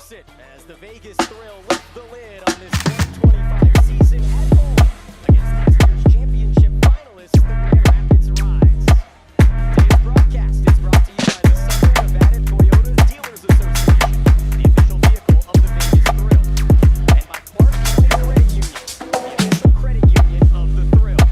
person as the Vegas Thrill lift the lid on this 2025 season at home against last year's championship finalists, the Grand Rapids Rise. Today's broadcast is brought to you by the Southern Nevada Toyota Dealers Association, the official vehicle of the Vegas Thrill, and by Clark County Credit Union, the official credit union of the Thrill.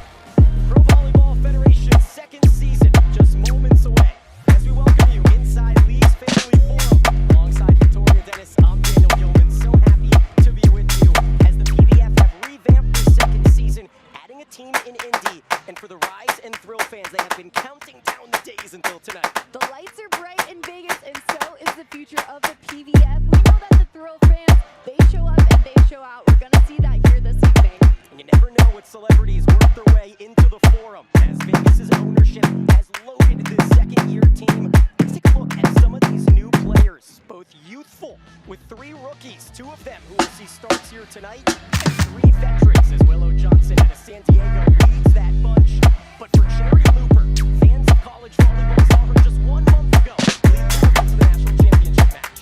Pro Volleyball Federation's second season just moments away. As we welcome you inside Lee's Family Forum, alongside Victoria Dennis, I'm Daniel Gilman. So happy to be with you as the PVF have revamped their second season, adding a team in Indy. And for the Rise and Thrill fans, they have been counting down the days until tonight. The lights are bright in Vegas, and so is the future of the PVF. We know that the Thrill fans, they show up and they show out. We're going to see that here this evening. And you never know what celebrities work their way into the Forum, as Vegas's ownership has loaded this second-year team. Let's take a look at some of these new players, both youthful with 3 rookies, 2 of them who will see starts here tonight, and 3 veterans as Willow Johnson out of San Diego leads that bunch. But for Charity Looper, fans of college volleyball saw her just 1 month ago lead Louisville to the national championship match.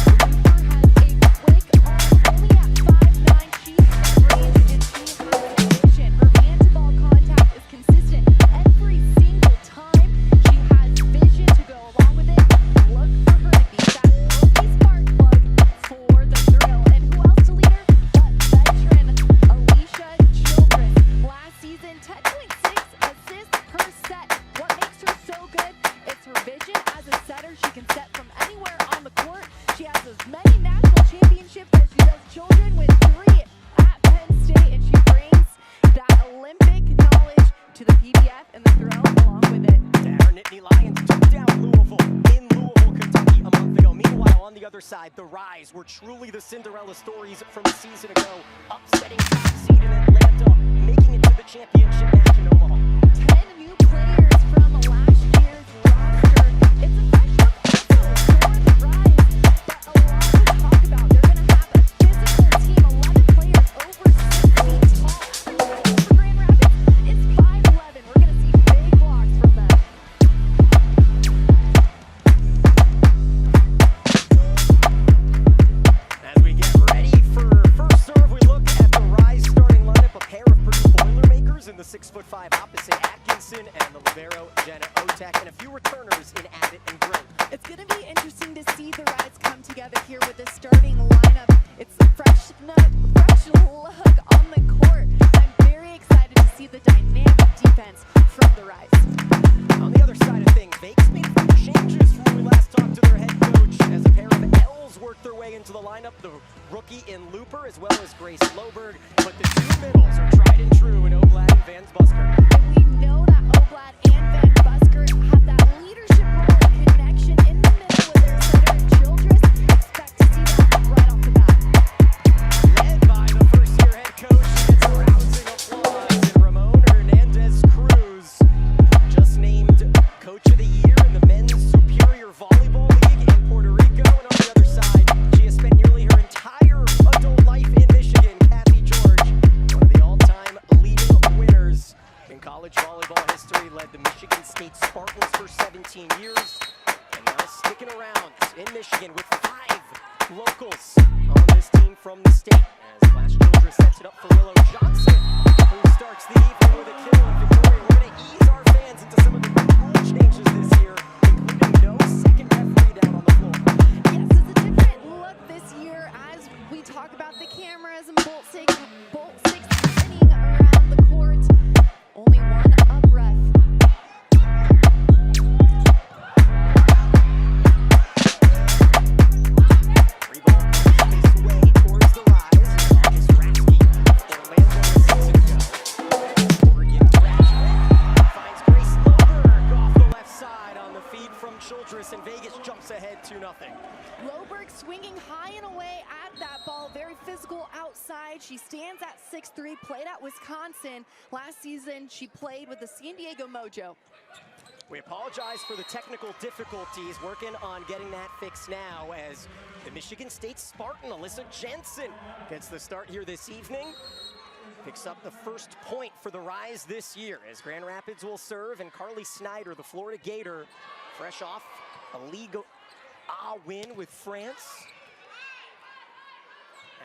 Looper has a quick arm, only at 5'9". She sprays and she has vision. Her hand-to-ball contact is consistent every single time. She has vision to go along with it. Look for her to be that rookie spark plug for the Thrill. And who else to lead her but veteran Alicia Childress. Last season, 10.6 assists per set. What makes her so good? It's her vision as a setter. She can set from anywhere on the court. She has as many national championships as she does children, with 3 at Penn State, and she brings that Olympic knowledge to the PVF and the Thrill along with it. Our Nittany Lions took down Louisville in Louisville, Kentucky a month ago. Meanwhile, on the other side, the Rise were truly the Cinderella stories from a season ago, upsetting top seed in Atlanta, making it to the championship match in Omaha. 10 new players from last year's roster. It's a fresh look also for the Rise, but a lot to talk about. They're going to have a physical team, 11 players over 6 feet tall. Average for Grand Rapids is 5'11". We're going to see big blocks from them. As we get ready for first serve, we look at the Rise starting lineup, a pair of Purdue Boilermakers in the 6'5" opposite Atkinson and the libero Jenna Otek, and a few returners in Abbott and Gray. It's going to be interesting to see the Rise come together here with this starting lineup. It's a fresh look on the court. I'm very excited to see the dynamic defense from the Rise. On the other side of things, Vegas made a few changes from when we last talked to their head coach as a pair of L's worked their way into the lineup, the rookie in Looper as well as Grace Loberg, but the 2 middles are tried and true in Oblad and Van Busker. And we know that Oblad and Van Busker have that leadership role and connection in the middle with their setter Childress. Expect to see that right off the bat. Led by the first-year head coach, it's a rousing applause, and Ramon Hernandez Cruz, just named Coach of the Year in the Men's Superior Volleyball League in Puerto Rico. And on the other side, she has spent nearly her entire adult life in Michigan. Kathy George, one of the all-time leading winners in college volleyball history, led the Michigan State Spartans for 17 years, and now sticking around in Michigan with 5 locals on this team from the state. As Flash Childress sets it up for Willow Johnson, who starts the evening with a kill. And Victoria, we're going to ease our fans into some of the new rule changes this year, including no second referee down on the floor. Yes, it's a different look this year as we talk about the cameras and bolt six spinning around the court. Only 1 up ref. Free ball comes his way towards the Rise. August Rasky, Orlando a season ago. Oregon graduate finds Grace Loberg off the left side on the feed from Childress, and Vegas jumps ahead 2-0. Loberg swinging high and away at that ball, very physical outside. She stands at 6'3", played at Wisconsin. Last season, she played with the San Diego Mojo. We apologize for the technical difficulties, working on getting that fixed now as the Michigan State Spartan, Alyssa Jensen, gets the start here this evening. Picks up the first point for the Rise this year as Grand Rapids will serve, and Carly Snyder, the Florida Gator, fresh off a Ligue A win with France.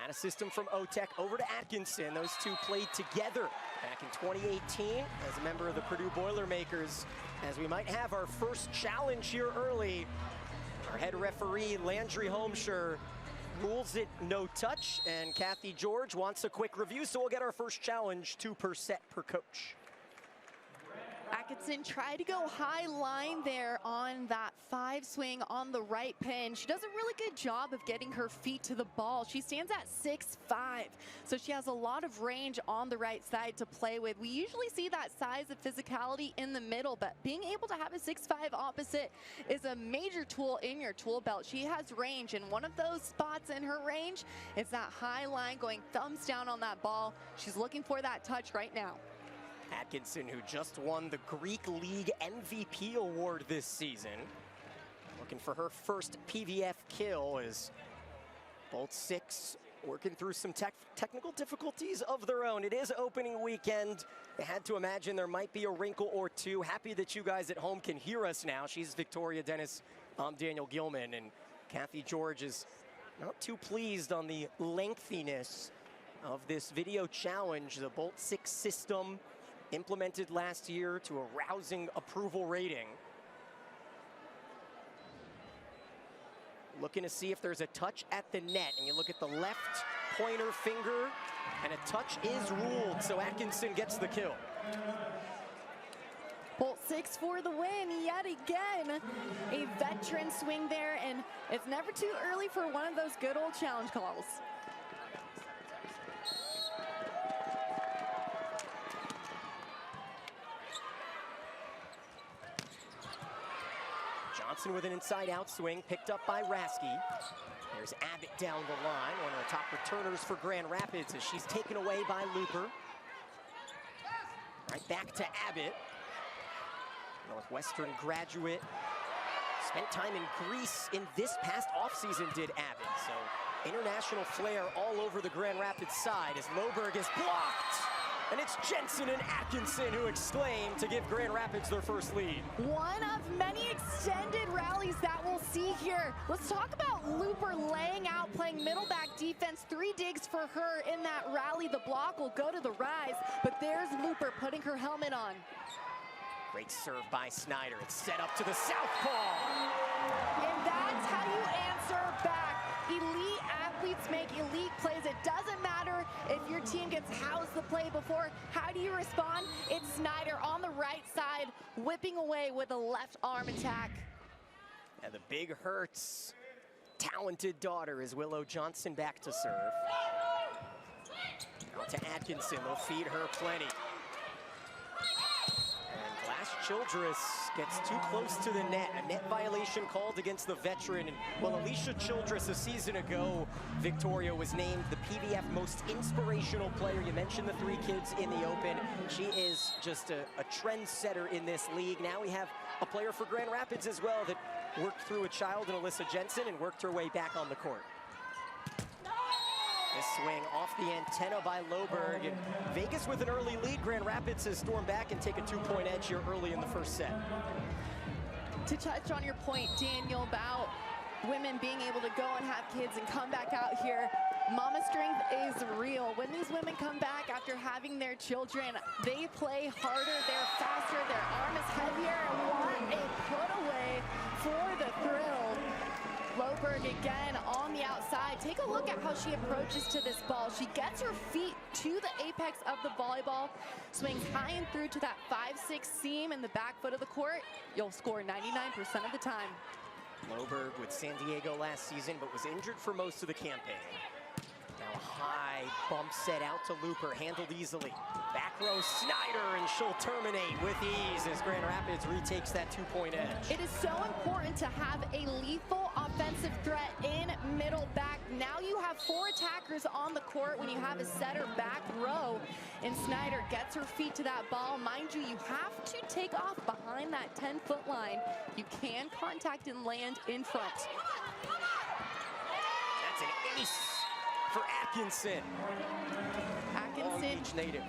Out of system from Otek over to Atkinson. Those two played together back in 2018 as a member of the Purdue Boilermakers. As we might have our first challenge here early, our head referee, Landry Holmshire, rules it no touch, and Kathy George wants a quick review, so we'll get our first challenge, 2 per set per coach. Atkinson tried to go high line there on that 5 swing on the right pin. She does a really good job of getting her feet to the ball. She stands at 6'5", so she has a lot of range on the right side to play with. We usually see that size of physicality in the middle, but being able to have a 6'5" opposite is a major tool in your tool belt. She has range, and one of those spots in her range is that high line going thumbs down on that ball. She's looking for that touch right now. Atkinson, who just won the Greek League MVP award this season, looking for her first PVF kill, as both 6 working through some technical difficulties of their own. It is opening weekend. They had to imagine there might be a wrinkle or two. Happy that you guys at home can hear us now. She's Victoria Dennis. I'm Daniel Gilman, and Kathy George is not too pleased on the lengthiness of this video challenge. The Bolt 6 system implemented last year to a rousing approval rating. Looking to see if there's a touch at the net, and you look at the left pointer finger, and a touch is ruled, so Atkinson gets the kill. Bolt 6 for the win yet again. A veteran swing there, and it's never too early for one of those good old challenge calls. Johnson with an inside-out swing, picked up by Rasky. There's Abbott down the line, one of the top returners for Grand Rapids, as she's taken away by Looper. Right back to Abbott. Northwestern graduate. Spent time in Greece in this past offseason, did Abbott. So international flair all over the Grand Rapids side, as Loberg is blocked. And it's Jensen and Atkinson who exclaim to give Grand Rapids their first lead. One of many extended rallies that we'll see here. Let's talk about Looper laying out, playing middle back defense. 3 digs for her in that rally. The block will go to the rise, but there's Looper putting her helmet on. Great serve by Snyder. It's set up to the southpaw. And that's how you answer back. Elite athletes make elite plays. It doesn't matter if your team gets housed the play before. How do you respond? It's Snyder on the right side, whipping away with a left arm attack. And the big hurts. Talented daughter is Willow Johnson back to serve. Now to Atkinson, they'll feed her plenty. And Glass Childress gets too close to the net. A net violation called against the veteran. And well, Alicia Childress a season ago, Victoria was named the PVF most inspirational player. You mentioned the 3 kids in the Open. She is just a trendsetter in this league. Now we have a player for Grand Rapids as well that worked through a child in Alyssa Jensen and worked her way back on the court. This swing off the antenna by Loberg, and Vegas with an early lead. Grand Rapids has stormed back and take a 2-point edge here early in the first set. To touch on your point, Daniel, about women being able to go and have kids and come back out here, mama strength is real. When these women come back after having their children, they play harder, they're faster, their arm is heavier, and what a put away for the thrill. Loberg again on the outside. Take a look at how she approaches to this ball. She gets her feet to the apex of the volleyball, swings high and through to that 5-6 seam in the back foot of the court. You'll score 99% of the time. Loberg with San Diego last season, but was injured for most of the campaign. Now a high bump set out to Looper, handled easily. Back row Snyder, and she'll terminate with ease as Grand Rapids retakes that 2-point edge. It is so important to have a lethal offensive threat in middle back. Now you have 4 attackers on the court when you have a setter back row, and Snyder gets her feet to that ball. Mind you, you have to take off behind that 10-foot line. You can contact and land in front. That's an ace for Atkinson. Long Beach native.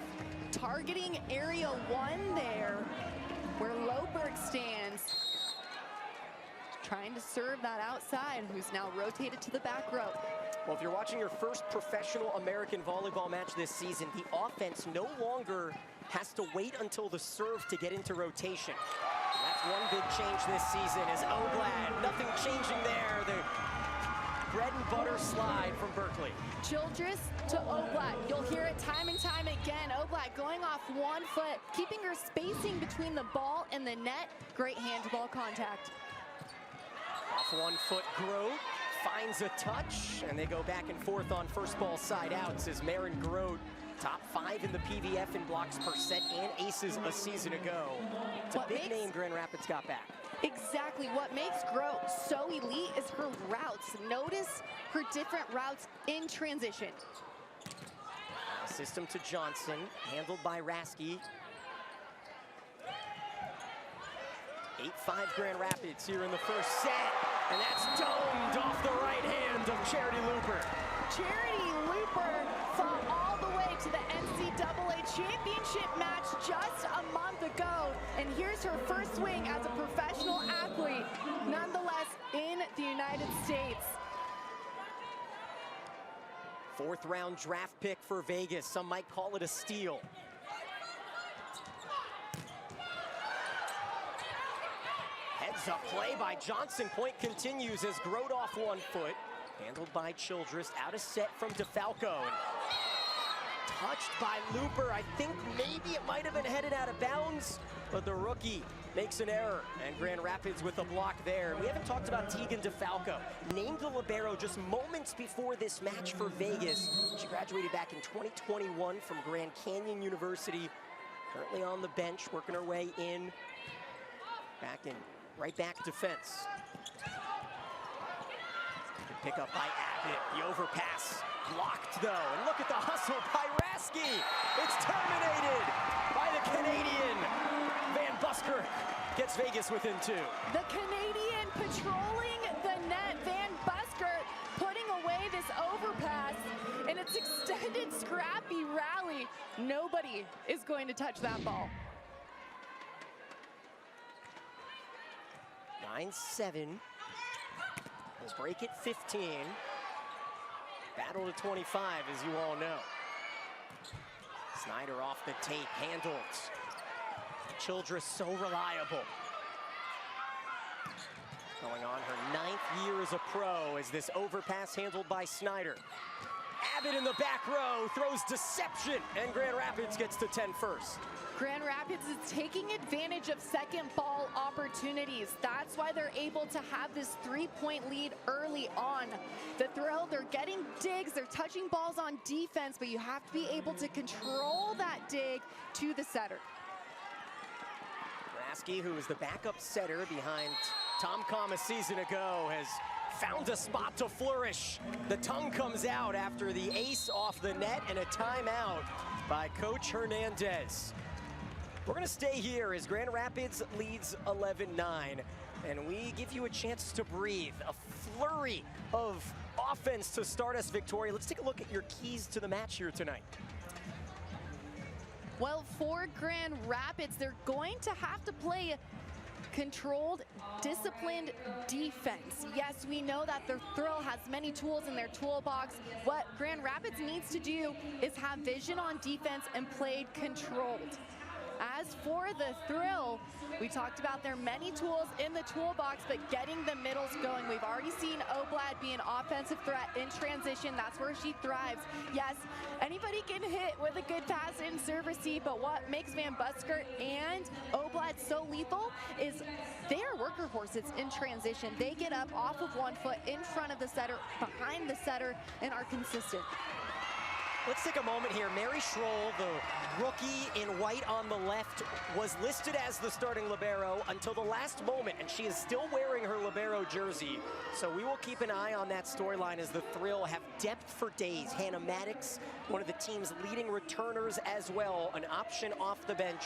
Targeting area 1 there, where Loberg stands. Trying to serve that outside, who's now rotated to the back row. Well, if you're watching your first professional American volleyball match this season, the offense no longer has to wait until the serve to get into rotation. That's one big change this season is Oblad. Nothing changing there. The bread and butter slide from Berkeley. Childress to Oblad. You'll hear it time and time again. Oblad going off 1 foot, keeping her spacing between the ball and the net. Great hand-to-ball contact. Off 1 foot, Grote finds a touch, and they go back and forth on first ball side outs as Maren Grote, top 5 in the PVF in blocks per set and aces a season ago. It's a big name Grand Rapids got back. Exactly. What makes Grote so elite is her routes. Notice her different routes in transition. System to Johnson, handled by Rasky. 8-5 Grand Rapids here in the first set, and that's domed off the right hand of Charity Looper. Charity Looper fought all the way to the NCAA championship match just a month ago, and here's her first swing as a professional athlete, nonetheless in the United States. 4th round draft pick for Vegas. Some might call it a steal. Heads up play by Johnson. Point continues as Grote off 1 foot. Handled by Childress. Out of set from DeFalco. And touched by Looper. I think maybe it might have been headed out of bounds, but the rookie makes an error. And Grand Rapids with a block there. We haven't talked about Tegan DeFalco. Named the libero just moments before this match for Vegas. She graduated back in 2021 from Grand Canyon University. Currently on the bench, working her way in. Back in right back defense. Good pick up by Abbott. The overpass blocked though. And look at the hustle by Rasky. It's terminated by the Canadian. Van Buskirk gets Vegas within 2. The Canadian patrolling the net. Van Buskirk putting away this overpass in its extended scrappy rally. Nobody is going to touch that ball. 9-7. We'll break at 15. Battle to 25, as you all know. Snyder off the tape, handled. Childress so reliable. Going on her 9th year as a pro as this overpass handled by Snyder. Abbott in the back row throws deception, and Grand Rapids gets to 10 first. Grand Rapids is taking advantage of second ball opportunities. That's why they're able to have this 3-point lead early on. The Thrill, they're getting digs, they're touching balls on defense, but you have to be able to control that dig to the setter. Rasky, who is the backup setter behind Tom Com a season ago, has found a spot to flourish. The tongue comes out after the ace off the net and a timeout by Coach Hernandez. We're gonna stay here as Grand Rapids leads 11-9, and we give you a chance to breathe. A flurry of offense to start us, Victoria. Let's take a look at your keys to the match here tonight. Well, for Grand Rapids, they're going to have to play controlled, disciplined defense. Yes, we know that the Thrill has many tools in their toolbox. What Grand Rapids needs to do is have vision on defense and play controlled. As for the Thrill, we talked about their many tools in the toolbox, but getting the middles going. We've already seen Oblad be an offensive threat in transition. That's where she thrives. Yes, anybody can hit with a good pass in serve receive, but what makes Van Buskirk and Oblad so lethal is they are worker horses in transition. They get up off of 1 foot in front of the setter, behind the setter, and are consistent. Let's take a moment here. Mary Schroll, the rookie in white on the left, was listed as the starting libero until the last moment, and she is still wearing her libero jersey. So we will keep an eye on that storyline as the Thrill have depth for days. Hannah Maddox, one of the team's leading returners as well, an option off the bench.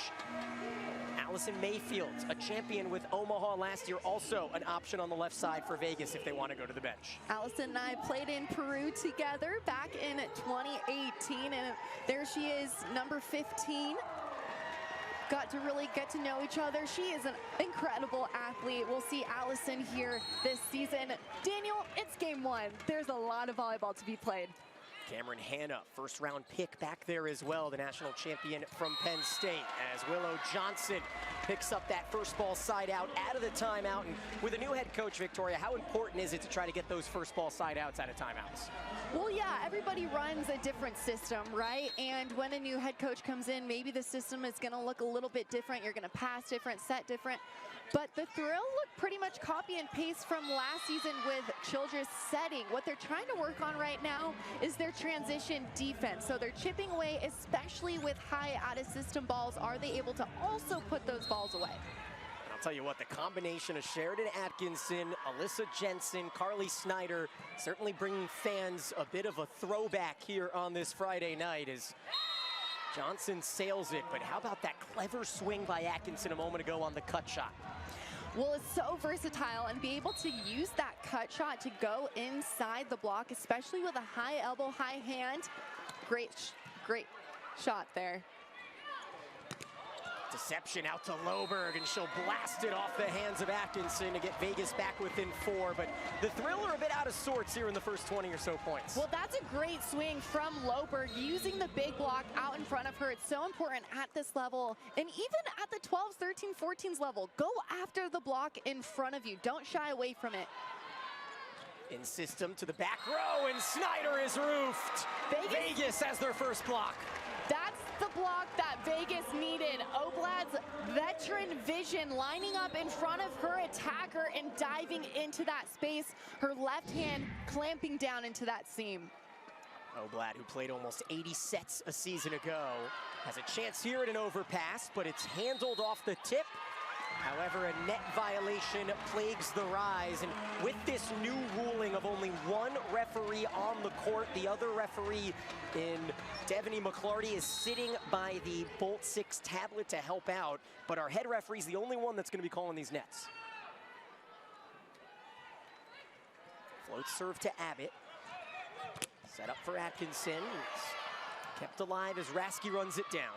Allison Mayfield, a champion with Omaha last year, also an option on the left side for Vegas if they want to go to the bench. Allison and I played in Peru together back in 2018, and there she is, number 15. got to really get to know each other. She is an incredible athlete. We'll see Allison here this season. Daniel, it's game one. There's a lot of volleyball to be played. Cameron Hanna, first round pick back there as well, the national champion from Penn State, as Willow Johnson picks up that first ball side out of the timeout. And with a new head coach, Victoria, how important is it to try to get those first ball side outs out of timeouts? Well, yeah, everybody runs a different system, right? And when a new head coach comes in, maybe the system is going to look a little bit different. You're going to pass different, set different. But the Thrill look pretty much copy and paste from last season with Childress setting. What they're trying to work on right now is their transition defense. So they're chipping away, especially with high out-of-system balls. Are they able to also put those balls away? And I'll tell you what, the combination of Sheridan Atkinson, Alyssa Jensen, Carly Snyder, certainly bringing fans a bit of a throwback here on this Friday night as Johnson sails it. But how about that clever swing by Atkinson a moment ago on the cut shot? Well, it's so versatile, and be able to use that cut shot to go inside the block, especially with a high elbow, high hand. Great shot there. Deception out to Loberg, and she'll blast it off the hands of Atkinson to get Vegas back within 4. But the Thrill are a bit out of sorts here in the first 20 or so points. Well, that's a great swing from Loberg, using the big block out in front of her. It's so important at this level, and even at the 12s, 13, 14s level. Go after the block in front of you. Don't shy away from it. In system to the back row, and Snyder is roofed. Vegas has their first block. That's the block that Vegas needed. Oblad's veteran vision lining up in front of her attacker and diving into that space. Her left hand clamping down into that seam. Oblad, who played almost 80 sets a season ago, has a chance here at an overpass, but it's handled off the tip. However, a net violation plagues the Rise, and with this new ruling of only one referee on the court, the other referee in Devaney McClarty is sitting by the Bolt 6 tablet to help out, but our head referee is the only one that's going to be calling these nets. Float serve to Abbott. Set up for Atkinson. It's kept alive as Rasky runs it down.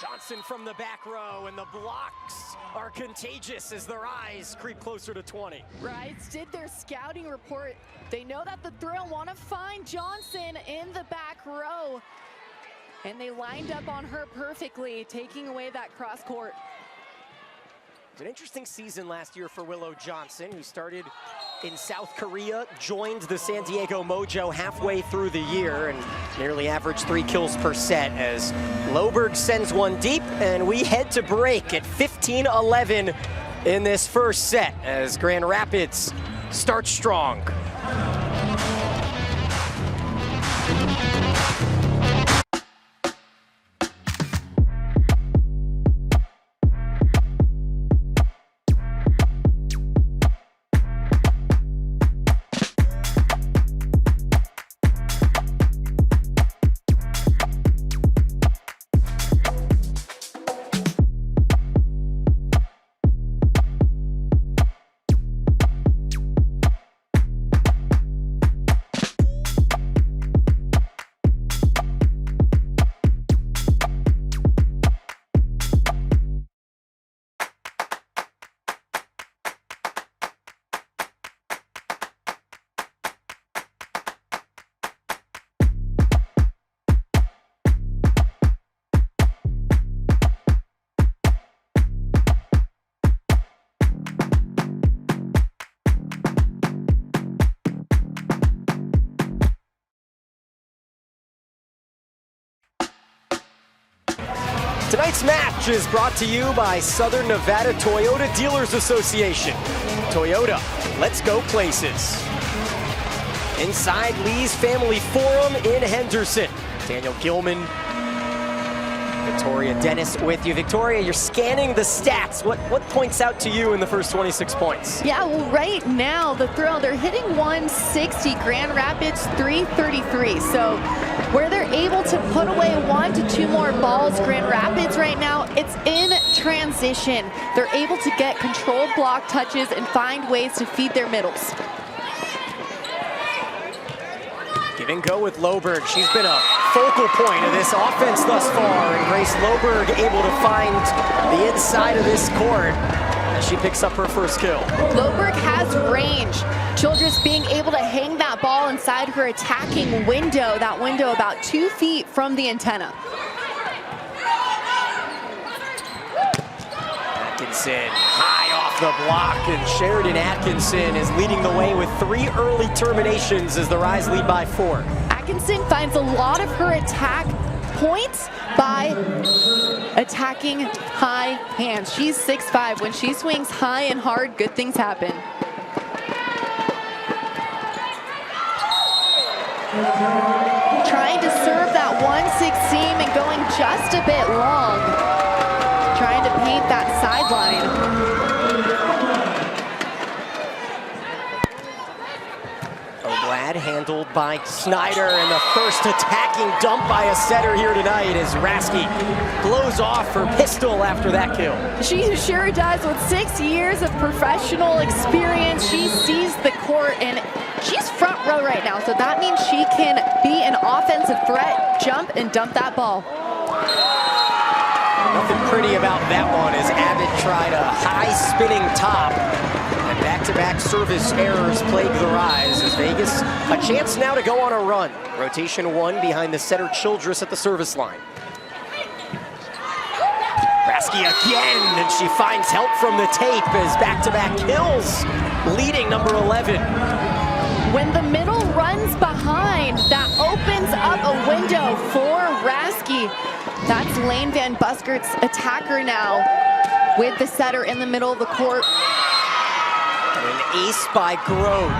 Johnson from the back row, and the blocks are contagious as the Rise creep closer to 20. Rise did their scouting report. They know that the Thrill want to find Johnson in the back row, and they lined up on her perfectly, taking away that cross court. It's an interesting season last year for Willow Johnson, who started in South Korea, joined the San Diego Mojo halfway through the year, and nearly averaged 3 kills per set as Loberg sends one deep, and we head to break at 15-11 in this first set as Grand Rapids starts strong. Tonight's match is brought to you by Southern Nevada Toyota Dealers Association. Toyota, let's go places. Inside Lee's Family Forum in Henderson. Daniel Gilman, Victoria Dennis with you. Victoria, you're scanning the stats. What points out to you in the first 26 points? Yeah, well, right now, the Thrill, they're hitting 160, Grand Rapids 333. So where they're able to put away 1 to 2 more balls, Grand Rapids right now, it's in transition. They're able to get controlled block touches and find ways to feed their middles. Give and go with Loberg. She's been a focal point of this offense thus far, and Grace Loberg able to find the inside of this court as she picks up her first kill. Loberg has range. Childress being able to hang that ball inside her attacking window, that window about 2 feet from the antenna. Atkinson high off the block, and Sheridan Atkinson is leading the way with 3 early terminations as the Rise lead by 4. Atkinson finds a lot of her attack points by attacking high hands. She's 6'5". When she swings high and hard, good things happen. Trying to serve that 1-6 seam and going just a bit long. Trying to paint that sideline. Oblad handled by Snyder, and the first attacking dump by a setter here tonight as Rasky blows off her pistol after that kill. She sure does. With 6 years of professional experience, she sees the court, and she's front row right now, so that means she can be an offensive threat, jump and dump that ball. Nothing pretty about that one as Abbott tried a high spinning top, and back-to-back service errors plague the Rise as Vegas a chance now to go on a run. Rotation 1 behind the setter Childress at the service line. Rasky again, and she finds help from the tape as back-to-back kills, leading number 11. When the middle runs behind, that opens up a window for Rasky. That's Lane Van Buskert's attacker now with the setter in the middle of the court. And an ace by Grove.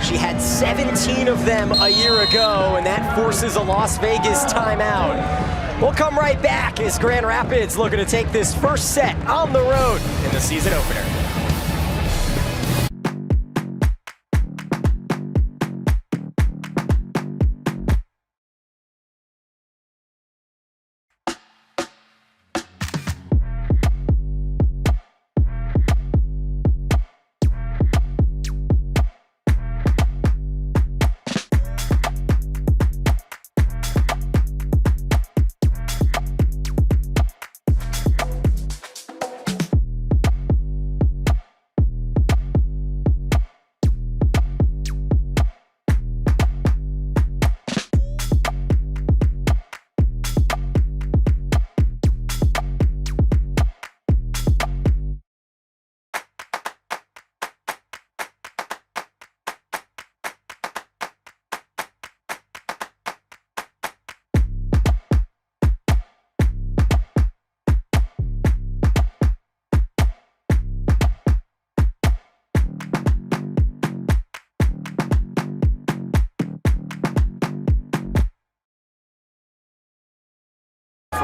She had 17 of them a year ago, and that forces a Las Vegas timeout. We'll come right back as Grand Rapids looking to take this first set on the road in the season opener.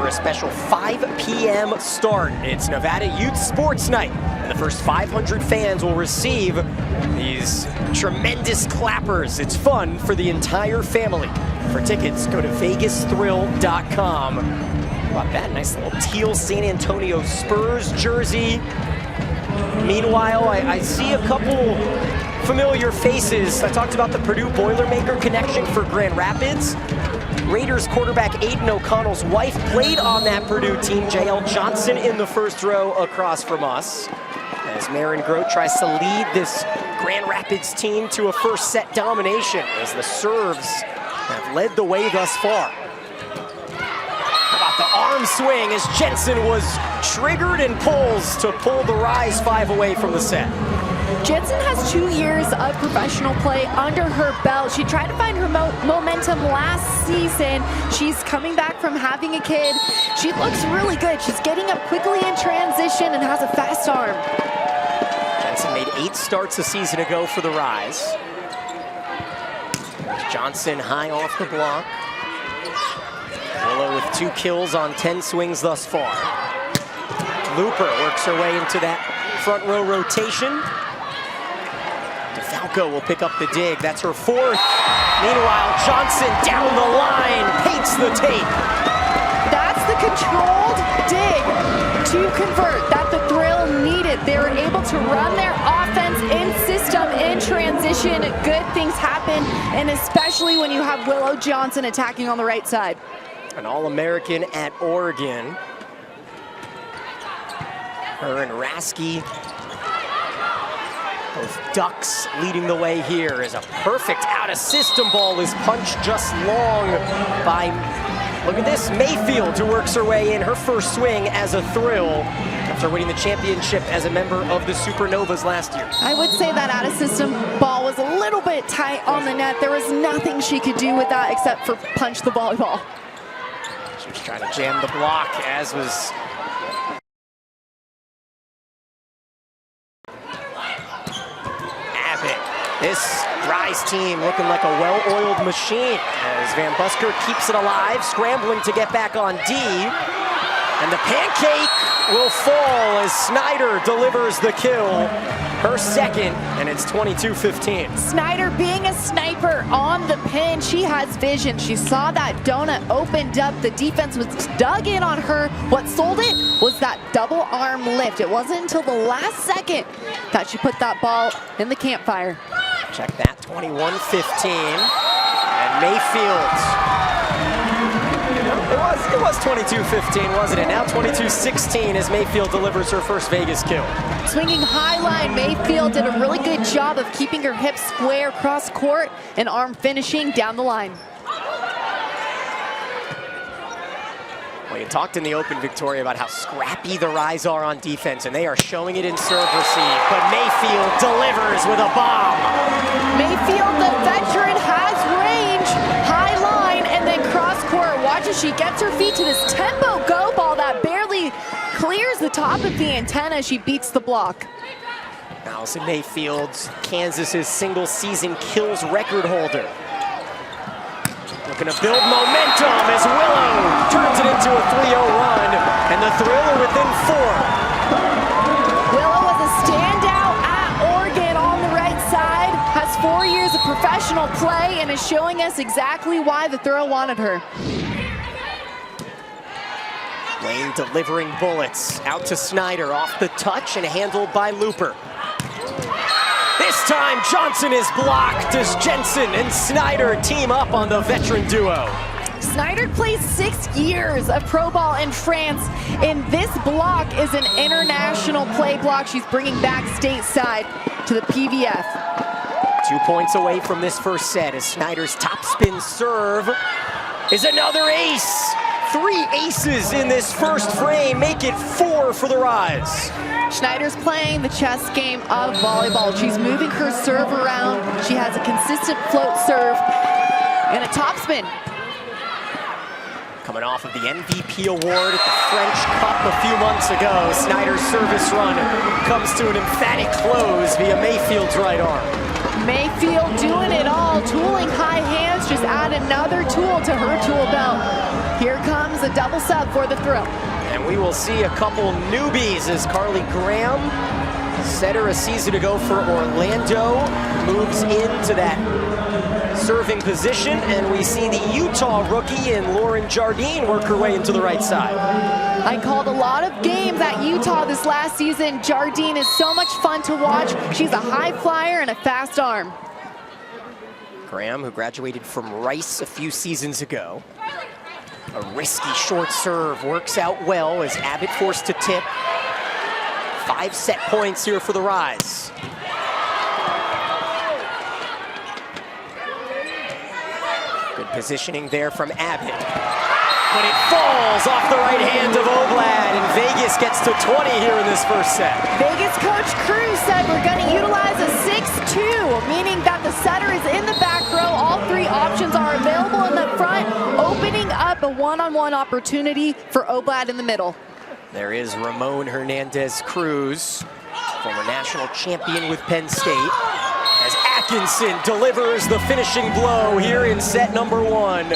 For a special 5 p.m. start. It's Nevada Youth Sports Night, and the first 500 fans will receive these tremendous clappers. It's fun for the entire family. For tickets, go to vegasthrill.com. How about that? Nice little teal San Antonio Spurs jersey. Meanwhile, I see a couple familiar faces. I talked about the Purdue Boilermaker connection for Grand Rapids. Raiders quarterback Aiden O'Connell's wife played on that Purdue team. JL Johnson in the first row across from us, as Maren Grote tries to lead this Grand Rapids team to a first set domination as the serves have led the way thus far. How about the arm swing as Jensen was triggered and pulls to pull the Rise 5 away from the set. Jensen has 2 years of professional play under her belt. She tried to find her momentum last season. She's coming back from having a kid. She looks really good. She's getting up quickly in transition and has a fast arm. Jensen made 8 starts a season ago for the Rise. Johnson high off the block. Willow with 2 kills on 10 swings thus far. Looper works her way into that front row rotation. DeFalco will pick up the dig. That's her 4th. Meanwhile, Johnson down the line, paints the tape. That's the controlled dig to convert that the Thrill needed. it. They were able to run their offense in system, in transition. Good things happen, and especially when you have Willow Johnson attacking on the right side. An All-American at Oregon. Her and Rasky, both Ducks leading the way here, as a perfect out-of-system ball is punched just long by, look at this, Mayfield, who works her way in her first swing as a thrill after winning the championship as a member of the Supernovas last year. I would say that out-of-system ball was a little bit tight on the net. There was nothing she could do with that except for punch the volleyball. She was trying to jam the block, as was this Rise team looking like a well-oiled machine as Van Busker keeps it alive, scrambling to get back on D. And the pancake will fall as Snyder delivers the kill, her second, and it's 22-15. Snyder being a sniper on the pin. She has vision. She saw that donut opened up. The defense was dug in on her. What sold it was that double arm lift. It wasn't until the last second that she put that ball in the campfire. Check that, 21-15, and Mayfield. It was 22-15, wasn't it? Now 22-16 as Mayfield delivers her first Vegas kill. Swinging high line, Mayfield did a really good job of keeping her hips square cross court and arm finishing down the line. Well, you talked in the open, Victoria, about how scrappy the Rise are on defense, and they are showing it in serve receive, but Mayfield delivers with a bomb. Mayfield, the veteran, has range, high line, and then cross court. Watch as she gets her feet to this tempo go ball that barely clears the top of the antenna. She beats the block. Allison Mayfield, Kansas's single season kills record holder. Looking to build momentum as Willow turns it into a 3-0 run, and the Thrill are within 4. Willow was a standout at Oregon on the right side, has 4 years of professional play, and is showing us exactly why the Thrill wanted her. Lane delivering bullets out to Snyder off the touch and handled by Looper. This time Johnson is blocked as Jensen and Snyder team up on the veteran duo. Snyder plays 6 years of pro ball in France, and this block is an international play block she's bringing back stateside to the PVF. 2 points away from this first set as Snyder's topspin serve is another ace. 3 aces in this first frame, make it 4 for the Rise. Schneider's playing the chess game of volleyball. She's moving her serve around. She has a consistent float serve and a topspin. Coming off of the MVP award at the French Cup a few months ago, Snyder's service run comes to an emphatic close via Mayfield's right arm. Mayfield doing it all, tooling high hands, just add another tool to her tool belt. Here comes a double sub for the Thrill. And we will see a couple newbies as Carly Graham, setter a season ago for Orlando, moves into that serving position, and we see the Utah rookie in Lauren Jardine work her way into the right side. I called a lot of games at Utah this last season. Jardine is so much fun to watch. She's a high flyer and a fast arm. Graham, who graduated from Rice a few seasons ago. A risky short serve works out well as Abbott forced to tip. 5 set points here for the Rise. Good positioning there from Abbott. But it falls off the right hand of Oblad, and Vegas gets to 20 here in this first set. Vegas coach Cruz said we're going to utilize a 6-2, meaning that the setter is in the back row. All 3 options are available in the front, opening up a one-on-one opportunity for Oblad in the middle. There is Ramon Hernandez Cruz, former national champion with Penn State, as Atkinson delivers the finishing blow here in set number 1.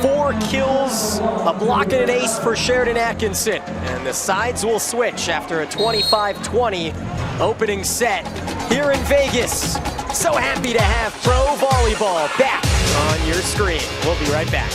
4 kills, a block and an ace for Sheridan Atkinson. And the sides will switch after a 25-20 opening set here in Vegas. So happy to have Pro Volleyball back on your screen. We'll be right back.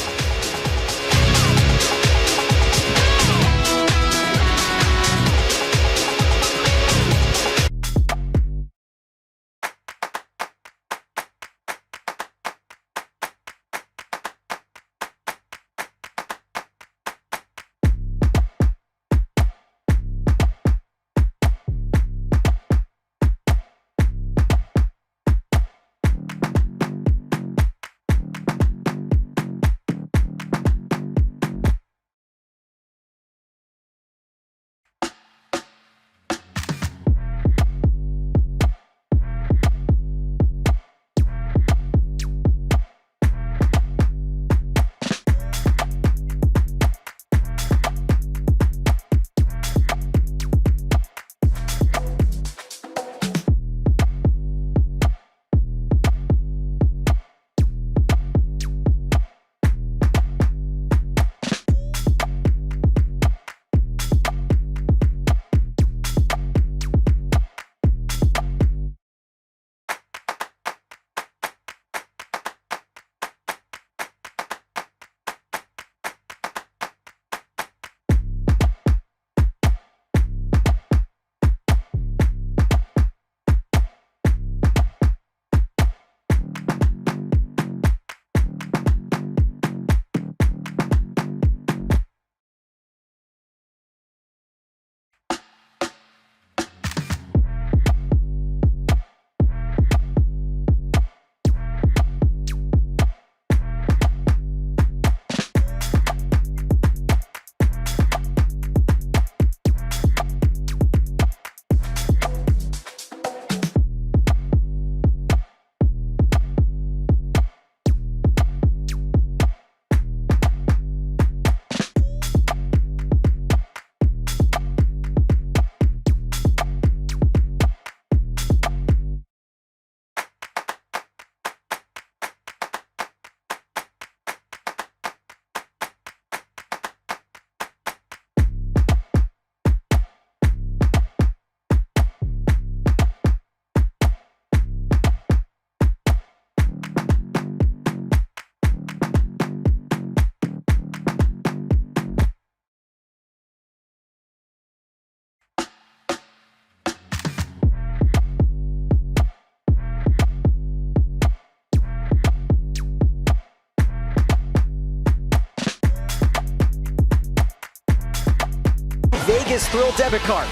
Vegas Thrill debit card.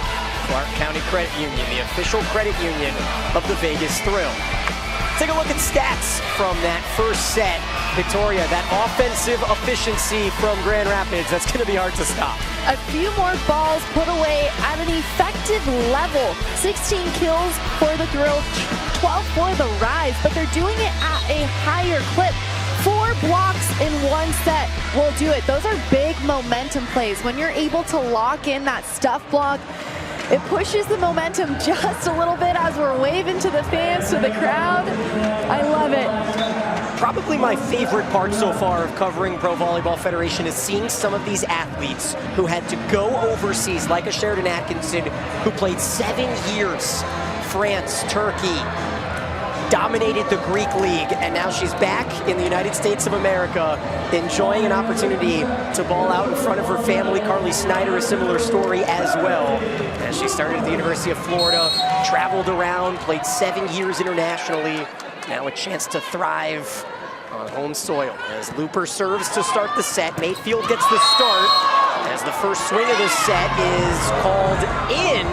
Clark County Credit Union, the official credit union of the Vegas Thrill. Take a look at stats from that first set. Victoria, that offensive efficiency from Grand Rapids, that's going to be hard to stop. A few more balls put away at an effective level. 16 kills for the Thrill, 12 for the Rise, but they're doing it at a higher clip. 4 blocks in one set will do it. Those are big momentum plays. When you're able to lock in that stuff block, it pushes the momentum just a little bit as we're waving to the fans, to the crowd. I love it. Probably my favorite part so far of covering Pro Volleyball Federation is seeing some of these athletes who had to go overseas, like a Sheridan Atkinson, who played 7 years, France, Turkey, dominated the Greek League, and now she's back in the United States of America, enjoying an opportunity to ball out in front of her family. Carly Snyder, a similar story as well. As she started at the University of Florida, traveled around, played 7 years internationally, now a chance to thrive on home soil. As Looper serves to start the set, Mayfield gets the start, as the first swing of the set is called in.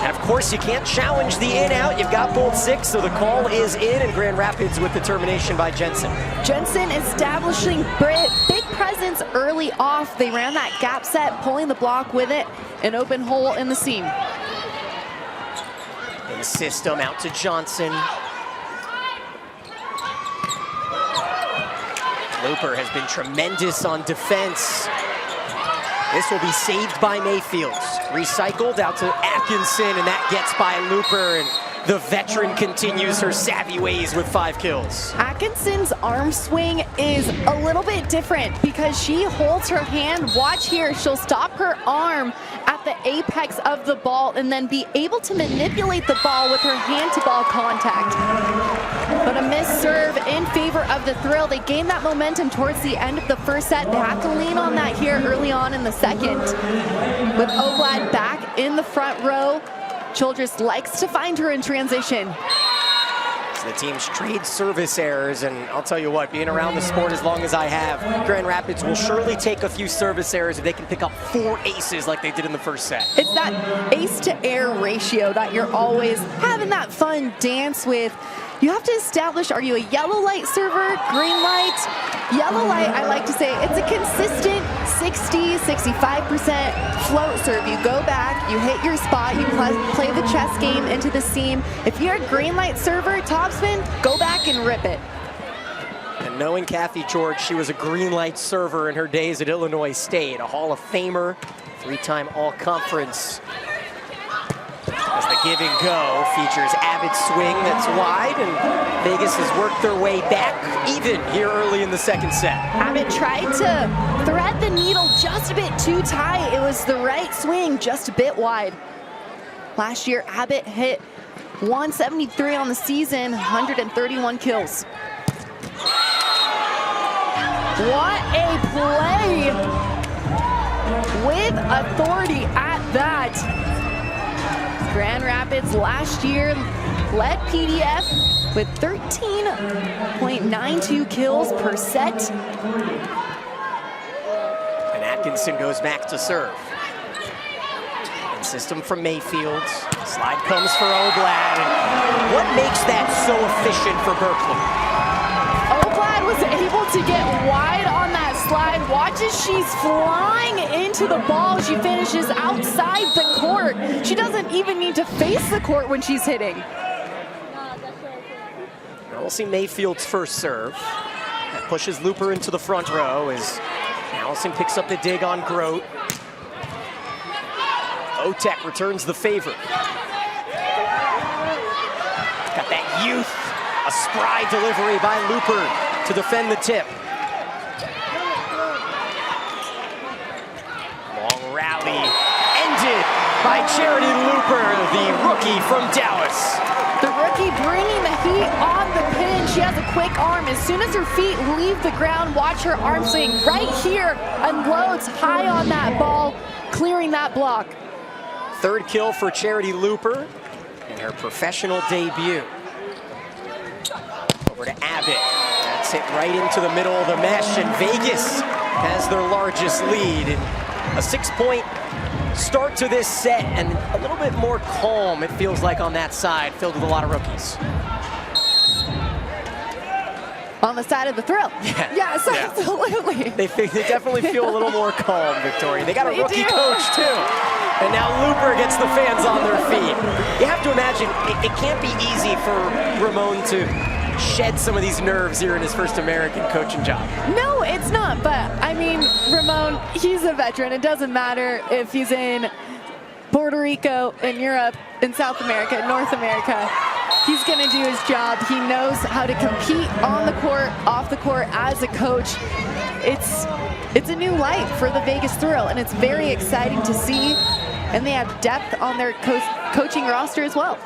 And of course, you can't challenge the in-out. You've got both 6, so the call is in, and Grand Rapids with the termination by Jensen. Jensen establishing big presence early off. They ran that gap set, pulling the block with it, an open hole in the seam. In the system, out to Johnson. Looper has been tremendous on defense. This will be saved by Mayfield. Recycled out to Atkinson, and that gets by Looper, and the veteran continues her savvy ways with 5 kills. Atkinson's arm swing is a little bit different because she holds her hand. Watch here, she'll stop her arm at the apex of the ball and then be able to manipulate the ball with her hand-to-ball contact. But a missed serve in favor of the Thrill. They gained that momentum towards the end of the first set. They have to lean on that here early on in the second. With Oblad back in the front row, Childress likes to find her in transition. So the teams trade service errors, and I'll tell you what, being around the sport as long as I have, Grand Rapids will surely take a few service errors if they can pick up 4 aces like they did in the first set. It's that ace-to-air ratio that you're always having that fun dance with. You have to establish, are you a yellow light server, green light? Yellow light, I like to say, it's a consistent 60, 65% float serve. You go back, you hit your spot, you play the chess game into the seam. If you're a green light server, topspin, go back and rip it. And knowing Kathy George, she was a green light server in her days at Illinois State, a Hall of Famer, 3-time All-Conference. As the give and go features Abbott's swing that's wide, and Vegas has worked their way back even here early in the second set. Abbott tried to thread the needle just a bit too tight. It was the right swing, just a bit wide. Last year, Abbott hit 173 on the season, 131 kills. What a play with authority at that. Grand Rapids last year led PVF with 13.92 kills per set. And Atkinson goes back to serve. And system from Mayfield. Slide comes for Oblad. And what makes that so efficient for Berkeley? Oblad was able to get wide on that slide. Watch as she's flying into the ball. She finishes outside the court. She doesn't even need to face the court when she's hitting. We'll see Mayfield's first serve. That pushes Looper into the front row as Allison picks up the dig on Grote. Otek returns the favor. Got that youth, a spry delivery by Looper to defend the tip. Long rally ended by Charity Looper, the rookie from Dallas. The rookie bringing the heat on the pin. She has a quick arm. As soon as her feet leave the ground, watch her arm swing right here, unloads high on that ball, clearing that block. Third kill for Charity Looper in her professional debut. Over to Abbott. That's hit right into the middle of the mesh, and Vegas has their largest lead. And A 6-point start to this set, and a little bit more calm, it feels like, on that side, filled with a lot of rookies. On the side of the thrill. Yeah. Yes, Yeah. absolutely. They definitely feel a little more calm, Victoria. They got a rookie coach, too. And now Looper gets the fans on their feet. You have to imagine, it can't be easy for Ramon to shed some of these nerves here in his first American coaching job. No, it's not, but I mean, Ramon, he's a veteran. It doesn't matter if he's in Puerto Rico, in Europe, in South America, North America. He's gonna do his job. He knows how to compete on the court, off the court as a coach. It's a new life for the Vegas Thrill, and it's very exciting to see. And they have depth on their coaching roster as well.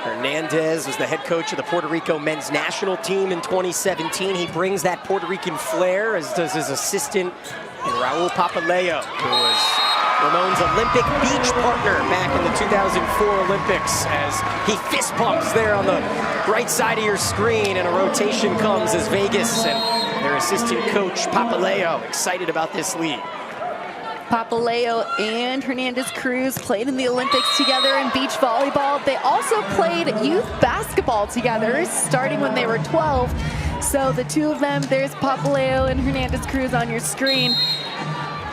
Hernandez was the head coach of the Puerto Rico men's national team in 2017. He brings that Puerto Rican flair, as does his assistant, Raul Papaleo, who was Ramon's Olympic beach partner back in the 2004 Olympics, as he fist pumps there on the right side of your screen, and a rotation comes as Vegas and their assistant coach, Papaleo, excited about this lead. Papaleo and Hernandez Cruz played in the Olympics together in beach volleyball. They also played youth basketball together, starting when they were 12. So the two of them, there's Papaleo and Hernandez Cruz on your screen.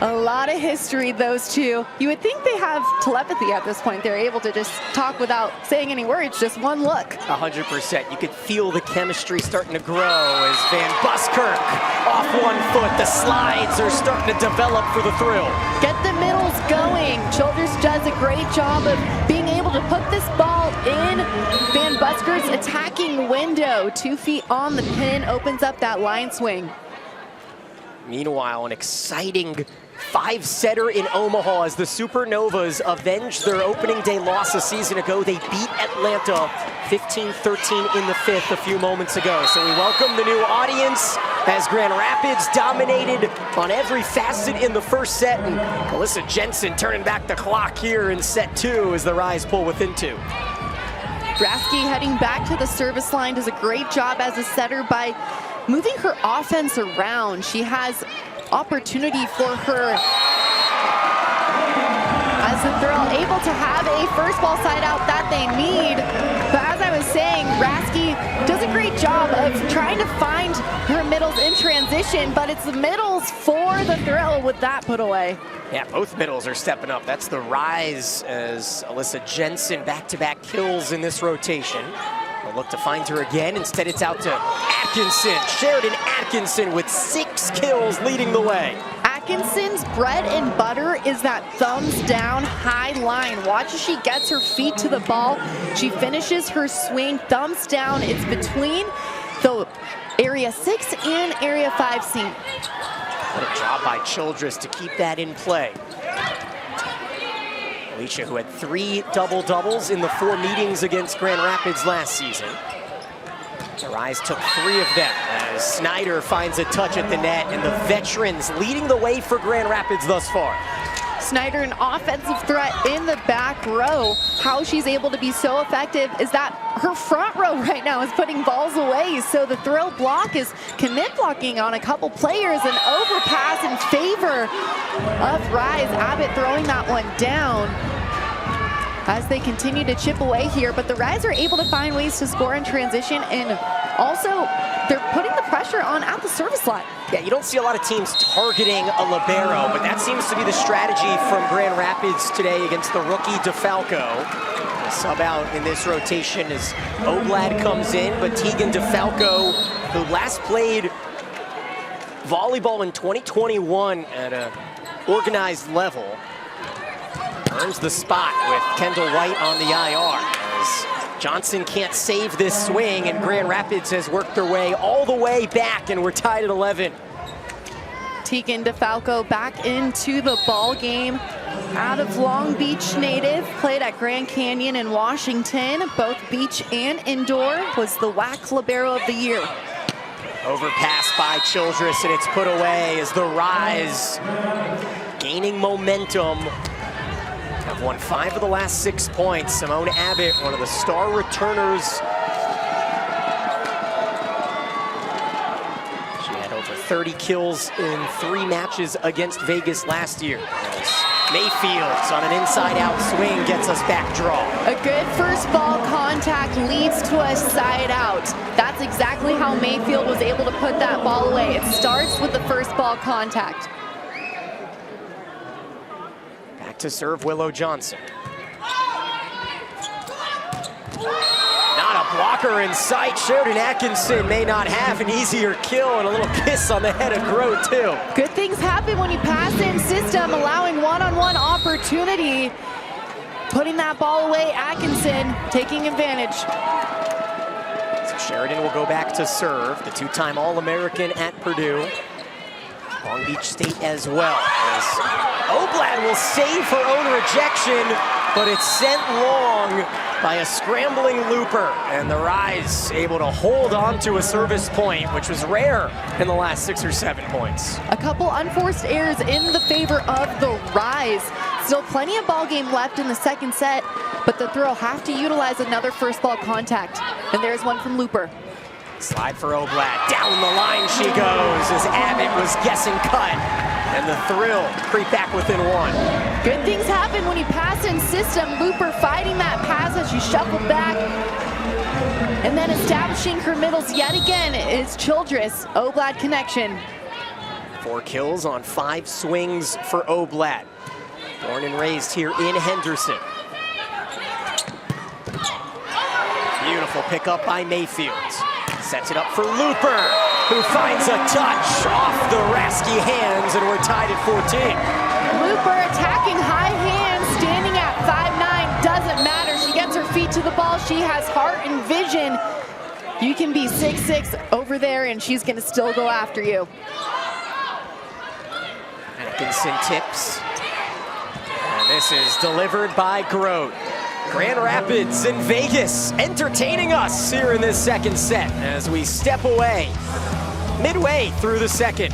A lot of history, those two. You would think they have telepathy at this point. They're able to just talk without saying any words, just one look. 100%. You could feel the chemistry starting to grow as Van Buskirk off 1 foot. The slides are starting to develop for the Thrill. Get the middles going. Childress does a great job of being able to put this ball in Van Buskirk's attacking window. 2 feet on the pin, opens up that line swing. Meanwhile, an exciting 5-setter in Omaha as the Supernovas avenge their opening day loss a season ago. They beat Atlanta 15-13 in the 5th a few moments ago. So we welcome the new audience as Grand Rapids dominated on every facet in the first set, and Alyssa Jensen turning back the clock here in set 2 as the Rise pull within 2. Brasky heading back to the service line does a great job as a setter by moving her offense around. She has opportunity for her as the Thrill able to have a first ball side out that they need. But as I was saying, Brasky does a great job of trying to find her middles in transition, but it's the middles for the Thrill with that put away. Yeah, both middles are stepping up. That's the Rise as Alyssa Jensen back-to-back kills in this rotation. They'll look to find her again. Instead, it's out to Atkinson. Sheridan Atkinson with 6 kills leading the way. Atkinson's bread and butter is that thumbs down high line. Watch as she gets her feet to the ball. She finishes her swing thumbs down. It's between the area 6 and area 5 seam. What a job by Childress to keep that in play. Alicia, who had 3 double-doubles in the 4 meetings against Grand Rapids last season. The Rise took 3 of them as Snyder finds a touch at the net, and the veterans leading the way for Grand Rapids thus far. Snyder, an offensive threat in the back row. How she's able to be so effective is that her front row right now is putting balls away. So the Thrill block is commit blocking on a couple players, an overpass in favor of Rise. Abbott throwing that one down as they continue to chip away here, but the Rise are able to find ways to score in transition, and also they're putting the pressure on at the service line. Yeah, you don't see a lot of teams targeting a libero, but that seems to be the strategy from Grand Rapids today against the rookie DeFalco. The sub out in this rotation as Oblad comes in, but Tegan DeFalco, who last played volleyball in 2021 at an organized level, earns the spot with Kendall White on the IR. As Johnson can't save this swing, and Grand Rapids has worked their way all the way back, and we're tied at 11. Tegan DeFalco back into the ball game. Out of Long Beach native, played at Grand Canyon in Washington, both beach and indoor, was the WAC Libero of the Year. Overpass by Childress, and it's put away as the Rise gaining momentum. Have won 5 of the last 6 points. Simone Abbott, one of the star returners. She had over 30 kills in 3 matches against Vegas last year. Mayfields on an inside-out swing gets us back draw. A good first ball contact leads to a side out. That's exactly how Mayfield was able to put that ball away. It starts with the first ball contact. Back to serve Willow Johnson. Not a blocker in sight. Sheridan Atkinson may not have an easier kill, and a little kiss on the head of Grote too. Good things happen when you pass in system, allowing one-on-one opportunity. Putting that ball away, Atkinson taking advantage. So Sheridan will go back to serve, the 2-time All-American at Purdue. Long Beach State as well. As Oblad will save her own rejection, but it's sent long by a scrambling looper, and the Rise able to hold on to a service point, which was rare in the last 6 or 7 points. A couple unforced errors in the favor of the Rise. Still plenty of ball game left in the second set, but the Thrill have to utilize another first ball contact. And there's one from Looper. Slide for Oblad, down the line she goes as Abbott was guessing cut, and the Thrill creep back within 1. Good things happen when you pass in system. Looper fighting that pass as she shuffled back. And then establishing her middles yet again is Childress. Oblad connection. 4 kills on 5 swings for Oblad. Born and raised here in Henderson. Beautiful pickup by Mayfield. Sets it up for Looper, who finds a touch off the rasky hands, and we're tied at 14. Looper attacking high hands, standing at 5'9", doesn't matter. She gets her feet to the ball. She has heart and vision. You can be 6'6" over there, and she's gonna still go after you. Atkinson tips. And this is delivered by Grote. Grand Rapids and Vegas entertaining us here in this second set as we step away midway through the second.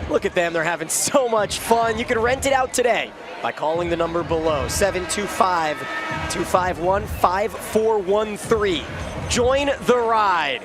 Look at them, they're having so much fun. You can rent it out today by calling the number below, 725-251-5413. Join the ride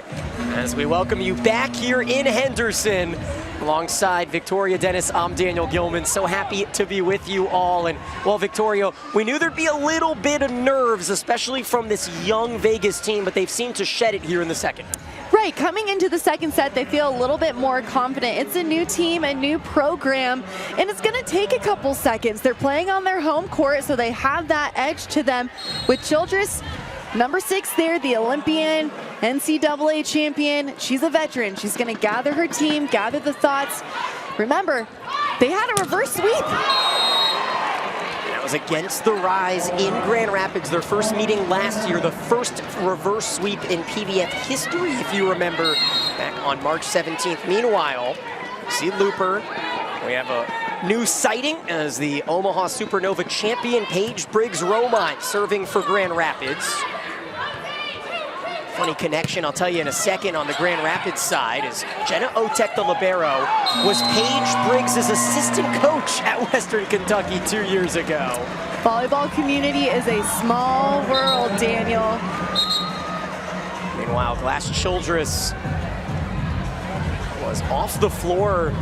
as we welcome you back here in Henderson. Alongside Victoria Dennis, I'm Daniel Gilman. So happy to be with you all. And well, Victoria, we knew there'd be a little bit of nerves, especially from this young Vegas team, but they've seemed to shed it here in the second. Right, coming into the second set, they feel a little bit more confident. It's a new team, a new program, and it's gonna take a couple seconds. They're playing on their home court, so they have that edge to them. With Childress, number 6 there, the Olympian, NCAA champion. She's a veteran. She's gonna gather her team, gather the thoughts. Remember, they had a reverse sweep. That was against the Rise in Grand Rapids, their first meeting last year, the first reverse sweep in PVF history, if you remember, back on March 17th. Meanwhile, see Looper, we have a new sighting as the Omaha Supernova champion, Paige Briggs-Romine, serving for Grand Rapids. Funny connection, I'll tell you in a second on the Grand Rapids side, is Jenna Otek, the libero, was Paige Briggs' assistant coach at Western Kentucky 2 years ago. Volleyball community is a small world, Daniel. Meanwhile, Glass Childress was off the floor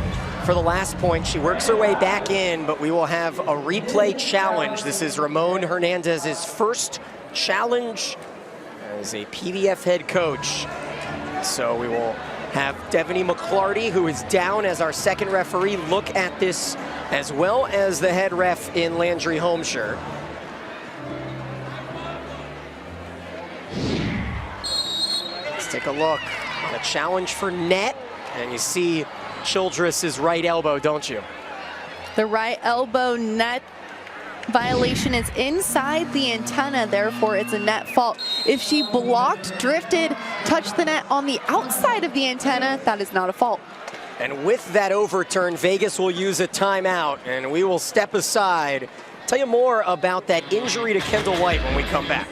for the last point. She works her way back in, but we will have a replay challenge. This is Ramon Hernandez's first challenge as a PVF head coach. So we will have Devaney McClarty, who is down as our second referee, look at this, as well as the head ref in Landry Holmshire. Let's take a look. A challenge for net, and you see Childress's right elbow, don't you? The right elbow net violation is inside the antenna, therefore it's a net fault. If she blocked, drifted, touched the net on the outside of the antenna, that is not a fault. And with that overturn, Vegas will use a timeout, and we will step aside. Tell you more about that injury to Kendall White when we come back.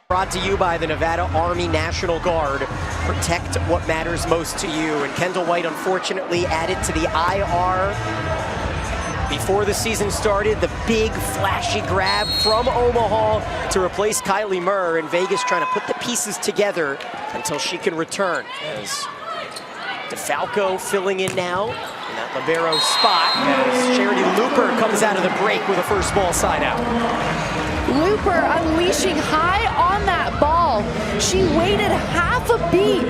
Brought to you by the Nevada Army National Guard. Protect what matters most to you. And Kendall White, unfortunately, added to the IR before the season started. The big, flashy grab from Omaha to replace Kylie Murr. And Vegas trying to put the pieces together until she can return. As DeFalco filling in now in that libero spot as Charity Looper comes out of the break with a first ball side out. Looper unleashing high on that ball. She waited half a beat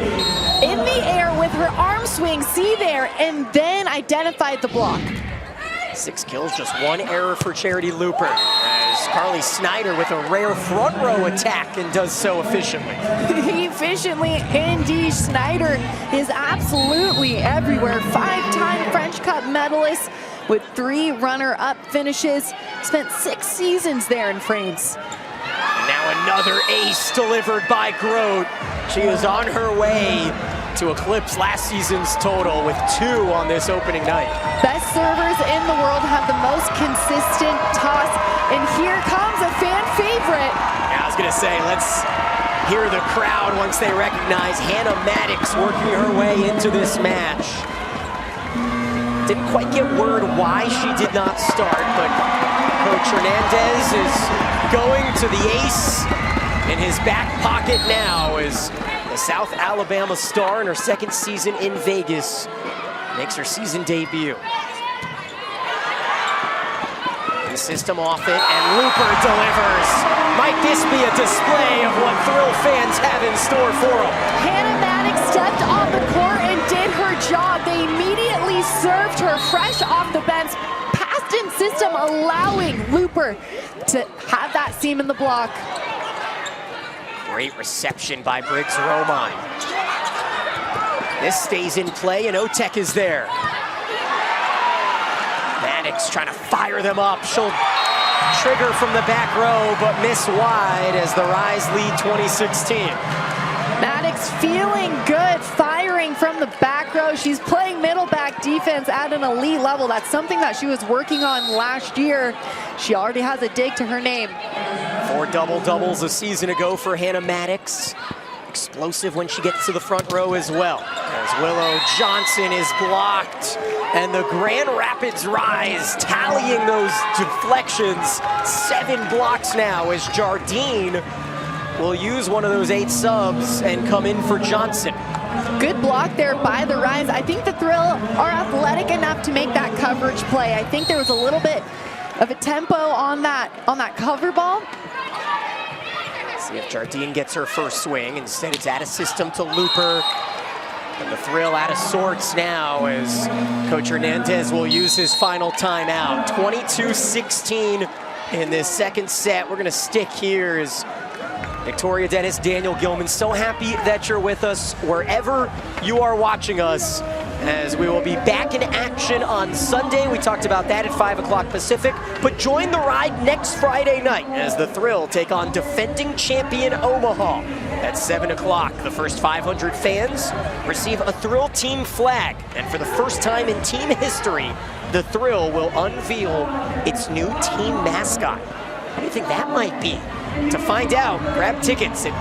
in the air with her arm swing, see there, and then identified the block. 6 kills, just 1 error for Charity Looper, as Carly Snyder with a rare front row attack and does so efficiently. Efficiently indeed. Snyder is absolutely everywhere. 5-time French Cup medalist with 3 runner-up finishes. Spent 6 seasons there in France. And now another ace delivered by Grote. She is on her way to eclipse last season's total with 2 on this opening night. Best servers in the world have the most consistent toss. And here comes a fan favorite. Yeah, I was gonna say, let's hear the crowd once they recognize Hannah Maddox working her way into this match. Didn't quite get word why she did not start, but Coach Hernandez is going to the ace in his back pocket now as the South Alabama star in her 2nd season in Vegas makes her season debut. The system off it, and Looper delivers. Might this be a display of what Thrill fans have in store for them? Hannah Maddox stepped on the court and did her job. They immediately served her fresh off the bench. Passed-in system allowing Looper to have that seam in the block. Great reception by Briggs Romine. This stays in play, and Otek is there. Maddox trying to fire them up. She'll trigger from the back row, but miss wide as the Rise lead 2016. Maddox feeling good, firing from the back row. She's playing middle back defense at an elite level. That's something that she was working on last year. She already has a dig to her name. 4 double-doubles a season ago for Hannah Maddox. Explosive when she gets to the front row as well. As Willow Johnson is blocked, and the Grand Rapids Rise tallying those deflections. 7 blocks now as Jardine will use one of those 8 subs and come in for Johnson. Good block there by the Rise. I think the Thrill are athletic enough to make that coverage play. I think there was a little bit of a tempo on that cover ball. See if Jardine gets her first swing. Instead, it's out of system to Looper. And the thrill out of sorts now as Coach Hernandez will use his final timeout. 22-16 in this second set. We're gonna stick here as Victoria Dennis, Daniel Gilman, so happy that you're with us wherever you are watching us, as we will be back in action on Sunday. We talked about that at 5 o'clock Pacific, but join the ride next Friday night as the Thrill take on defending champion Omaha. At 7 o'clock, the first 500 fans receive a Thrill team flag, and for the first time in team history, the Thrill will unveil its new team mascot. What do you think that might be? To find out, grab tickets at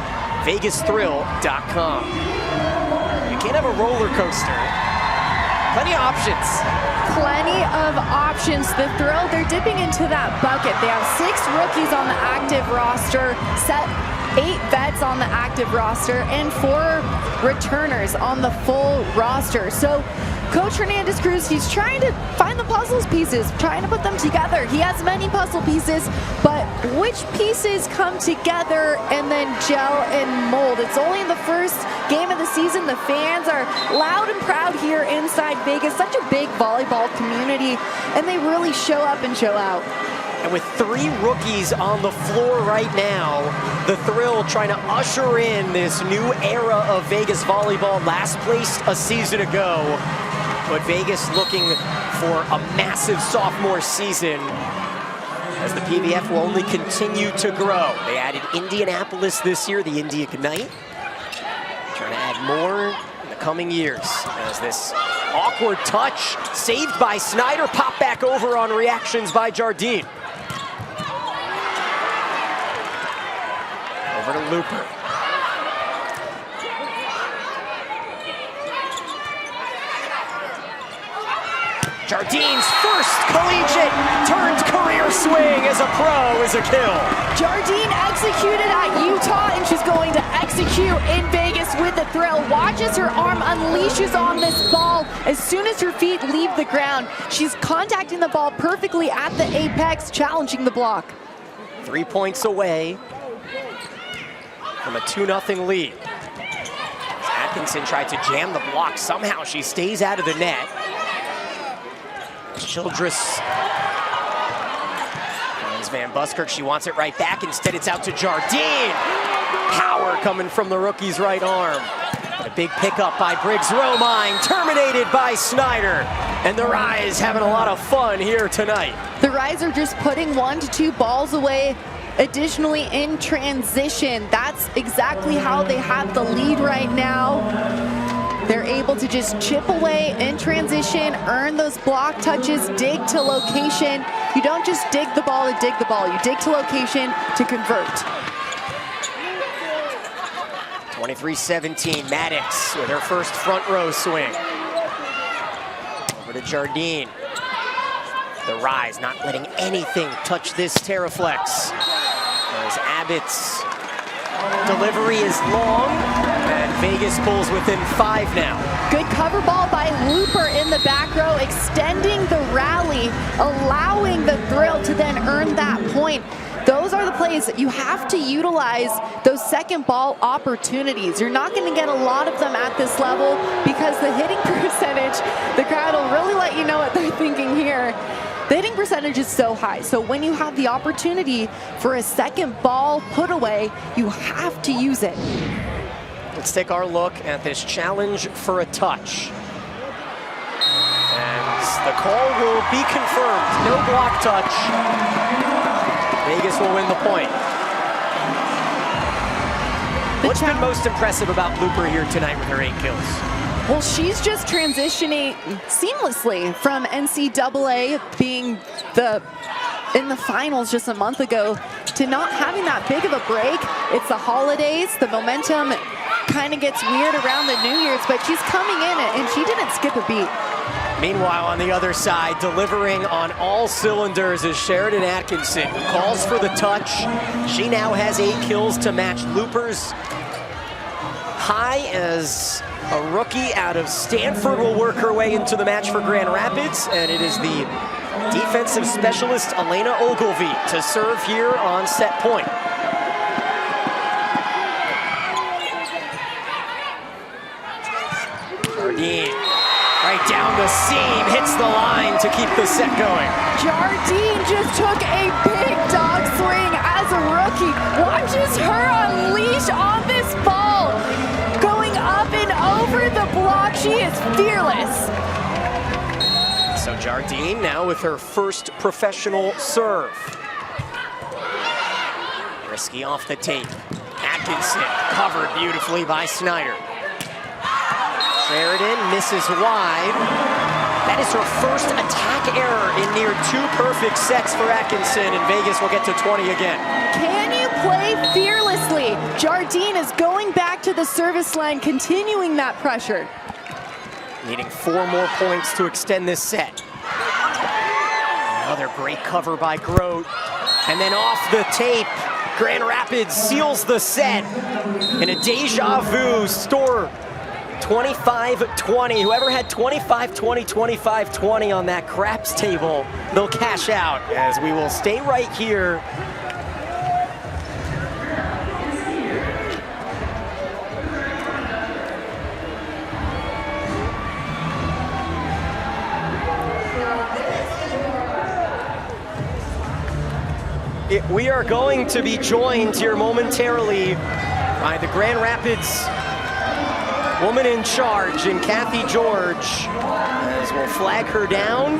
vegasthrill.com. You can't have a roller coaster. Plenty of options. Plenty of options. The Thrill, they're dipping into that bucket. They have 6 rookies on the active roster, 8 vets on the active roster, and 4 returners on the full roster. So Coach Hernandez Cruz, he's trying to find the puzzle pieces, trying to put them together. He has many puzzle pieces, but which pieces come together and then gel and mold? It's only the first game of the season. The fans are loud and proud here inside Vegas, such a big volleyball community, and they really show up and show out. And with 3 rookies on the floor right now, the Thrill trying to usher in this new era of Vegas volleyball, last placed a season ago. But Vegas looking for a massive sophomore season as the PVF will only continue to grow. They added Indianapolis this year, the Indy Ignite. Trying to add more in the coming years as this awkward touch saved by Snyder, pop back over on reactions by Jardine. Over to Looper. Jardine's first collegiate turned career swing as a pro is a kill. Jardine executed at Utah, and she's going to execute in Vegas with the Thrill. Watch as her arm unleashes on this ball as soon as her feet leave the ground. She's contacting the ball perfectly at the apex, challenging the block. 3 points away from a 2-0 lead. As Atkinson tried to jam the block, somehow she stays out of the net. Childress finds Van Buskirk. She wants it right back. Instead, it's out to Jardine. Power coming from the rookie's right arm. But a big pickup by Briggs Romine, terminated by Snyder. And the Rise having a lot of fun here tonight. The Rise are just putting 1 to 2 balls away. Additionally, in transition, that's exactly how they have the lead right now. They're able to just chip away in transition, earn those block touches, dig to location. You don't just dig the ball to dig the ball. You dig to location to convert. 23-17, Maddox with her first front row swing. Over to Jardine. The Rise not letting anything touch this Terraflex. As Abbott's delivery is long, and Vegas pulls within 5 now. Good cover ball by Looper in the back row, extending the rally, allowing the Thrill to then earn that point. Those are the plays that you have to utilize, those second ball opportunities. You're not going to get a lot of them at this level because the hitting percentage, the crowd will really let you know what they're thinking here. The hitting percentage is so high, so when you have the opportunity for a second ball put away, you have to use it. Let's take our look at this challenge for a touch. And the call will be confirmed. No block touch. Vegas will win the point. What's been most impressive about Looper here tonight with her 8 kills? Well, she's just transitioning seamlessly from NCAA being in the finals just a month ago to not having that big of a break. It's the holidays, the momentum kind of gets weird around the New Year's, but she's coming in and she didn't skip a beat. Meanwhile, on the other side, delivering on all cylinders is Sheridan Atkinson, who calls for the touch. She now has 8 kills to match Looper's high, as a rookie out of Stanford will work her way into the match for Grand Rapids, and it is the defensive specialist Elena Ogilvie to serve here on set point. Jardine, right down the seam, hits the line to keep the set going. Jardine just took a big dog swing as a rookie. Watches her unleash on this ball. Going up and over the block. She is fearless. So Jardine now with her first professional serve. Risky off the tape. Atkinson covered beautifully by Snyder. Sheridan misses wide. That is her first attack error in near 2 perfect sets for Atkinson, and Vegas will get to 20 again. Can you play fearlessly? Jardine is going back to the service line, continuing that pressure. Needing 4 more points to extend this set. Another great cover by Grote. And then off the tape, Grand Rapids seals the set in a deja vu store. 25-20. Whoever had 25-20, 25-20 on that craps table, they'll cash out, as we will stay right here. We are going to be joined here momentarily by the Grand Rapids woman in charge, in Kathy George, as we'll flag her down.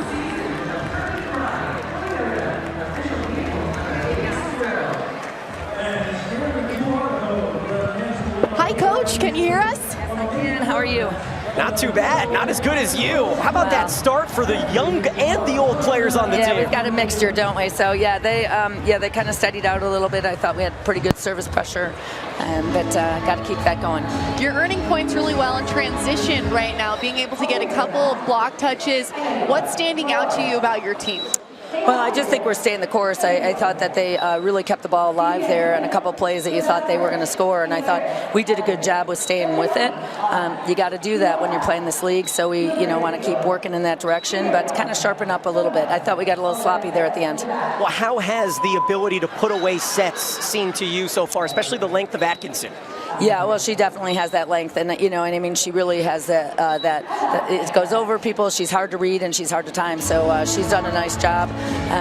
Hi, Coach. Can you hear us? I can. How are you? Not too bad. Not as good as you. How about that start for the young and the old players on the team? Yeah, we've got a mixture, don't we? So yeah, they kind of steadied out a little bit. I thought we had pretty good service pressure, but got to keep that going. You're earning points really well in transition right now, being able to get a couple of block touches. What's standing out to you about your team? Well, I just think we're staying the course. I thought that they really kept the ball alive there, and a couple of plays that you thought they were going to score, and I thought we did a good job with staying with it. You got to do that when you're playing this league, so we want to keep working in that direction, but kind of sharpen up a little bit. I thought we got a little sloppy there at the end. Well, how has the ability to put away sets seemed to you so far, especially the length of Atkinson? Yeah, well, she definitely has that length, and and I mean, she really has that it goes over people. She's hard to read and she's hard to time, so she's done a nice job.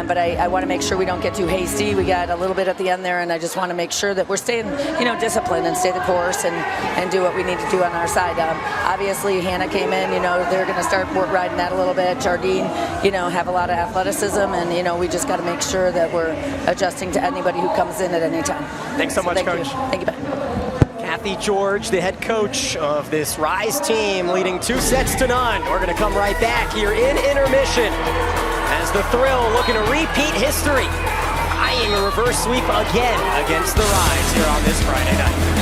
But I want to make sure we don't get too hasty. We got a little bit at the end there, and I just want to make sure that we're staying, disciplined and stay the course and do what we need to do on our side. Obviously, Hannah came in. They're going to start riding that a little bit. Jardine, have a lot of athleticism, and we just got to make sure that we're adjusting to anybody who comes in at any time. Thanks so much, Coach. Thank you, Ben. Kathy George, the head coach of this Rise team, leading 2-0. We're going to come right back here in intermission as the Thrill looking to repeat history, eyeing a reverse sweep again against the Rise here on this Friday night.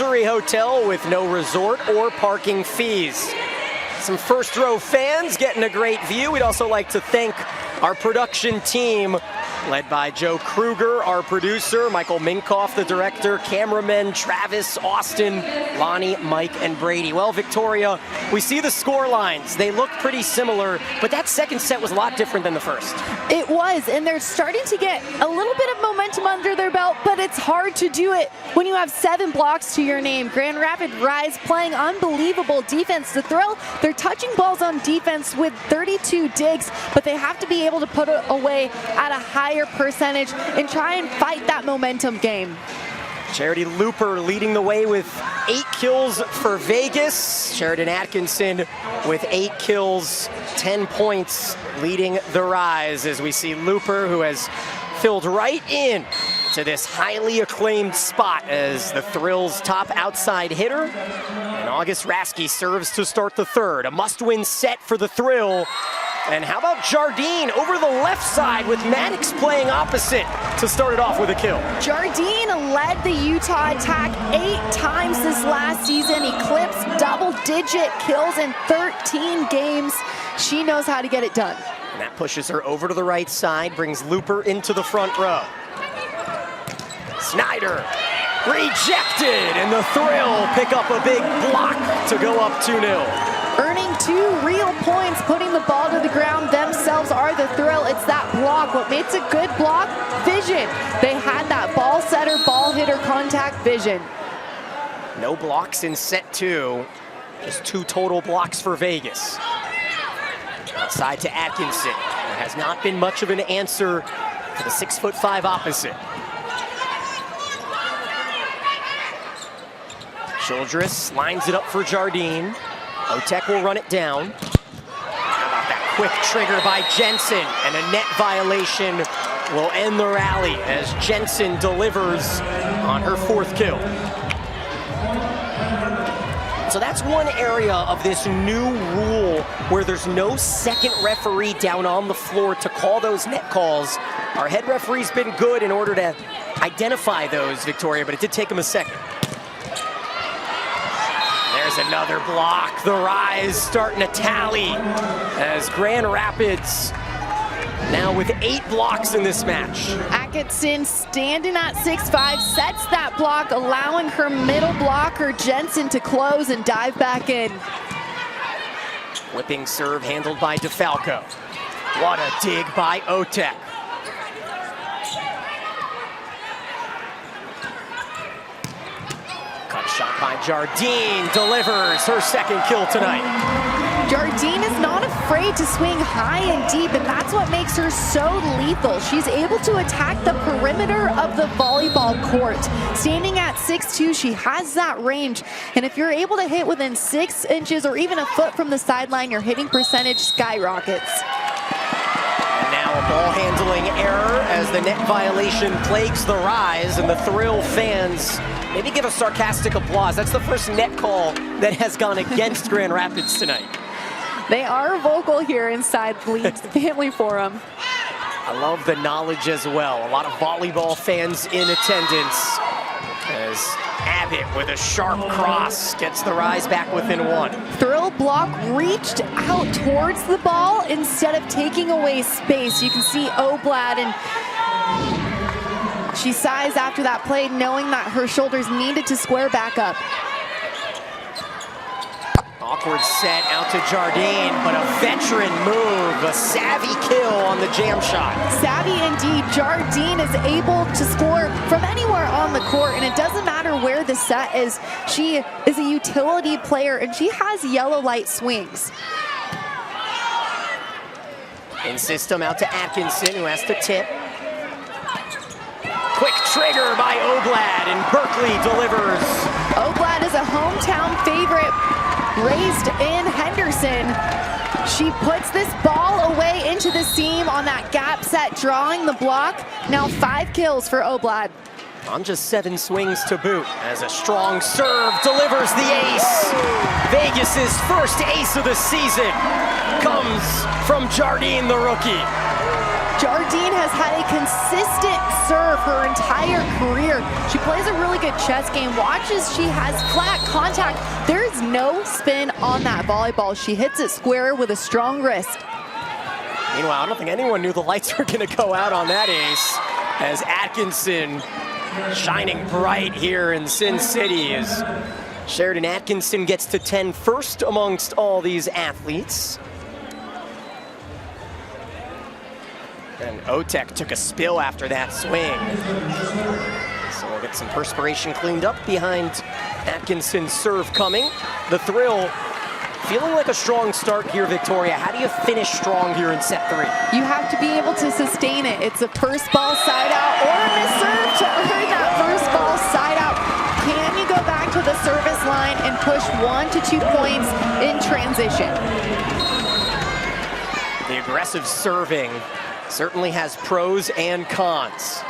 luxury hotel with no resort or parking fees. Some first row fans getting a great view. We'd also like to thank our production team, led by Joe Kruger, our producer, Michael Minkoff, the director, cameramen Travis, Austin, Lonnie, Mike, and Brady. Well, Victoria, we see the score lines. They look pretty similar, but that second set was a lot different than the first. It was, and they're starting to get a little bit of momentum under their belt, but it's hard to do it when you have 7 blocks to your name. Grand Rapids Rise playing unbelievable defense. The Thrill, they're touching balls on defense with 32 digs, but they have to be able to put it away at a higher percentage and try and fight that momentum game. Charity Looper leading the way with 8 kills for Vegas. Sheridan Atkinson with 8 kills, 10 points, leading the Rise as we see Looper, who has filled right in to this highly acclaimed spot as the Thrill's top outside hitter. And August Rasky serves to start the third. A must-win set for the Thrill. And how about Jardine over the left side with Maddox playing opposite to start it off with a kill. Jardine led the Utah attack 8 times this last season, eclipsed double-digit kills in 13 games. She knows how to get it done. And that pushes her over to the right side, brings Looper into the front row. Snyder rejected, and the Thrill pick up a big block to go up 2-0. Earning 2 real points, putting the ball to the ground themselves are the Thrill. It's that block. What makes a good block? Vision. They had that ball setter, ball hitter contact vision. No blocks in set 2. Just 2 total blocks for Vegas. Outside to Atkinson. There has not been much of an answer for the 6'5" opposite. Childress lines it up for Jardine. Otek will run it down. How about that quick trigger by Jensen, and a net violation will end the rally as Jensen delivers on her 4th kill. So that's one area of this new rule where there's no second referee down on the floor to call those net calls. Our head referee's been good in order to identify those, Victoria, but it did take him a second. There's another block. The Rise starting to tally as Grand Rapids now with 8 blocks in this match. Atkinson standing at 6'5", sets that block, allowing her middle blocker Jensen to close and dive back in. Whipping serve handled by DeFalco. What a dig by Otek. Cut shot by Jardine, delivers her 2nd kill tonight. Jardine is not afraid to swing high and deep, and that's what makes her so lethal. She's able to attack the perimeter of the volleyball court. Standing at 6'2", she has that range, and if you're able to hit within 6 inches or even a foot from the sideline, your hitting percentage skyrockets. And now a ball handling error as the net violation plagues the Rise, and the Thrill fans maybe give a sarcastic applause. That's the first net call that has gone against Grand Rapids tonight. They are vocal here inside Bleed's Family Forum. I love the knowledge as well. A lot of volleyball fans in attendance as Abbott with a sharp cross gets the Rise back within 1. Thrill block reached out towards the ball instead of taking away space. You can see Oblad, and she sighs after that play, knowing that her shoulders needed to square back up. Awkward set out to Jardine, but a veteran move, a savvy kill on the jam shot. Savvy indeed. Jardine is able to score from anywhere on the court, and it doesn't matter where the set is. She is a utility player, and she has yellow light swings. In system out to Atkinson, who has to tip. Quick trigger by Oblad, and Berkeley delivers. Oblad is a hometown favorite, raised in Henderson. She puts this ball away into the seam on that gap set, drawing the block. Now 5 kills for Oblad. On just 7 swings to boot, as a strong serve delivers the ace. Vegas's first ace of the season comes from Jardine, the rookie. Jardine has had a consistent serve her entire career. She plays a really good chess game. Watch as she has flat contact. There is no spin on that volleyball. She hits it square with a strong wrist. Meanwhile, I don't think anyone knew the lights were going to go out on that ace, as Atkinson shining bright here in Sin City as Sheridan Atkinson gets to 10 first amongst all these athletes. And Otek took a spill after that swing. So we'll get some perspiration cleaned up behind Atkinson's serve coming. The Thrill feeling like a strong start here, Victoria. How do you finish strong here in set 3? You have to be able to sustain it. It's a first ball side out or a miss serve to earn that first ball side out. Can you go back to the service line and push 1 to 2 points in transition? The aggressive serving certainly has pros and cons.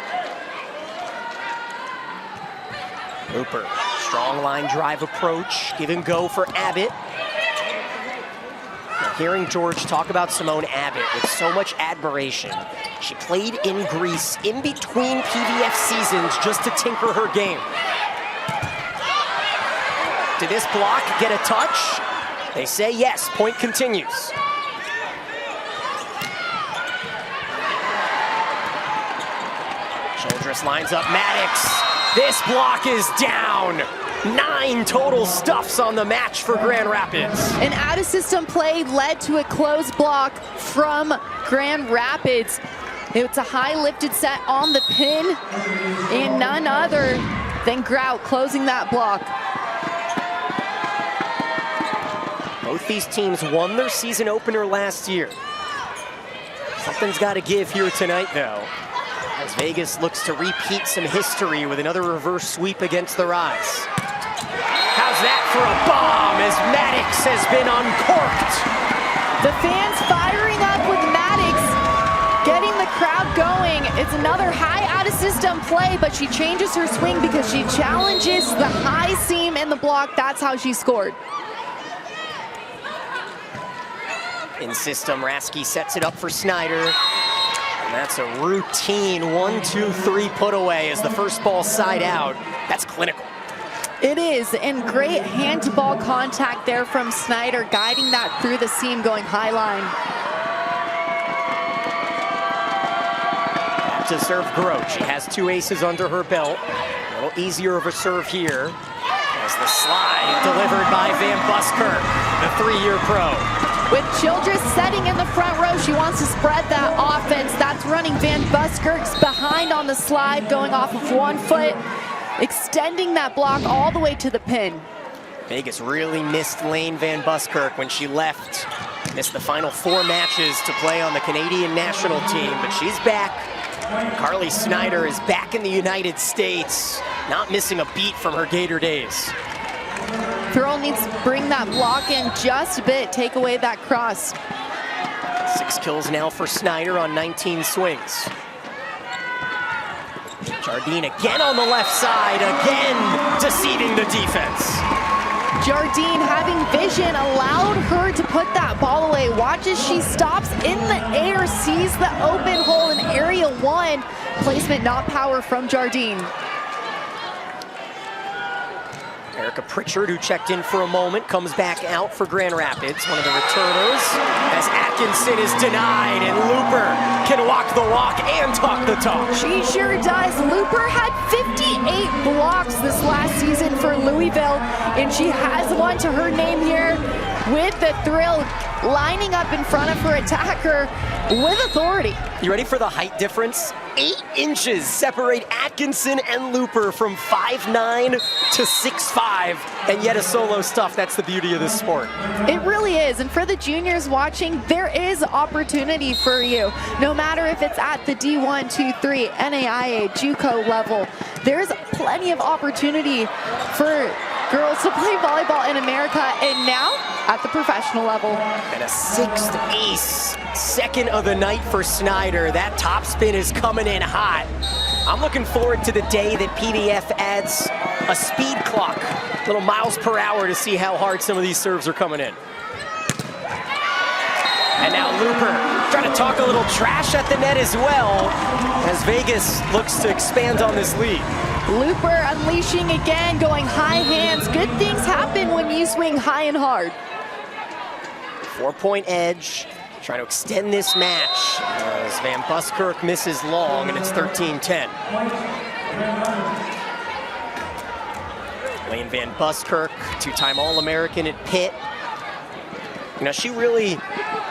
Looper, strong line drive approach, give and go for Abbott. Now, hearing George talk about Simone Abbott with so much admiration, she played in Greece in between PVF seasons just to tinker her game. Did this block get a touch? They say yes, point continues. Childress lines up Maddox. This block is down. 9 total stuffs on the match for Grand Rapids. An out-of-system play led to a closed block from Grand Rapids. It's a high lifted set on the pin, and none other than Grout closing that block. Both these teams won their season opener last year. Something's got to give here tonight, though, as Vegas looks to repeat some history with another reverse sweep against the Rise. How's that for a bomb as Maddox has been uncorked? The fans firing up with Maddox, getting the crowd going. It's another high out-of-system play, but she changes her swing because she challenges the high seam in the block. That's how she scored. In system, Rasky sets it up for Snyder. And that's a routine 1-2-3 put away as the first ball side out. That's clinical. It is, and great hand-to-ball contact there from Snyder, guiding that through the seam, going high line. Back to serve Grote. She has 2 aces under her belt. A little easier of a serve here as the slide delivered by Van Buskirk, the 3-year pro. With Childress setting in the front row, she wants to spread that offense. That's running Van Buskirk's behind on the slide, going off of 1 foot, extending that block all the way to the pin. Vegas really missed Lane Van Buskirk when she left. Missed the final 4 matches to play on the Canadian national team, but she's back. Carly Snyder is back in the United States, not missing a beat from her Gator days. Thurl needs to bring that block in just a bit, take away that cross. 6 kills now for Snyder on 19 swings. Jardine again on the left side, again deceiving the defense. Jardine, having vision, allowed her to put that ball away. Watch as she stops in the air, sees the open hole in area 1. Placement, not power from Jardine. Erica Pritchard, who checked in for a moment, comes back out for Grand Rapids, one of the returners, as Atkinson is denied, and Looper can walk the walk and talk the talk. She sure does. Looper had 58 blocks this last season for Louisville, and she has one to her name here with the Thrill lining up in front of her attacker with authority. You ready for the height difference? 8 inches separate Atkinson and Looper from 5'9" to 6'5", and yet a solo stuff. That's the beauty of this sport. It really is, and for the juniors watching, there is opportunity for you. No matter if it's at the D1, 2, 3, NAIA, JUCO level, there's plenty of opportunity for girls to play volleyball in America, and now at the professional level. And a 6th ace, second of the night for Snyder. That topspin is coming in hot. I'm looking forward to the day that PVF adds a speed clock, little miles per hour, to see how hard some of these serves are coming in. And now Looper Trying to talk a little trash at the net as well, as Vegas looks to expand on this lead. Looper unleashing again, going high hands. Good things happen when you swing high and hard. 4-point edge, trying to extend this match as Van Buskirk misses long, and it's 13-10. Lane Van Buskirk, two-time All-American at Pitt. You know, she really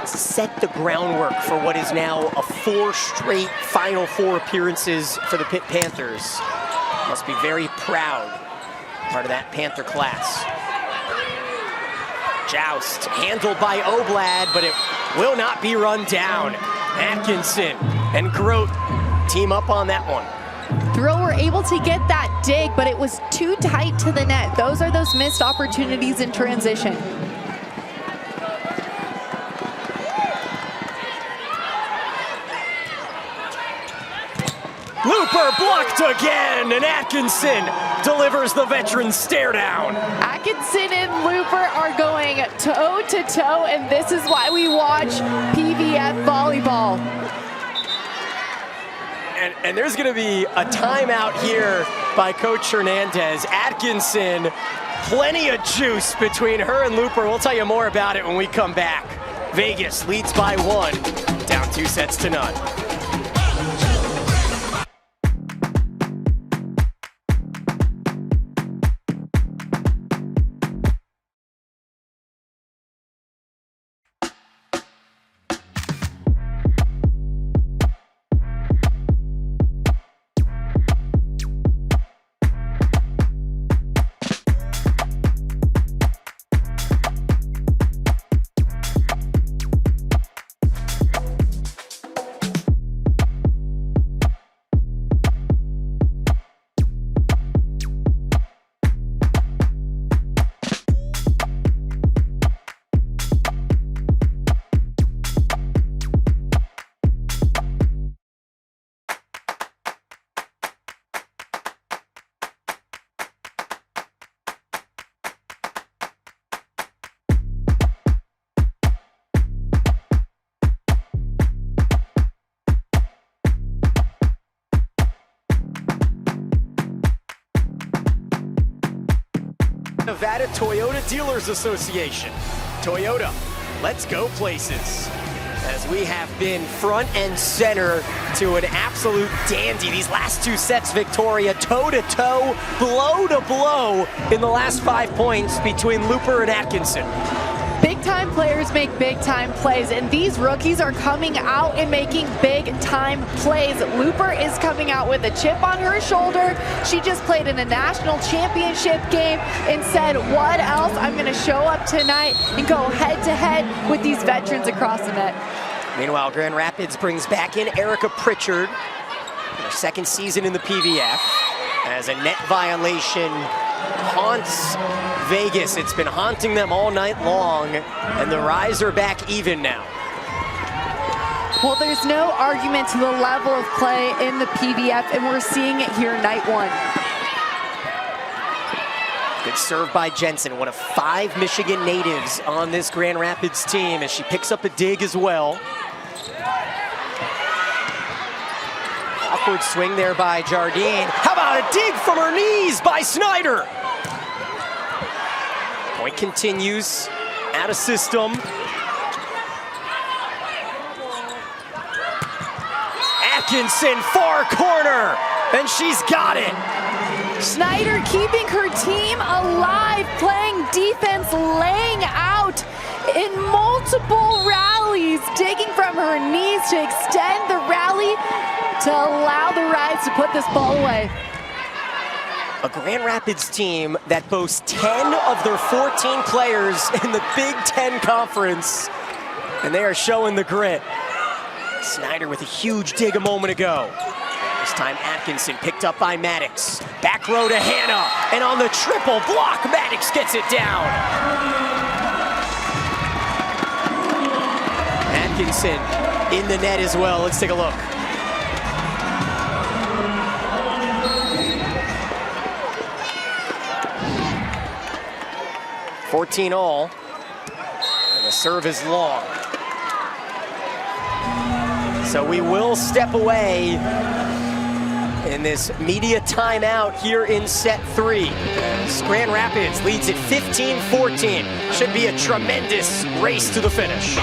set the groundwork for what is now a 4 straight Final Four appearances for the Pitt Panthers. Must be very proud, part of that Panther class. Joust, handled by Oblad, but it will not be run down. Atkinson and Grote team up on that one. Thrower able to get that dig, but it was too tight to the net. Those are those missed opportunities in transition. Looper blocked again, and Atkinson delivers the veteran stare down. Atkinson and Looper are going toe to toe, and this is why we watch PVF volleyball. And there's going to be a timeout here by Coach Hernandez. Atkinson, plenty of juice between her and Looper. We'll tell you more about it when we come back. Vegas leads by 1, down 2-0. Nevada Toyota Dealers Association. Toyota, let's go places. As we have been front and center to an absolute dandy. These last 2 sets, Victoria, toe-to-toe, blow-to-blow in the last 5 points between Looper and Atkinson. Big-time players make big-time plays, and these rookies are coming out and making big-time plays. Looper is coming out with a chip on her shoulder. She just played in a national championship game and said, what else? I'm going to show up tonight and go head-to-head with these veterans across the net. Meanwhile, Grand Rapids brings back in Erica Pritchard, her 2nd season in the PVF, as a net violation haunts Vegas. It's been haunting them all night long, and the Rise are back even now. Well, there's no argument to the level of play in the PVF, and we're seeing it here night 1. Good serve by Jensen, one of 5 Michigan natives on this Grand Rapids team, as she picks up a dig as well. Awkward swing there by Jardine. How about a dig from her knees by Snyder? Point continues, out of system. Atkinson, far corner, and she's got it. Snyder keeping her team alive, playing defense, laying out in multiple rallies, digging from her knees to extend the rally to allow the Rise to put this ball away. A Grand Rapids team that boasts 10 of their 14 players in the Big Ten Conference, and they are showing the grit. Snyder with a huge dig a moment ago. This time Atkinson picked up by Maddox. Back row to Hannah, and on the triple block, Maddox gets it down. Atkinson in the net as well. Let's take a look. (14 all), and the serve is long. So we will step away in this media timeout here in set 3. Grand Rapids leads at 15-14. Should be a tremendous race to the finish.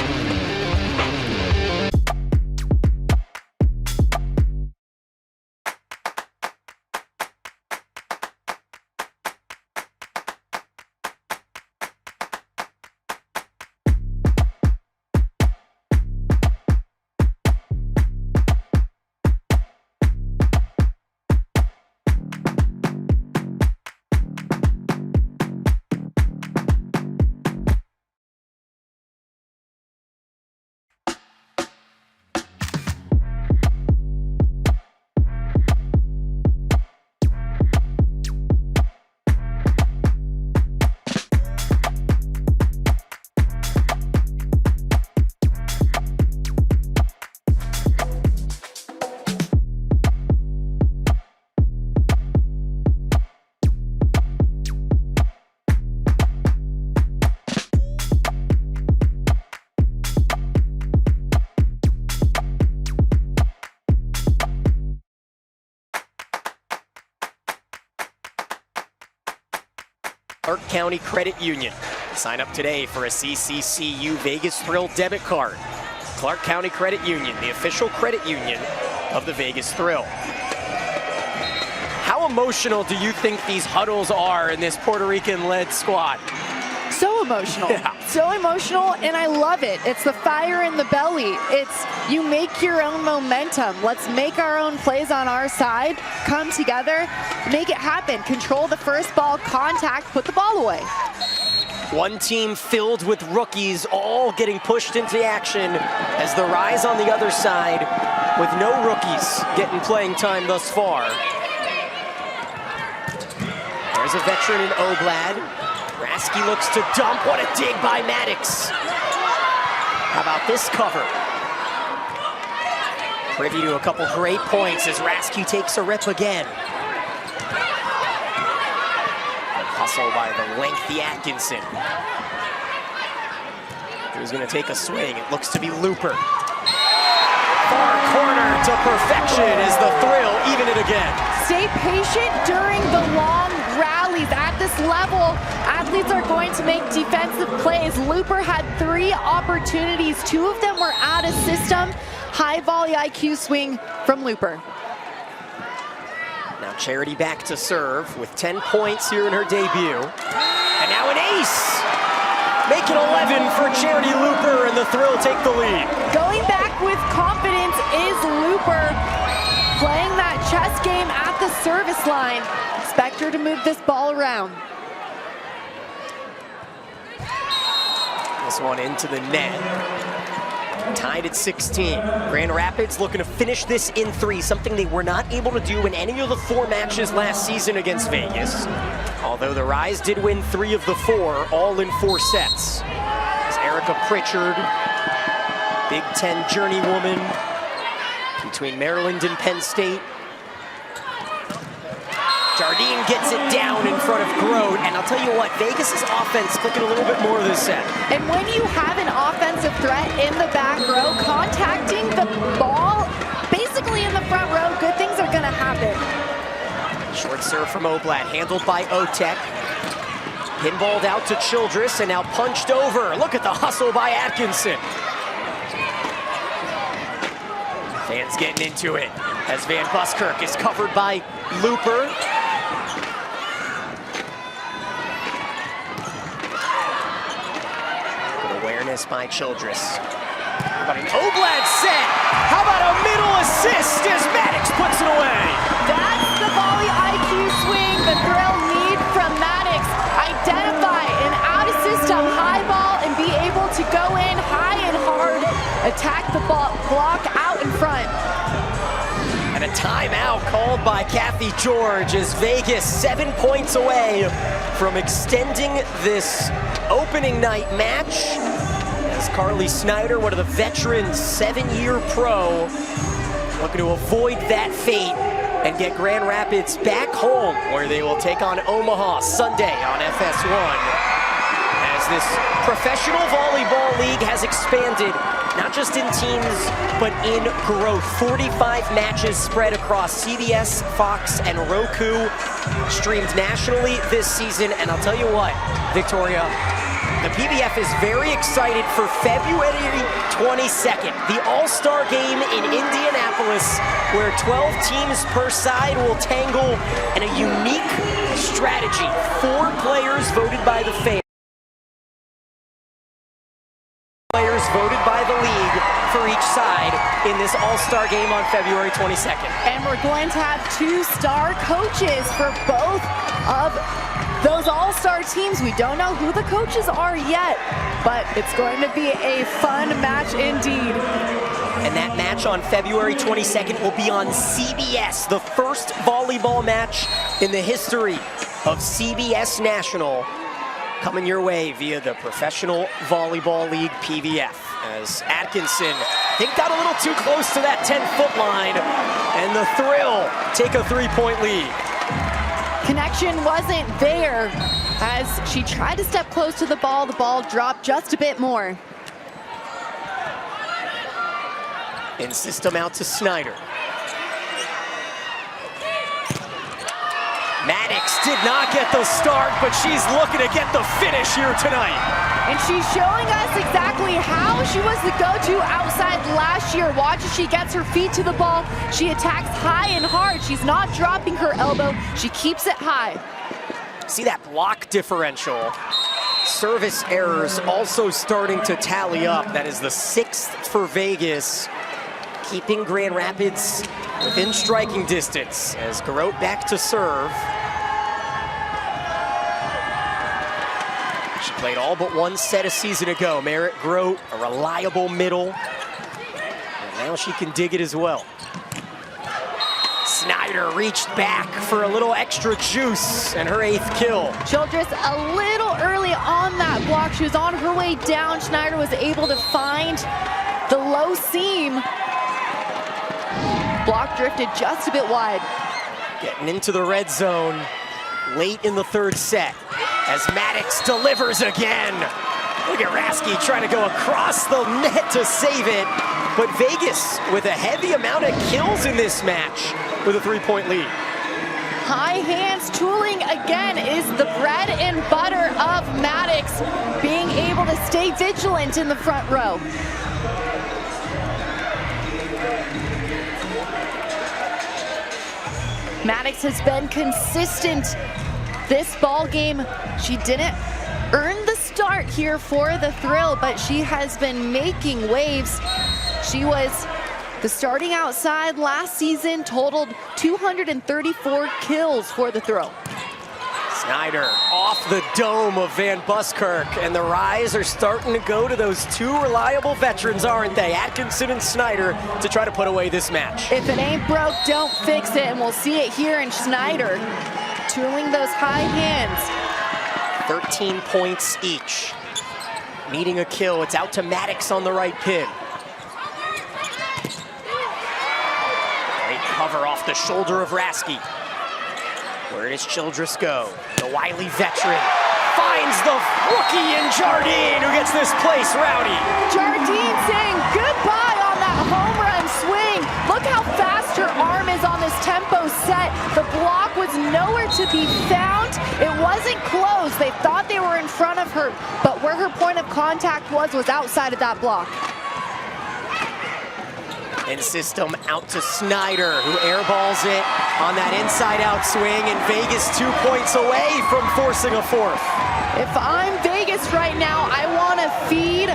Clark County Credit Union. Sign up today for a CCCU Vegas Thrill debit card. Clark County Credit Union, the official credit union of the Vegas Thrill. How emotional do you think these huddles are in this Puerto Rican-led squad? So emotional. Yeah. So emotional, and I love it. It's the fire in the belly. It's you make your own momentum. Let's make our own plays on our side, come together, make it happen. Control the first ball, contact, put the ball away. One team filled with rookies, all getting pushed into action as the Rise on the other side with no rookies getting playing time thus far. There's a veteran in Oblad. Rasky looks to dump. What a dig by Maddox. How about this cover? Privy to a couple great points as Rasky takes a rip again. Hustle by the lengthy Atkinson. Who's going to take a swing? It looks to be Looper. Far corner to perfection as the Thrill even it again. Stay patient during the long rallies. At this level, athletes are going to make defensive plays. Looper had 3 opportunities. 2 of them were out of system. High volley IQ swing from Looper. Now Charity back to serve with 10 points here in her debut. And now an ace! Make it 11 for Charity Looper, and the Thrill take the lead. Going back with confidence is Looper. Playing that chess game at the service line. Expect her to move this ball around. This one into the net. Tied at 16. Grand Rapids looking to finish this in 3, something they were not able to do in any of the 4 matches last season against Vegas. Although the Rise did win 3 of the 4, all in 4 sets. As Erica Pritchard, Big Ten journeywoman between Maryland and Penn State. Jardine gets it down in front of Grote, and I'll tell you what, Vegas's offense clicking a little bit more this set. And when you have an offensive threat in the back row, contacting the ball basically in the front row, good things are going to happen. Short serve from Oblad, handled by Otek. Pinballed out to Childress, and now punched over. Look at the hustle by Atkinson. Fans getting into it as Van Buskirk is covered by Looper. Awareness by Childress. How about an Oblad set? How about a middle assist as Maddox puts it away? That's the volley IQ swing the Thrill need from Maddox. Identify an out-of-system high ball and be able to go in high and hard, attack the ball, block out in front. And a timeout called by Kathy George as Vegas 7 points away from extending this opening night match. As Carly Snyder, one of the veteran 7-year pro, looking to avoid that fate and get Grand Rapids back home, where they will take on Omaha Sunday on FS1. As this professional volleyball league has expanded not just in teams, but in growth. 45 matches spread across CBS, Fox, and Roku, streamed nationally this season. And I'll tell you what, Victoria, the PVF is very excited for February 22nd, the All-Star Game in Indianapolis, where 12 teams per side will tangle in a unique strategy. 4 players voted by the fans, players voted by the league for each side in this All-Star Game on February 22nd. And we're going to have 2 star coaches for both of those all-star teams. We don't know who the coaches are yet, but it's going to be a fun match indeed. And that match on February 22nd will be on CBS, the first volleyball match in the history of CBS National, coming your way via the Professional Volleyball League PVF. As Atkinson, I think, got a little too close to that 10-foot line, and the Thrill take a 3-point lead. Connection wasn't there as she tried to step close to the ball dropped just a bit more. In system out to Snyder. Maddox did not get the start, but she's looking to get the finish here tonight. And she's showing us exactly how she was the go-to outside last year. Watch as she gets her feet to the ball. She attacks high and hard. She's not dropping her elbow. She keeps it high. See that block differential. Service errors also starting to tally up. That is the 6th for Vegas, keeping Grand Rapids within striking distance as Grote back to serve. She played all but 1 set a season ago. Merritt Grote, a reliable middle. And now she can dig it as well. Snyder reached back for a little extra juice and her 8th kill. Childress a little early on that block. She was on her way down. Schneider was able to find the low seam. Block drifted just a bit wide. Getting into the red zone late in the 3rd set as Maddox delivers again. Look at Rasky trying to go across the net to save it. But Vegas with a heavy amount of kills in this match with a 3-point lead. High hands tooling again is the bread and butter of Maddox, being able to stay vigilant in the front row. Maddox has been consistent this ball game. She didn't earn the start here for the Thrill, but she has been making waves. She was the starting outside last season, totaled 234 kills for the Thrill. Snyder off the dome of Van Buskirk, and the Rise are starting to go to those 2 reliable veterans, aren't they? Atkinson and Snyder to try to put away this match. If it ain't broke, don't fix it, and we'll see it here in Snyder, tooling those high hands. 13 points each. Needing a kill, it's out to Maddox on the right pin. Great cover off the shoulder of Rasky. Where does Childress go? The wily veteran finds the rookie in Jardine, who gets this place rowdy. Jardine saying goodbye on that home run swing. Look how fast her arm is on this tempo set. The block was nowhere to be found. It wasn't close. They thought they were in front of her, but where her point of contact was outside of that block. In system out to Snyder, who airballs it on that inside-out swing, and Vegas 2 points away from forcing a 4th. If I'm Vegas right now, I want to feed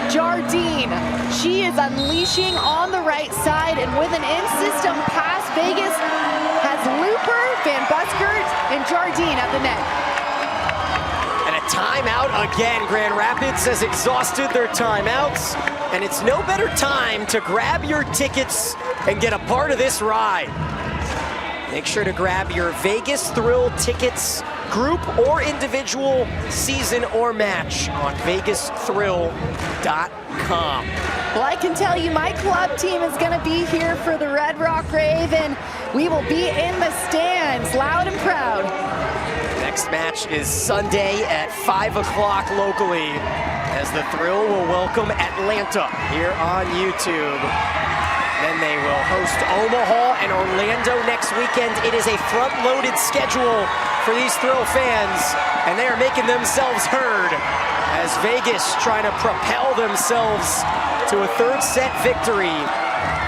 Jardine. She is unleashing on the right side, and with an in-system pass, Vegas has Looper, Van Buskirk, and Jardine at the net. And a timeout again. Grand Rapids has exhausted their timeouts, and it's no better time to grab your tickets and get a part of this ride. Make sure to grab your Vegas Thrill tickets, group or individual, season or match on vegasthrill.com. Well, I can tell you my club team is going to be here for the Red Rock Rave, and we will be in the stands, loud and proud. Next match is Sunday at 5 o'clock locally as the Thrill will welcome Atlanta here on YouTube. Then they will host Omaha and Orlando next weekend. It is a front-loaded schedule for these Thrill fans, and they are making themselves heard as Vegas trying to propel themselves to a third set victory,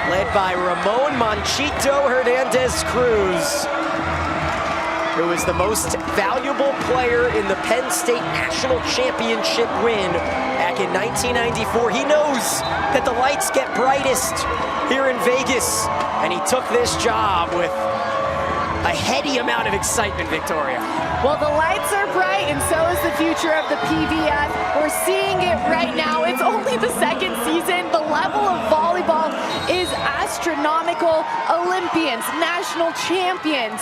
led by Ramon Manchito Hernandez Cruz, who is the most valuable player in the Penn State National Championship win back in 1994. He knows that the lights get brightest here in Vegas, and he took this job with a heady amount of excitement, Victoria. Well, the lights are bright, and so is the future of the PVF. We're seeing it right now. It's only the second season. The level of volleyball is astronomical. Olympians, national champions,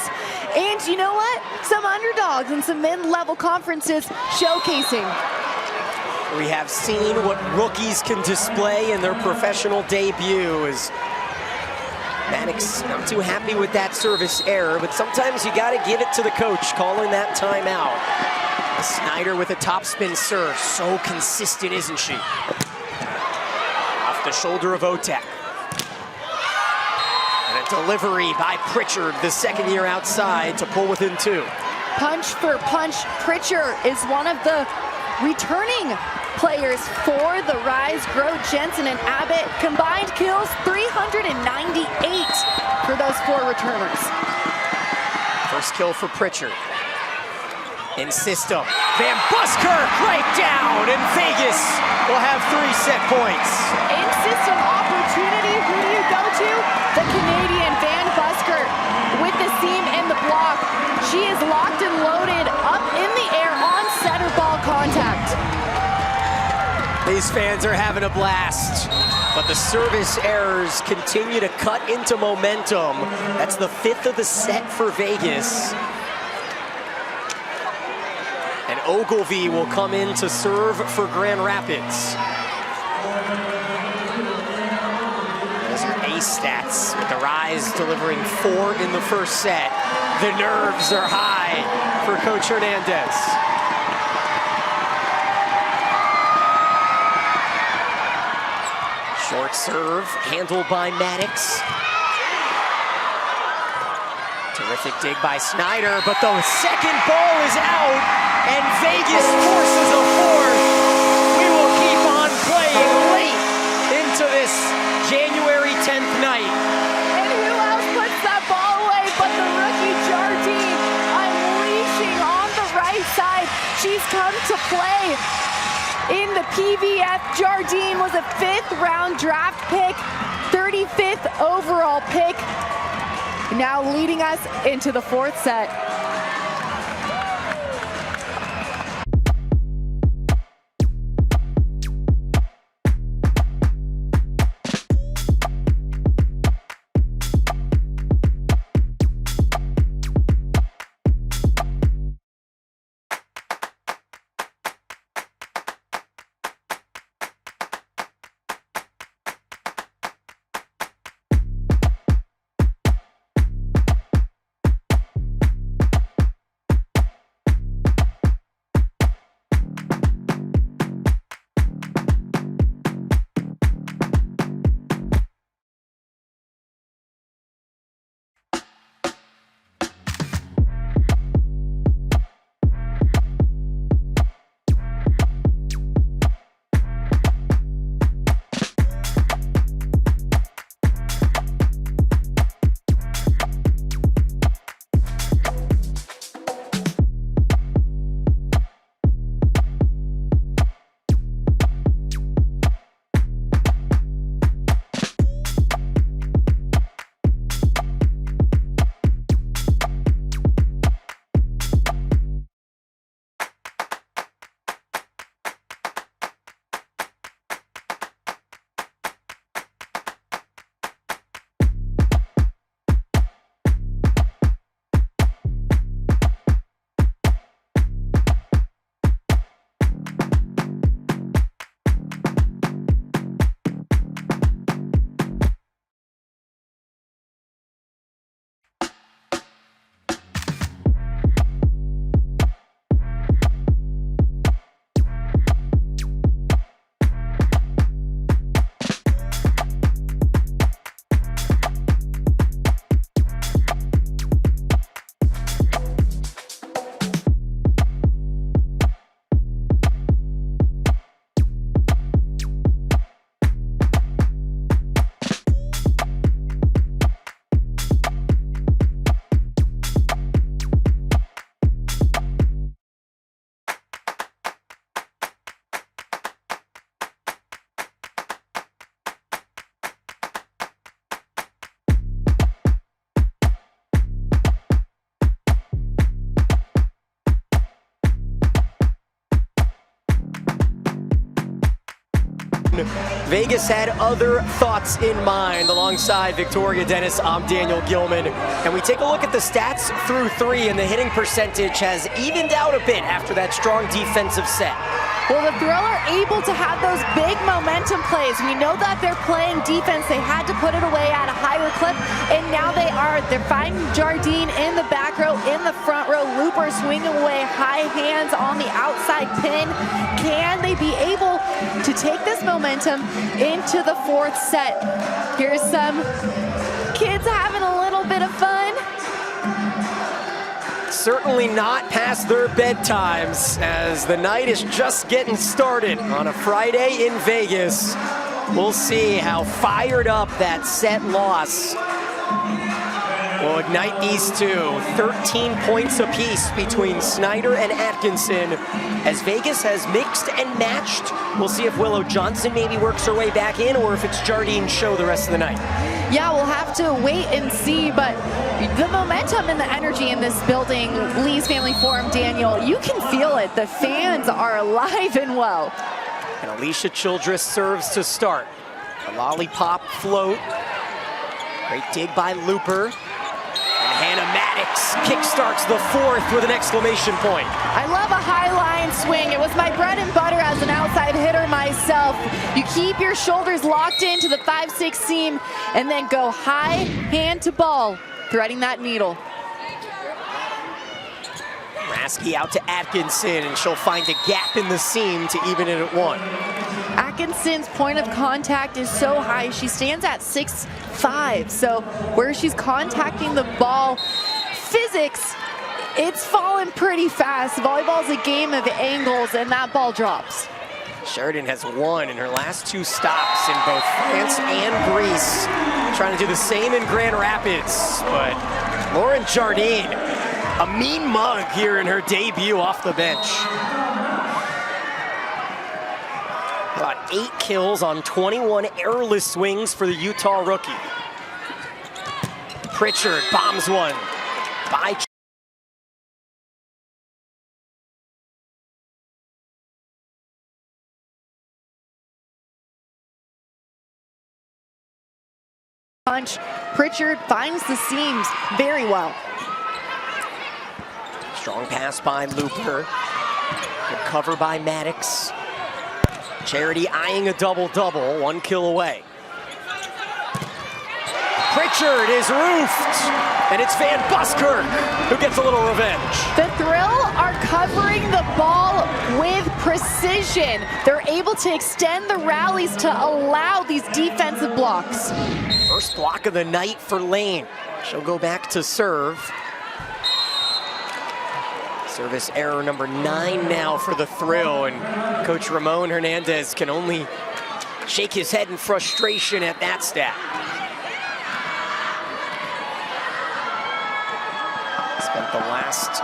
and you know what? Some underdogs and some mid-level conferences showcasing. We have seen what rookies can display in their professional debut. As Maddox not too happy with that service error, but sometimes you gotta give it to the coach calling that timeout. Snyder with a topspin serve, so consistent, isn't she? Off the shoulder of Otek. And a delivery by Pritchard, the second year outside, to pull within two. Punch for punch, Pritchard is one of the returning players for the Rise. Grote, Jensen, and Abbott combined kills 398 for those four returners. First kill for Pritchard. In system, Van Buskirk right down, and Vegas will have 3 set points. In system opportunity, who do you go to? The Canadian Van Buskirk with the seam and the block. She is locked and loaded up in the air on center ball contact. These fans are having a blast, but the service errors continue to cut into momentum. That's the 5th of the set for Vegas. And Ogilvie will come in to serve for Grand Rapids. Those are ace stats, with the Rise delivering 4 in the first set. The nerves are high for Coach Hernandez. Short serve, handled by Maddox. Terrific dig by Snyder, but the second ball is out, and Vegas forces a fourth. We will keep on playing late into this January 10th night. And who else puts that ball away but the rookie Jardine, unleashing on the right side. She's come to play in the PVF. Jardine was a 5th round draft pick, 35th overall pick, now leading us into the 4th set. Vegas had other thoughts in mind. Alongside Victoria Dennis, I'm Daniel Gilman. And we take a look at the stats through 3, and the hitting percentage has evened out a bit after that strong defensive set. Well, the Thrill are able to have those big momentum plays. We know that they're playing defense. They had to put it away at a higher clip, and now they are. They're finding Jardine in the back row, in the front row. Looper swinging away, high hands on the outside pin. Can they be able to take this momentum into the 4th set? Here's some kids having a little bit of fun. Certainly not past their bedtimes, as the night is just getting started on a Friday in Vegas. We'll see how fired up that set loss will ignite these two. 13 points apiece between Snyder and Atkinson, as Vegas has mixed and matched. We'll see if Willow Johnson maybe works her way back in, or if it's Jardine's show the rest of the night. Yeah, we'll have to wait and see, but the momentum and the energy in this building, Lee's Family Forum, Daniel, you can feel it. The fans are alive and well. And Alicia Childress serves to start. A lollipop float. Great dig by Looper. And Hannah Maddox kickstarts the 4th with an exclamation point. I love a high line swing. It was my bread and butter as an outside hitter myself. You keep your shoulders locked into the 5-6 seam and then go high, hand to ball, threading that needle. Raski out to Atkinson, and she'll find a gap in the seam to even it at 1. Atkinson's point of contact is so high. She stands at 6'5", so where she's contacting the ball, physics, it's falling pretty fast. Volleyball's a game of angles, and that ball drops. Sheridan has won in her last 2 stops in both France and Greece. Trying to do the same in Grand Rapids, but Lauren Jardine, a mean mug here in her debut off the bench. About 8 kills on 21 errorless swings for the Utah rookie. Pritchard bombs one by punch. Pritchard finds the seams very well. Strong pass by Looper. Good cover by Maddox. Charity eyeing a double-double, 1 kill away. Pritchard is roofed, and it's Van Buskirk who gets a little revenge. The Thrill are covering the ball with precision. They're able to extend the rallies to allow these defensive blocks. First block of the night for Lane. She'll go back to serve. Service error number 9 now for the Thrill, and Coach Ramon Hernandez can only shake his head in frustration at that stat. Spent the last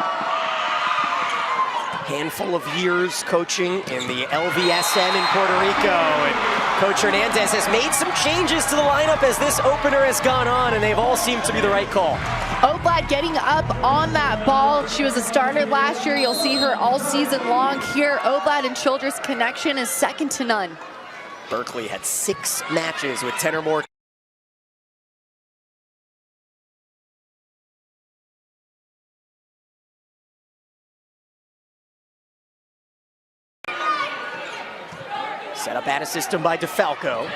handful of years coaching in the LVSM in Puerto Rico, and Coach Hernandez has made some changes to the lineup as this opener has gone on, and they've all seemed to be the right call. Oblad getting up on that ball. She was a starter last year. You'll see her all season long here. Oblad and Childress connection is second to none. Berkeley had 6 matches with 10 or more. Set up at a system by DeFalco.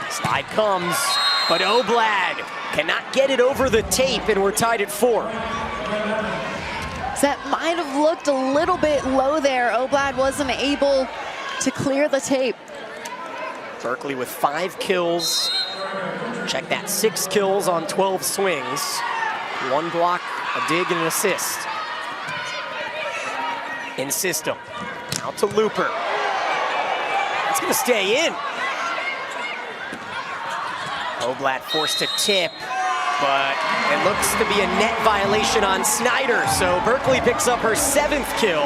Slide comes, but Oblad cannot get it over the tape, and we're tied at 4. That might have looked a little bit low there. Oblad wasn't able to clear the tape. Berkeley with 5 kills. Check that, 6 kills on 12 swings. 1 block, a dig, and an assist. In system, out to Looper. It's gonna stay in. Oblad forced a tip, but it looks to be a net violation on Snyder. So Berkeley picks up her 7th kill,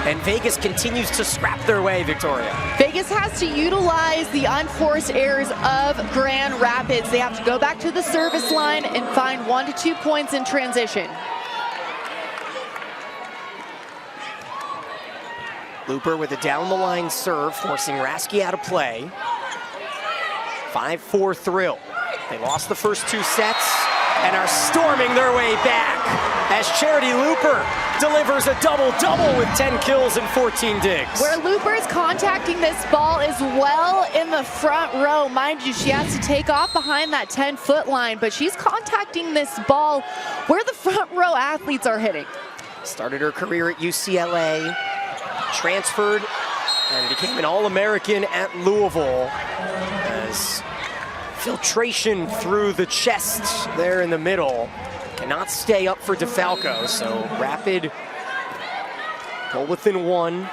and Vegas continues to scrap their way, Victoria. Vegas has to utilize the unforced errors of Grand Rapids. They have to go back to the service line and find 1 to 2 points in transition. Looper with a down-the-line serve, forcing Rasky out of play. 5-4 thrill. They lost the first 2 sets and are storming their way back as Charity Looper delivers a double-double with 10 kills and 14 digs. Where Looper's contacting this ball is well in the front row. Mind you, she has to take off behind that 10-foot line, but she's contacting this ball where the front row athletes are hitting. Started her career at UCLA, transferred and became an All-American at Louisville as filtration through the chest there in the middle. Cannot stay up for DeFalco, so Rapid go within 1.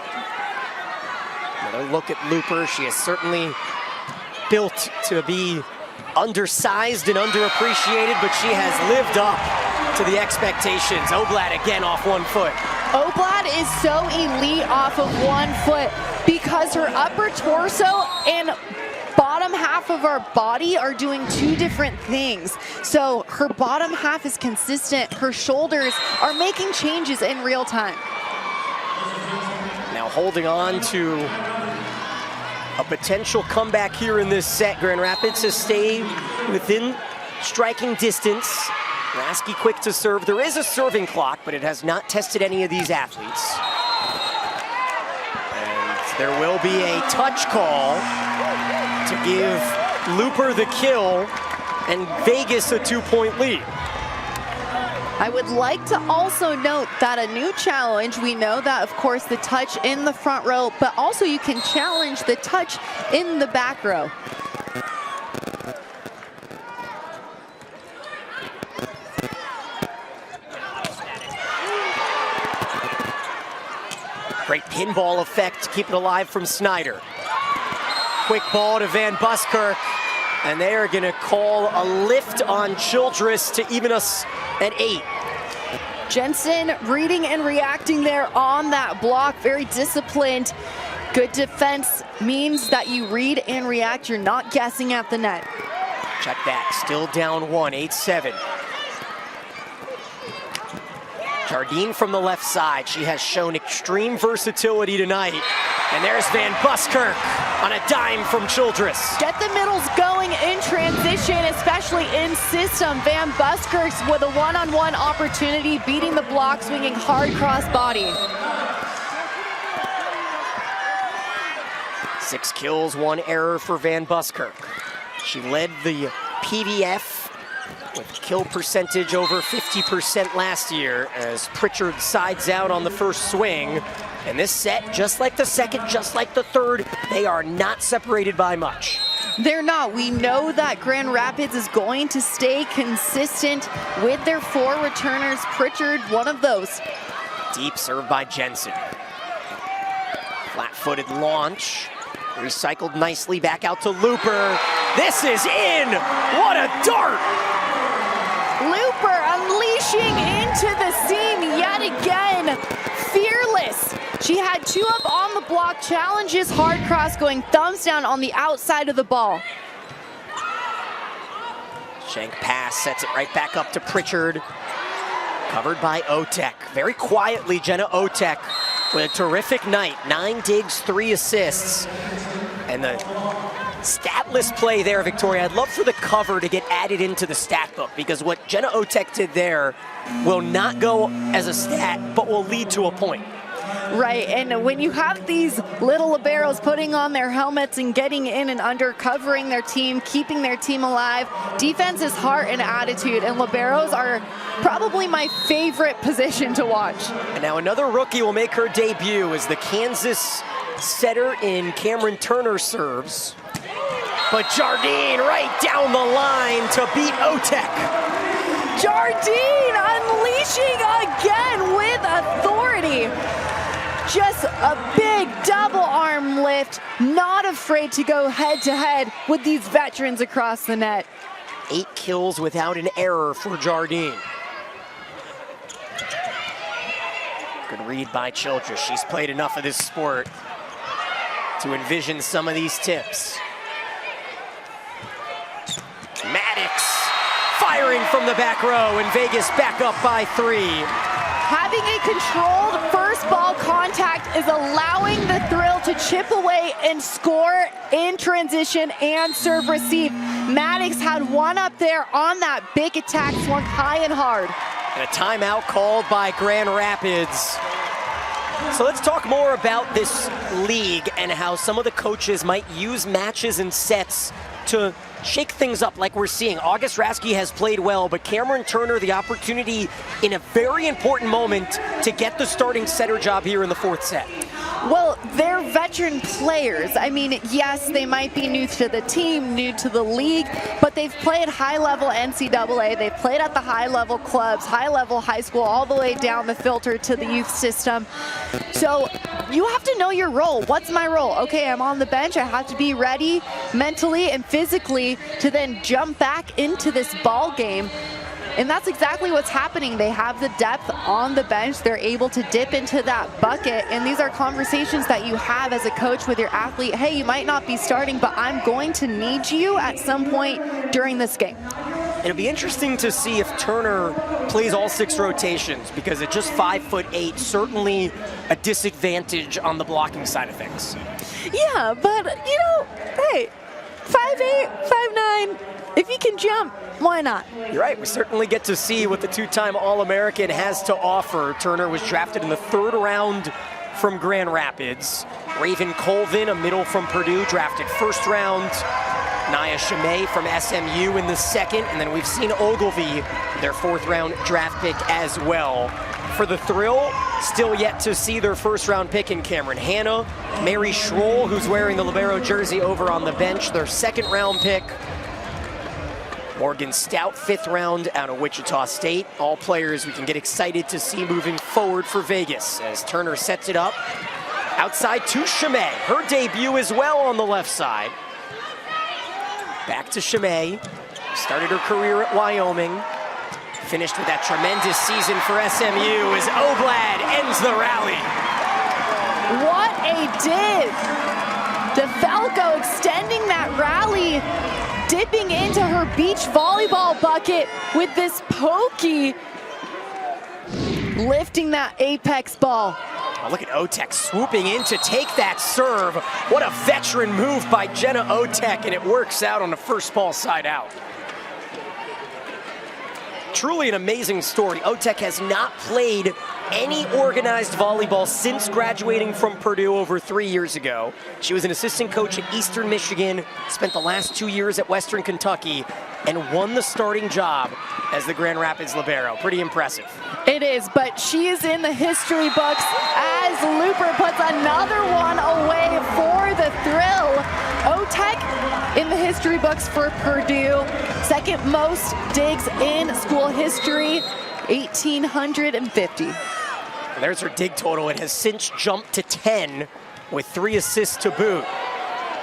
Another look at Looper. She is certainly built to be undersized and underappreciated, but she has lived up to the expectations. Oblad again off 1 foot. Oblad is so elite off of 1 foot because her upper torso and bottom half of our body are doing 2 different things. So her bottom half is consistent. Her shoulders are making changes in real time. Now holding on to a potential comeback here in this set. Grand Rapids has stayed within striking distance. Rasky quick to serve. There is a serving clock, but it has not tested any of these athletes. And there will be a touch call to give Looper the kill and Vegas a 2-point lead. I would like to also note that a new challenge, we know that of course the touch in the front row, but also you can challenge the touch in the back row. Great pinball effect to keep it alive from Snyder. Quick ball to Van Buskirk, and they are gonna call a lift on Childress to even us at 8. Jensen reading and reacting there on that block, very disciplined. Good defense means that you read and react, you're not guessing at the net. Check that, still down 1, 8-7. Jardine from the left side. She has shown extreme versatility tonight. And there's Van Buskirk on a dime from Childress. Get the middles going in transition, especially in system. Van Buskirk's with a one-on-one opportunity, beating the block, swinging hard cross body. 6 kills, 1 error for Van Buskirk. She led the PVF with kill percentage over 50% last year as Pritchard sides out on the first swing. And this set, just like the second, just like the third, they are not separated by much. They're not. We know that Grand Rapids is going to stay consistent with their 4 returners. Pritchard, one of those. Deep serve by Jensen. Flat-footed launch. Recycled nicely back out to Looper. This is in! What a dart! Looper unleashing into the seam yet again. Fearless. She had 2 up on the block, challenges hard cross, going thumbs down on the outside of the ball. Shank pass, sets it right back up to Pritchard. Covered by Otek. Very quietly, Jenna Otek with a terrific night. 9 digs, 3 assists. And the stat list play there, Victoria, I'd love for the cover to get added into the stat book, because what Jenna Otek did there will not go as a stat, but will lead to a point. Right, and when you have these little liberos putting on their helmets and getting in and under, covering their team, keeping their team alive, defense is heart and attitude, and liberos are probably my favorite position to watch. And now another rookie will make her debut as the Kansas setter in Cameron Turner serves. But Jardine right down the line to beat Otek. Jardine unleashing again with authority. Just a big double arm lift, not afraid to go head to head with these veterans across the net. 8 kills without an error for Jardine. Good read by Childress. She's played enough of this sport to envision some of these tips. Maddox firing from the back row, and Vegas back up by 3. Having a controlled first ball contact is allowing the Thrill to chip away and score in transition and serve receive. Maddox had one up there on that big attack, swung high and hard. And a timeout called by Grand Rapids. So let's talk more about this league and how some of the coaches might use matches and sets to shake things up like we're seeing. August Raske has played well, but Cameron Turner, the opportunity in a very important moment to get the starting setter job here in the fourth set. Well, they're veteran players. I mean, yes, they might be new to the team, new to the league, but they've played high-level NCAA. They've played at the high-level clubs, high-level high school, all the way down the filter to the youth system. So you have to know your role. What's my role? Okay, I'm on the bench. I have to be ready mentally and physically to then jump back into this ball game. And that's exactly what's happening. They have the depth on the bench. They're able to dip into that bucket. And these are conversations that you have as a coach with your athlete. Hey, you might not be starting, but I'm going to need you at some point during this game. It'll be interesting to see if Turner plays all 6 rotations, because at just 5'8", certainly a disadvantage on the blocking side of things. Yeah, but you know, hey, 5'8", 5'9", if he can jump, why not? You're right, we certainly get to see what the two-time All-American has to offer. Turner was drafted in the 3rd round from Grand Rapids. Raven Colvin, a middle from Purdue, drafted 1st round. Naya Chimay from SMU in the 2nd, and then we've seen Ogilvy, their 4th round draft pick as well. For the Thrill, still yet to see their 1st round pick in Cameron Hanna. Mary Schroll, who's wearing the libero jersey, over on the bench, their 2nd round pick. Morgan Stout, 5th round out of Wichita State. All players we can get excited to see moving forward for Vegas as Turner sets it up. Outside to Chimay, her debut as well on the left side. Back to Chimay, started her career at Wyoming. Finished with that tremendous season for SMU as Oblad ends the rally. What a dig! DeFalco extending that rally, dipping into her beach volleyball bucket with this pokey, lifting that apex ball. Oh, look at Otek swooping in to take that serve. What a veteran move by Jenna Otek, and it works out on the first ball side out. Truly an amazing story. Otek has not played any organized volleyball since graduating from Purdue over 3 years ago. She was an assistant coach at Eastern Michigan, spent the last 2 years at Western Kentucky, and won the starting job as the Grand Rapids libero. Pretty impressive. It is, but she is in the history books as Looper puts another one away for the Thrill. Otek in the history books for Purdue, 2nd most digs in school history, 1,850. And there's her dig total. It has since jumped to 10 with 3 assists to boot.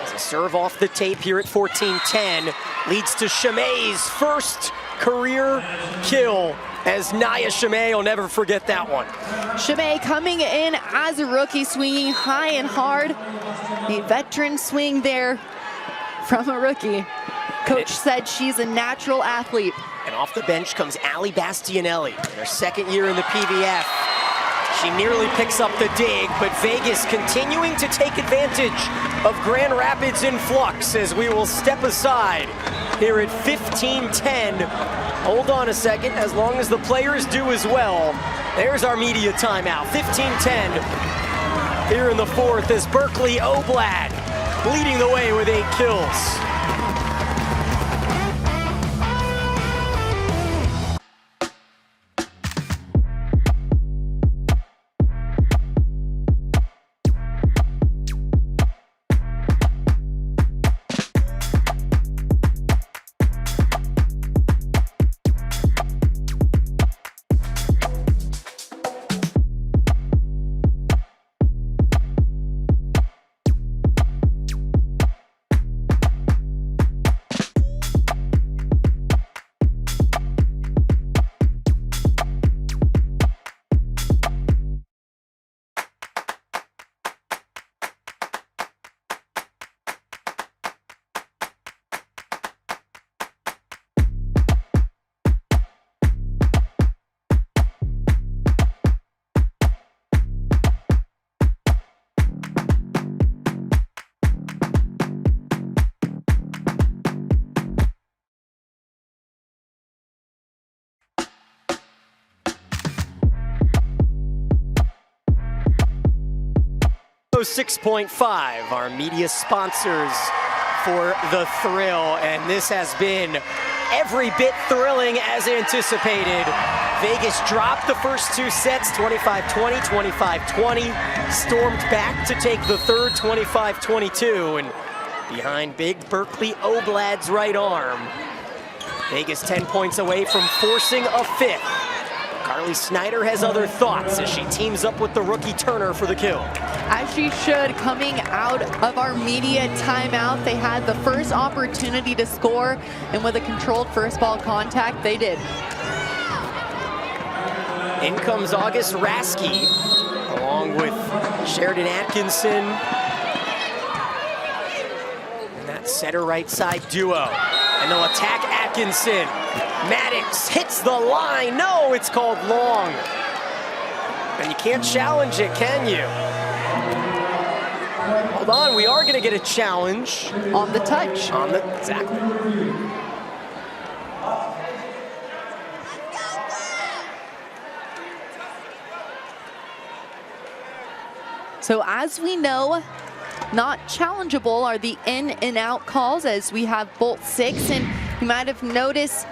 As a serve off the tape here at 14-10 leads to Chimay's first career kill, as Naya Chimay will never forget that one. Chimay coming in as a rookie, swinging high and hard. A veteran swing there from a rookie. Coach said she's a natural athlete. And off the bench comes Ali Bastianelli in her 2nd year in the PVF. She nearly picks up the dig, but Vegas continuing to take advantage of Grand Rapids in flux as we will step aside here at 15-10. Hold on a second, as long as the players do as well. There's our media timeout, 15-10 here in the 4th as Berkeley Oblad leading the way with 8 kills. 106.5, our media sponsors for the thrill, and this has been every bit thrilling as anticipated. Vegas dropped the first two sets, 25-20, 25-20, stormed back to take the third, 25-22, and behind big Berkeley Oblad's right arm. Vegas 10 points away from forcing a fifth. Carly Snyder has other thoughts as she teams up with the rookie Turner for the kill. As she should. Coming out of our media timeout, they had the first opportunity to score, and with a controlled first ball contact, they did. In comes August Raskey, along with Sheridan Atkinson. And that center right side duo. And they'll attack Atkinson. Maddox hits the line. No, it's called long. And you can't challenge it, can you? Hold on, we are going to get a challenge. On the touch. Exactly. So as we know, not challengeable are the in and out calls, as we have bolt 6, and you might have noticed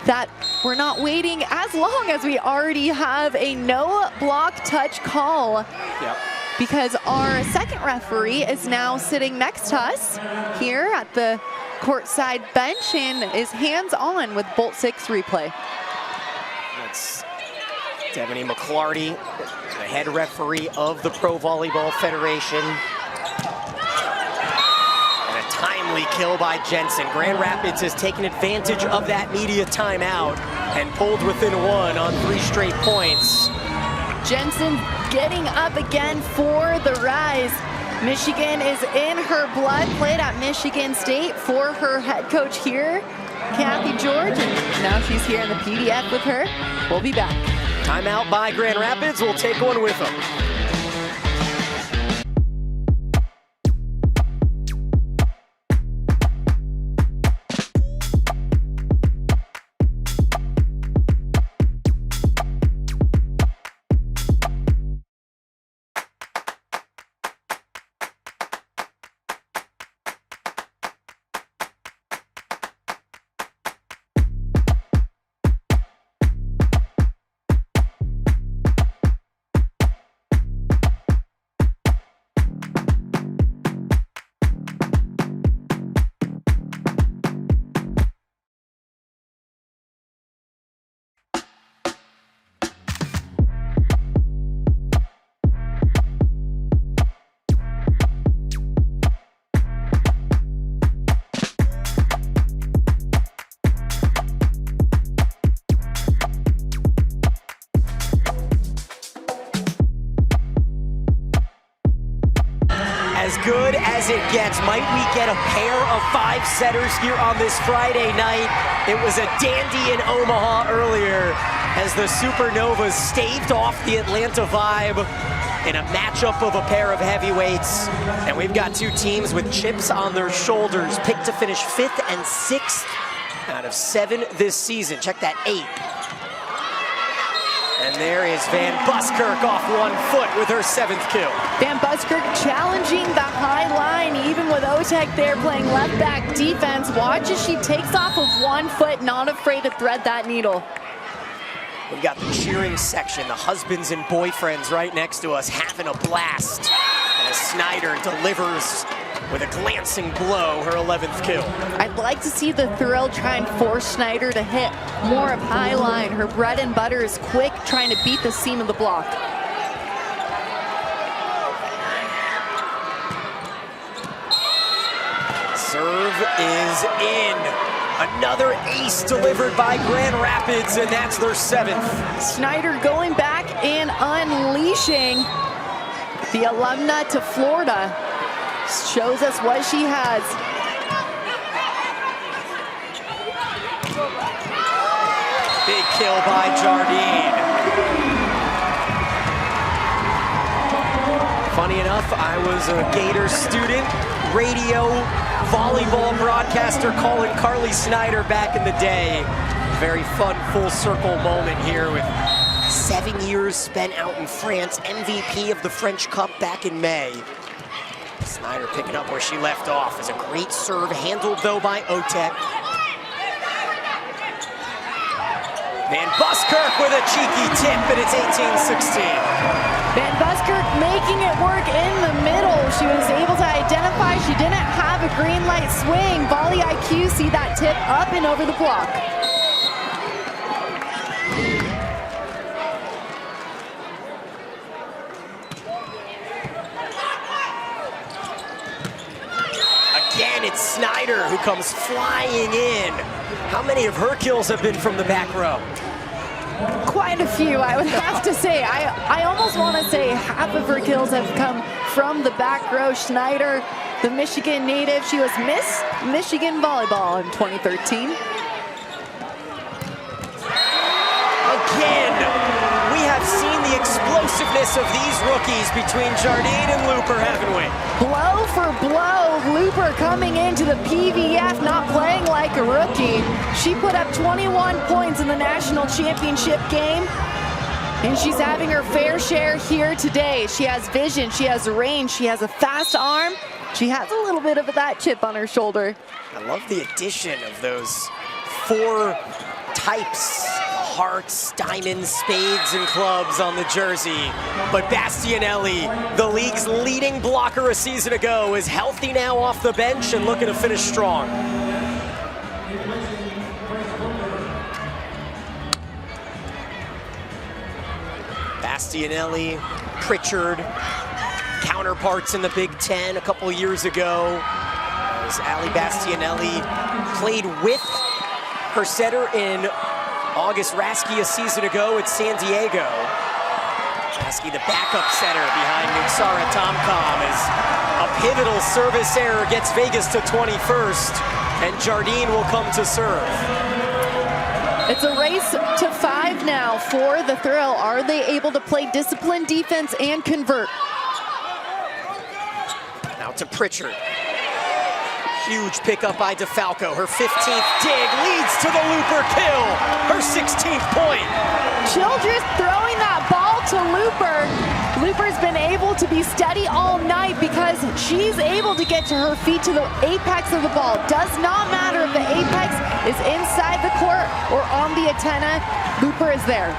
that we're not waiting as long as we already have a no block touch call. Yep. Because our second referee is now sitting next to us here at the courtside bench and is hands-on with bolt 6 replay. That's Devony McClarty, the head referee of the Pro Volleyball Federation. And a timely kill by Jensen. Grand Rapids has taken advantage of that media timeout and pulled within one on 3 straight points. Jensen getting up again for the rise. Michigan is in her blood, played at Michigan State for her head coach here, Kathy George. And now she's here in the PVF with her. We'll be back. Timeout by Grand Rapids. We'll take one with them. As good as it gets, might we get a pair of 5-setters here on this Friday night? It was a dandy in Omaha earlier as the Supernovas staved off the Atlanta Vibe in a matchup of a pair of heavyweights. And we've got two teams with chips on their shoulders, picked to finish 5th and 6th out of 7 this season. Check that, 8. And there is Van Buskirk off 1 foot with her 7th kill. Van Buskirk challenging the high line, even with Otek there playing left back defense. Watch as she takes off of 1 foot, not afraid to thread that needle. We've got the cheering section, the husbands and boyfriends right next to us having a blast. And as Snyder delivers with a glancing blow, her 11th kill. I'd like to see the thrill try and force Snyder to hit more of high line. Her bread and butter is quick, trying to beat the seam of the block. Serve is in. Another ace delivered by Grand Rapids, and that's their 7th. Snyder going back and unleashing the alumna to Florida. Shows us what she has. Big kill by Jardine. Funny enough, I was a Gator student, radio volleyball broadcaster calling Carly Snyder back in the day. Very fun full circle moment here with 7 years spent out in France, MVP of the French Cup back in May. Snyder picking up where she left off. Is a great serve, handled though by Otek. Van Buskirk with a cheeky tip, and it's 18-16. Van Buskirk making it work in the middle. She was able to identify she didn't have a green light swing. Volley IQ, see that tip up and over the block. Again, it's Snyder who comes flying in. How many of her kills have been from the back row? Quite a few, I would have to say. I almost want to say half of her kills have come from the back row. Schneider, the Michigan native, she was Miss Michigan Volleyball in 2013. Again, we have seen the explosiveness of these rookies between Jardine and Looper, haven't we? Blow for blow, Looper coming into the PVF, not playing like a rookie. She put up 21 points in the national championship game, and she's having her fair share here today. She has vision, she has range, she has a fast arm. She has a little bit of that chip on her shoulder. I love the addition of those 4 types. Hearts, diamonds, spades, and clubs on the jersey. But Bastianelli, the league's leading blocker a season ago, is healthy now off the bench and looking to finish strong. Bastianelli, Pritchard, counterparts in the Big Ten a couple years ago. As Ali Bastianelli played with her setter in August Raski a season ago at San Diego. Raski, the backup setter behind Nuksara Tomcom, as a pivotal service error gets Vegas to 21st, and Jardine will come to serve. It's a race to 5 now for the Thrill. Are they able to play disciplined defense and convert? Now to Pritchard. Huge pickup by DeFalco. Her 15th dig leads to the Looper kill. Her 16th point. Childress throwing that ball to Looper. Looper's been able to be steady all night because she's able to get to her feet to the apex of the ball. Does not matter if the apex is inside the court or on the antenna. Looper is there.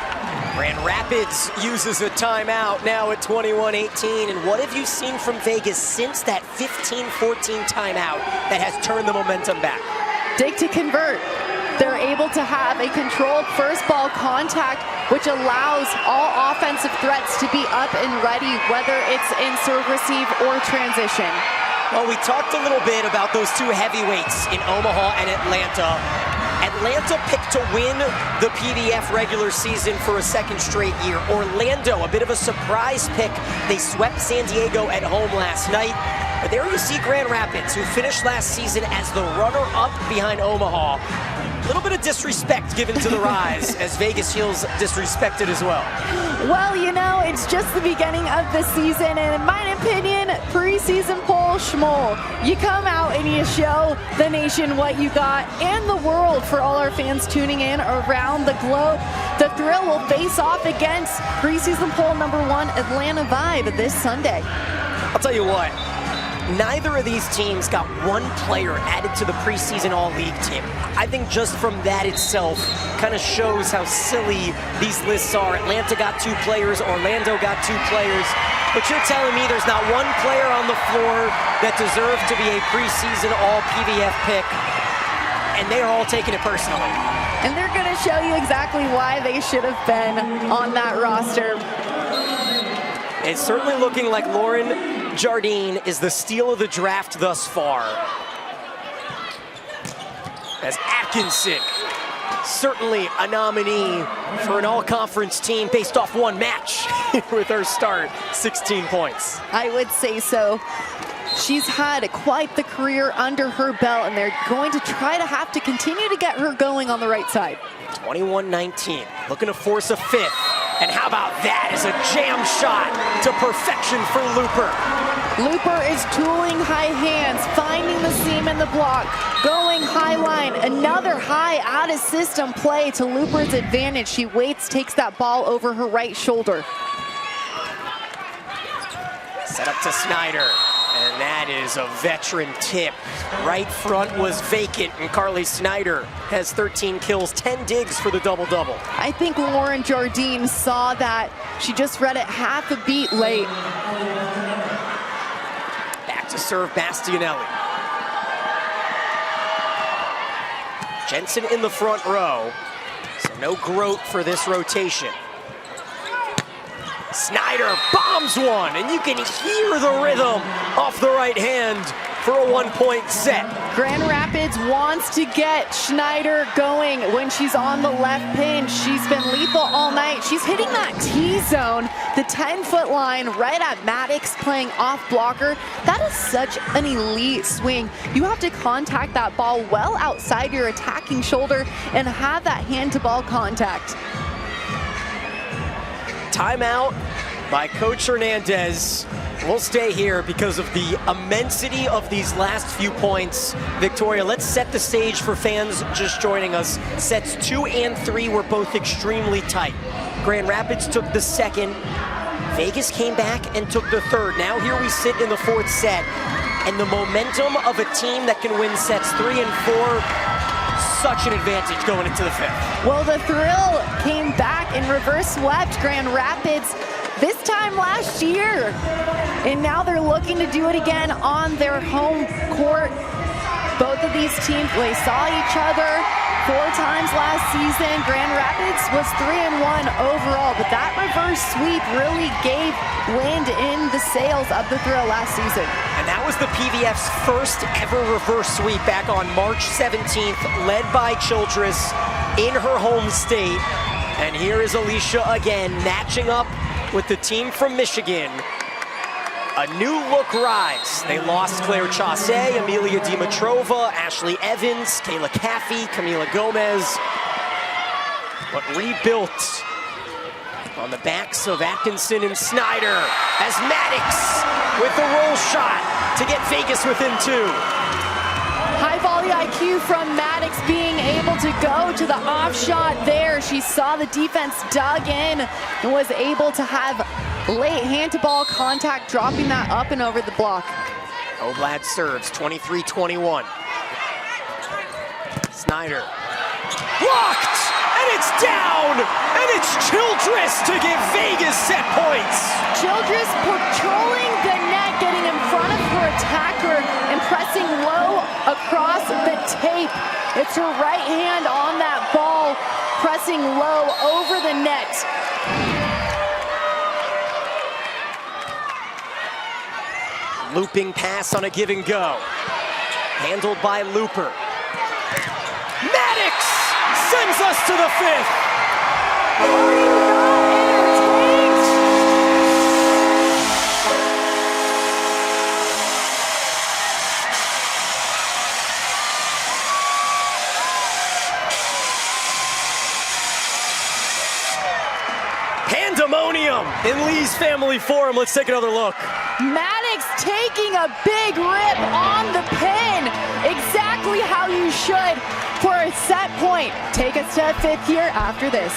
Grand Rapids uses a timeout now at 21-18. And what have you seen from Vegas since that 15-14 timeout that has turned the momentum back? Dig to convert. They're able to have a controlled first ball contact, which allows all offensive threats to be up and ready, whether it's in serve receive or transition. Well, we talked a little bit about those 2 heavyweights in Omaha and Atlanta. Atlanta picked to win the PVF regular season for a 2nd straight year. Orlando, a bit of a surprise pick. They swept San Diego at home last night. But there you see Grand Rapids, who finished last season as the runner-up behind Omaha. A little bit of disrespect given to the Rise as Vegas feels disrespected as well. Well, you know, it's just the beginning of the season, and in my opinion, preseason poll schmoll. You come out and you show the nation what you got and the world for all our fans tuning in around the globe. The Thrill will face off against preseason poll number 1 Atlanta Vibe this Sunday. I'll tell you what. Neither of these teams got 1 player added to the preseason all-league team. I think just from that itself kind of shows how silly these lists are. Atlanta got 2 players, Orlando got 2 players, but you're telling me there's not 1 player on the floor that deserved to be a preseason all-PVF pick, and they're all taking it personally. And they're going to show you exactly why they should have been on that roster. It's certainly looking like Lauren Jardine is the steal of the draft thus far. As Atkinson, certainly a nominee for an all-conference team based off 1 match with her start, 16 points. I would say so. She's had quite the career under her belt, and they're going to try to have to continue to get her going on the right side. 21-19, looking to force a 5th. And how about that as a jam shot to perfection for Looper. Looper is tooling high hands, finding the seam in the block, going high line, another high out of system play to Looper's advantage. She waits, takes that ball over her right shoulder. Set up to Snyder, and that is a veteran tip. Right front was vacant, and Carly Snyder has 13 kills, 10 digs for the double-double. I think Lauren Jardine saw that. She just read it half a beat late. Back to serve Bastianelli. Jensen in the front row, so no Grote for this rotation. Snyder bombs one, and you can hear the rhythm off the right hand for a 1-point set. Grand Rapids wants to get Schneider going when she's on the left pin. She's been lethal all night. She's hitting that T-zone, the 10-foot line right at Maddox, playing off blocker. That is such an elite swing. You have to contact that ball well outside your attacking shoulder and have that hand-to-ball contact. Timeout by Coach Hernandez. We'll stay here because of the immensity of these last few points. Victoria, let's set the stage for fans just joining us. Sets 2 and 3 were both extremely tight. Grand Rapids took the second. Vegas came back and took the third. Now here we sit in the fourth set, and the momentum of a team that can win sets 3 and 4, such an advantage going into the fifth. Well, the thrill came back and reverse swept Grand Rapids this time last year. And now they're looking to do it again on their home court. Both of these teams, they saw each other 4 times last season. Grand Rapids was 3-1 overall, but that reverse sweep really gave wind in the sails of the thrill last season. And that was the PVF's first ever reverse sweep back on March 17th, led by Childress in her home state. And here is Alicia again, matching up with the team from Michigan. A new look rise. They lost Claire Chaussee, Amelia Dimitrova, Ashley Evans, Kayla Caffey, Camila Gomez, but rebuilt on the backs of Atkinson and Snyder as Maddox with the roll shot to get Vegas within 2. High volley IQ from Maddox, being able to go to the off shot there. She saw the defense dug in and was able to have late hand-to-ball contact, dropping that up and over the block. Oblad serves, 23-21. Snyder, blocked, and it's down, and it's Childress to give Vegas set points. Childress patrolling the net, getting in front of her attacker and pressing low across the tape. It's her right hand on that ball, pressing low over the net. Looping pass on a give and go. Handled by Looper. Maddox sends us to the fifth. Are you not entertained? Pandemonium in Lee's Family Forum. Let's take another look. Maddox taking a big rip on the pin. Exactly how you should for a set point. Take us to fifth here after this.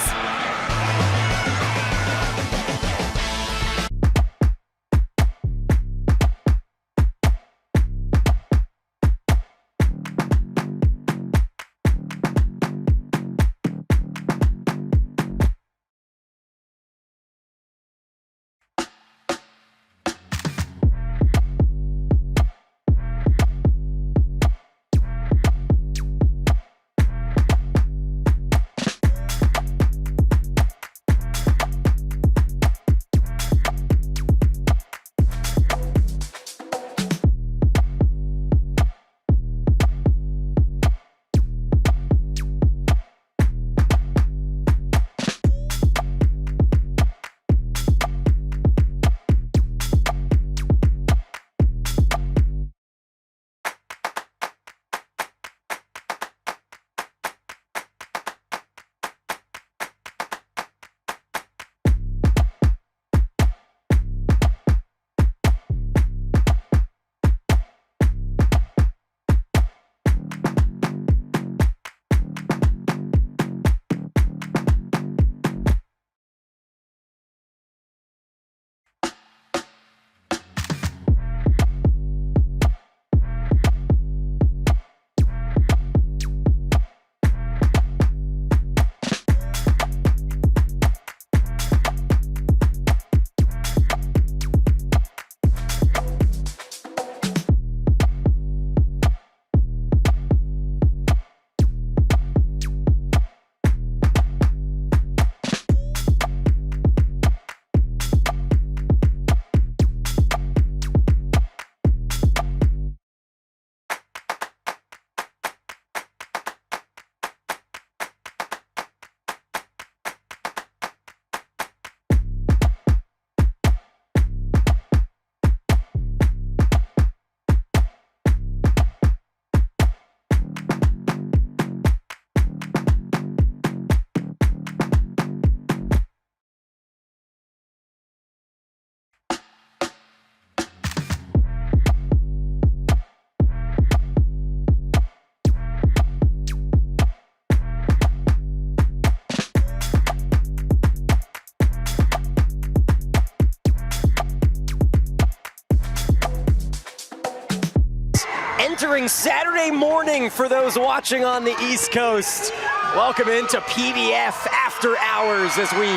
Entering Saturday morning for those watching on the East Coast. Welcome into PVF After Hours as we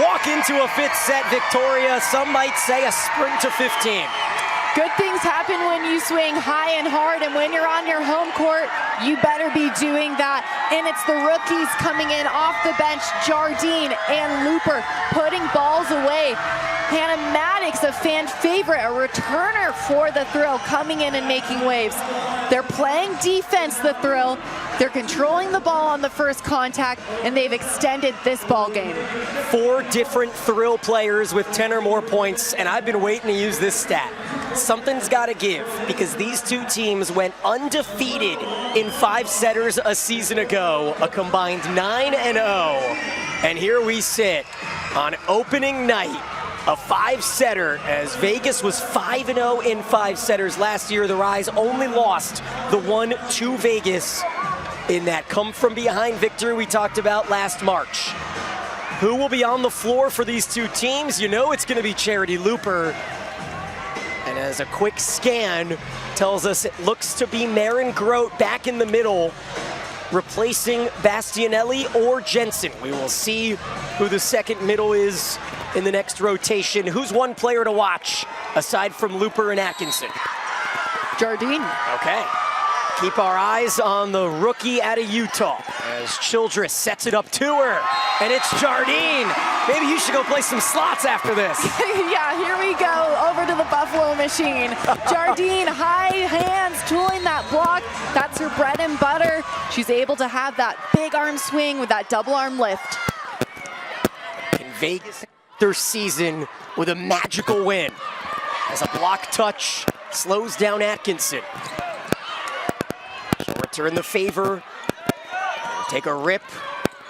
walk into a fifth set Victoria. Some might say a sprint to 15. Good things happen when you swing high and hard, and when you're on your home court, you better be doing that. And it's the rookies coming in off the bench, Jardine and Looper, putting balls away. Hannah Maddox, a fan favorite, a returner for the Thrill, coming in and making waves. They're playing defense, the Thrill. They're controlling the ball on the first contact, and they've extended this ball game. 4 different Thrill players with 10 or more points, and I've been waiting to use this stat. Something's got to give, because these two teams went undefeated in 5-setters a season ago, a combined 9-0. And here we sit on opening night, a 5-setter, as Vegas was 5-0 in 5-setters last year. The Rise only lost the one to Vegas in that come-from-behind victory we talked about last March. Who will be on the floor for these two teams? You know it's going to be Charity Looper. And as a quick scan tells us, it looks to be Maren Grote back in the middle, replacing Bastianelli or Jensen. We will see who the second middle is in the next rotation. Who's one player to watch aside from Looper and Atkinson? Jardine. Okay. Keep our eyes on the rookie out of Utah as Childress sets it up to her. And it's Jardine. Maybe you should go play some slots after this. Yeah, here we go, over to the Buffalo machine. Jardine, high hands, tooling that block. That's her bread and butter. She's able to have that big arm swing with that double arm lift. In Vegas, their season with a magical win. As a block touch slows down Atkinson. She'll return the favor, take a rip,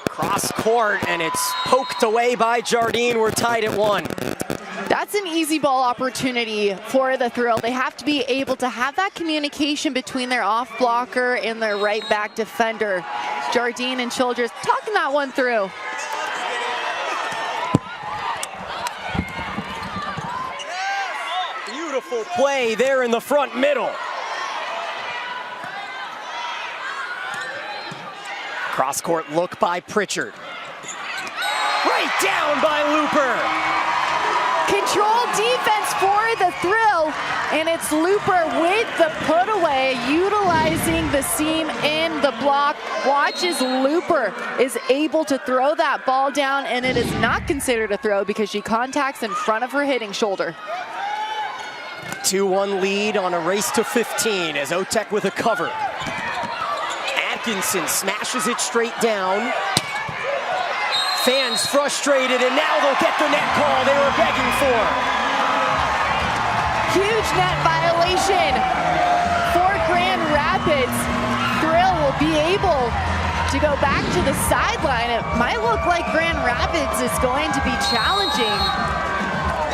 cross court, and it's poked away by Jardine. We're tied at 1. That's an easy ball opportunity for the Thrill. They have to be able to have that communication between their off blocker and their right back defender. Jardine and Childress talking that one through. Beautiful play there in the front middle. Cross-court look by Pritchard. Right down by Looper. Control defense for the Thrill, and it's Looper with the put away, utilizing the seam in the block. Watch as Looper is able to throw that ball down, and it is not considered a throw because she contacts in front of her hitting shoulder. 2-1 lead on a race to 15 as Otek with a cover. Atkinson smashes it straight down. Fans frustrated, and now they'll get the net call they were begging for. Huge net violation for Grand Rapids. Thrill will be able to go back to the sideline. It might look like Grand Rapids is going to be challenging.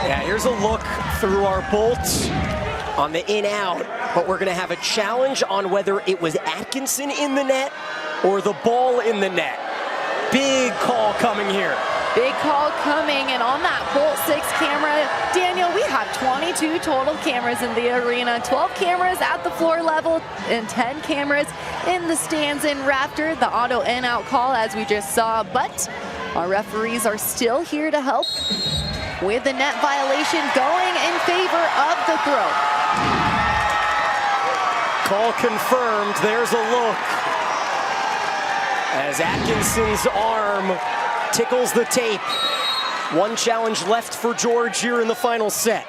Yeah, here's a look through our bolts on the in-out, but we're gonna have a challenge on whether it was Atkinson in the net or the ball in the net. Big call coming here. Big call coming, and on that Bolt 6 camera, Daniel, we have 22 total cameras in the arena, 12 cameras at the floor level, and 10 cameras in the stands in Raptor. The auto in-out call, as we just saw, but our referees are still here to help with the net violation going in favor of the Thrill. Call confirmed, there's a look. As Atkinson's arm tickles the tape. One challenge left for George here in the final set.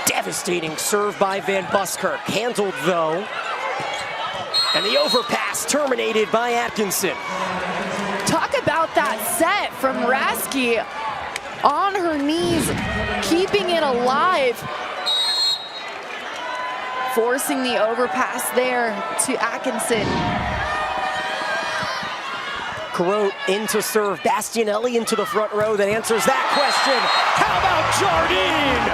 Devastating serve by Van Buskirk, handled though. And the overpass terminated by Atkinson. Talk about that set from Rasky. On her knees, keeping it alive. Forcing the overpass there to Atkinson. Grote into serve, Bastianelli into the front row that answers that question. How about Jardine?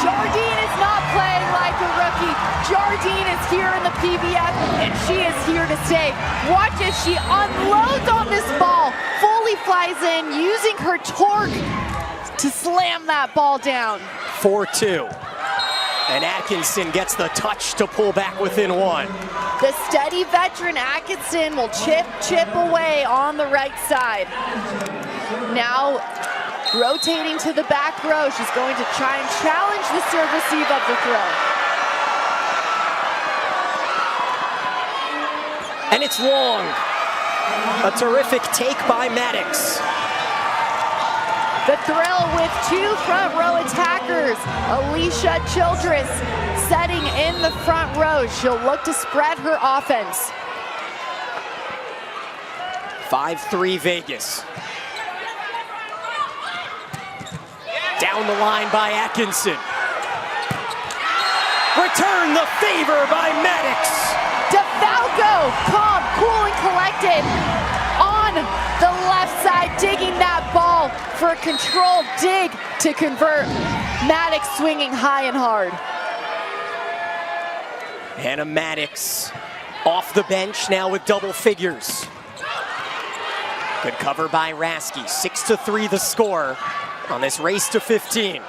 Jardine is not playing like a rookie. Jardine is here in the PVF, and she is here to stay. Watch as she unloads on this ball. Fully flies in, using her torque to slam that ball down. 4-2. And Atkinson gets the touch to pull back within one. The steady veteran Atkinson will chip away on the right side. Now rotating to the back row, she's going to try and challenge the serve receive of the throw. And it's long. A terrific take by Maddox. The thrill with two front row attackers. Alicia Childress setting in the front row. She'll look to spread her offense. 5-3 Vegas. Down the line by Atkinson. Return the favor by Maddox. DeFalco, calm, cool, and collected on the left side, digging that ball for a controlled dig to convert. Maddox swinging high and hard. Hannah Maddox off the bench now with double figures. Good cover by Rasky. 6-3 the score on this race to 15.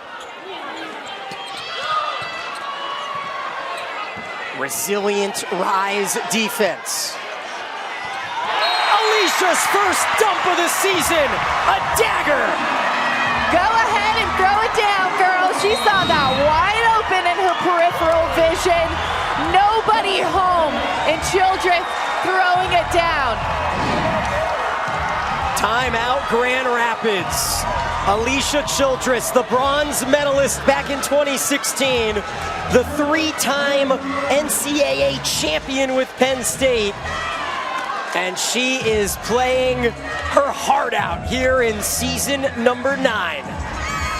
Resilient Rise defense. Alicia's first dump of the season, a dagger. Go ahead and throw it down, girls. She saw that wide open in her peripheral vision. Nobody home, and Childress throwing it down. Timeout, Grand Rapids. Alicia Childress, the bronze medalist back in 2016, the three-time NCAA champion with Penn State. And she is playing her heart out here in season number 9.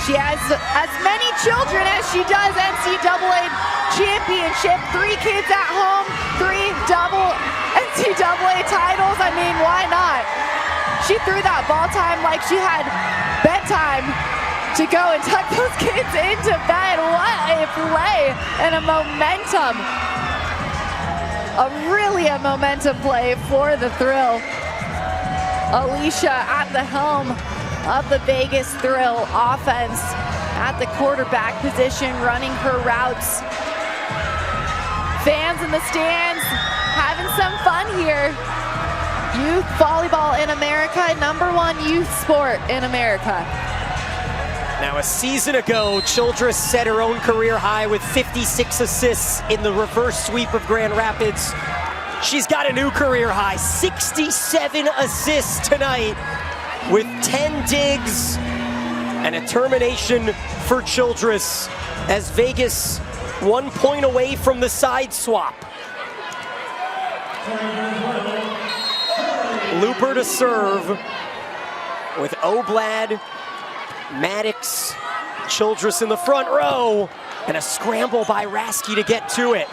She has as many children as she does NCAA championship. 3 kids at home, 3 double NCAA titles. I mean, why not? She threw that ball time like she had bedtime to go and tuck those kids into bed. What a play and a momentum. Really a momentum play for the Thrill. Alicia at the helm of the Vegas Thrill offense at the quarterback position, running her routes. Fans in the stands having some fun here. Youth volleyball in America, #1 youth sport in America. Now, a season ago, Childress set her own career high with 56 assists in the reverse sweep of Grand Rapids. She's got a new career high, 67 assists tonight with 10 digs and a termination for Childress as Vegas 1 point away from the side swap. Looper to serve with Oblad, Maddox, Childress in the front row, and a scramble by Rasky to get to it.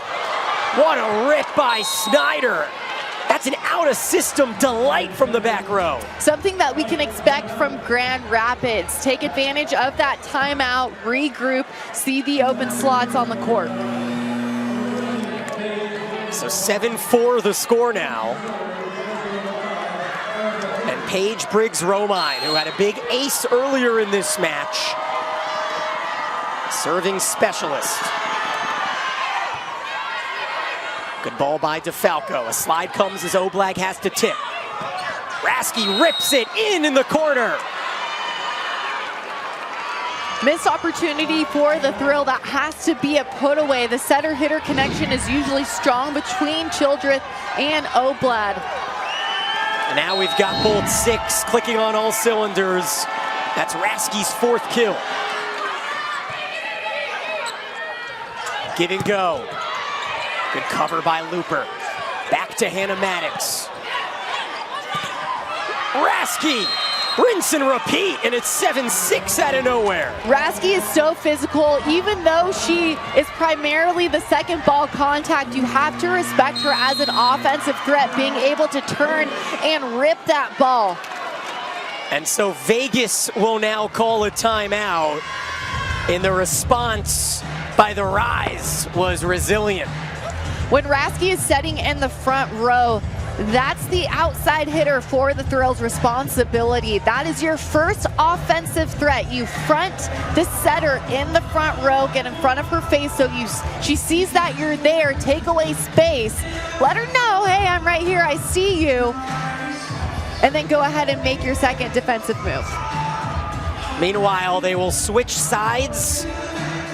What a rip by Snyder. That's an out-of-system delight from the back row. Something that we can expect from Grand Rapids. Take advantage of that timeout, regroup, see the open slots on the court. So 7-4 the score now. And Paige Briggs-Romine, who had a big ace earlier in this match, serving specialist. Good ball by DeFalco. A slide comes as Oblag has to tip. Rasky rips it in the corner. Missed opportunity for the Thrill. That has to be a put away. The setter-hitter connection is usually strong between Childress and Oblad. And now we've got both 6 clicking on all cylinders. That's Rasky's 4th kill. Give and go. Good cover by Looper. Back to Hannah Maddox. Rasky, rinse and repeat, and it's 7-6 out of nowhere. Rasky is so physical. Even though she is primarily the second ball contact, you have to respect her as an offensive threat, being able to turn and rip that ball. And so Vegas will now call a timeout. In the response by the Rise was resilient. When Rasky is setting in the front row, That's the outside hitter for the Thrill's responsibility. That is your first offensive threat. You front the setter in the front row, get in front of her face so she sees that you're there, take away space. Let her know, hey, I'm right here, I see you. And then go ahead and make your second defensive move. Meanwhile, they will switch sides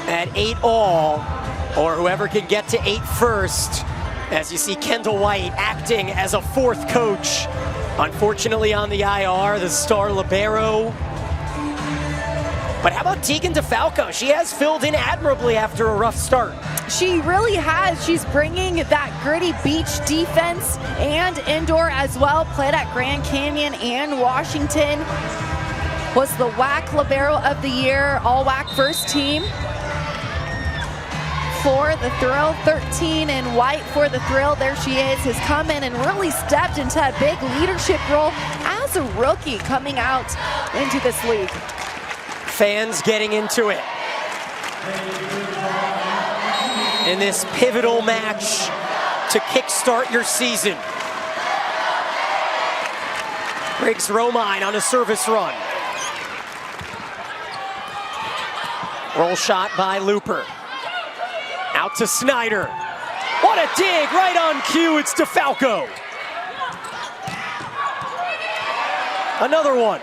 at 8-all, or whoever can get to 8 first. As you see Kendall White acting as a fourth coach. Unfortunately on the IR, the star libero. But how about Tegan DeFalco? She has filled in admirably after a rough start. She really has. She's bringing that gritty beach defense and indoor as well. Played at Grand Canyon and Washington. Was the WAC Libero of the Year, all WAC first team. For the Thrill, 13 in white for the Thrill. There she is, has come in and really stepped into a big leadership role as a rookie coming out into this league. Fans getting into it in this pivotal match to kickstart your season. Briggs Romine on a service run. Roll shot by Looper. Out to Snyder. What a dig, right on cue, it's DeFalco. Another one.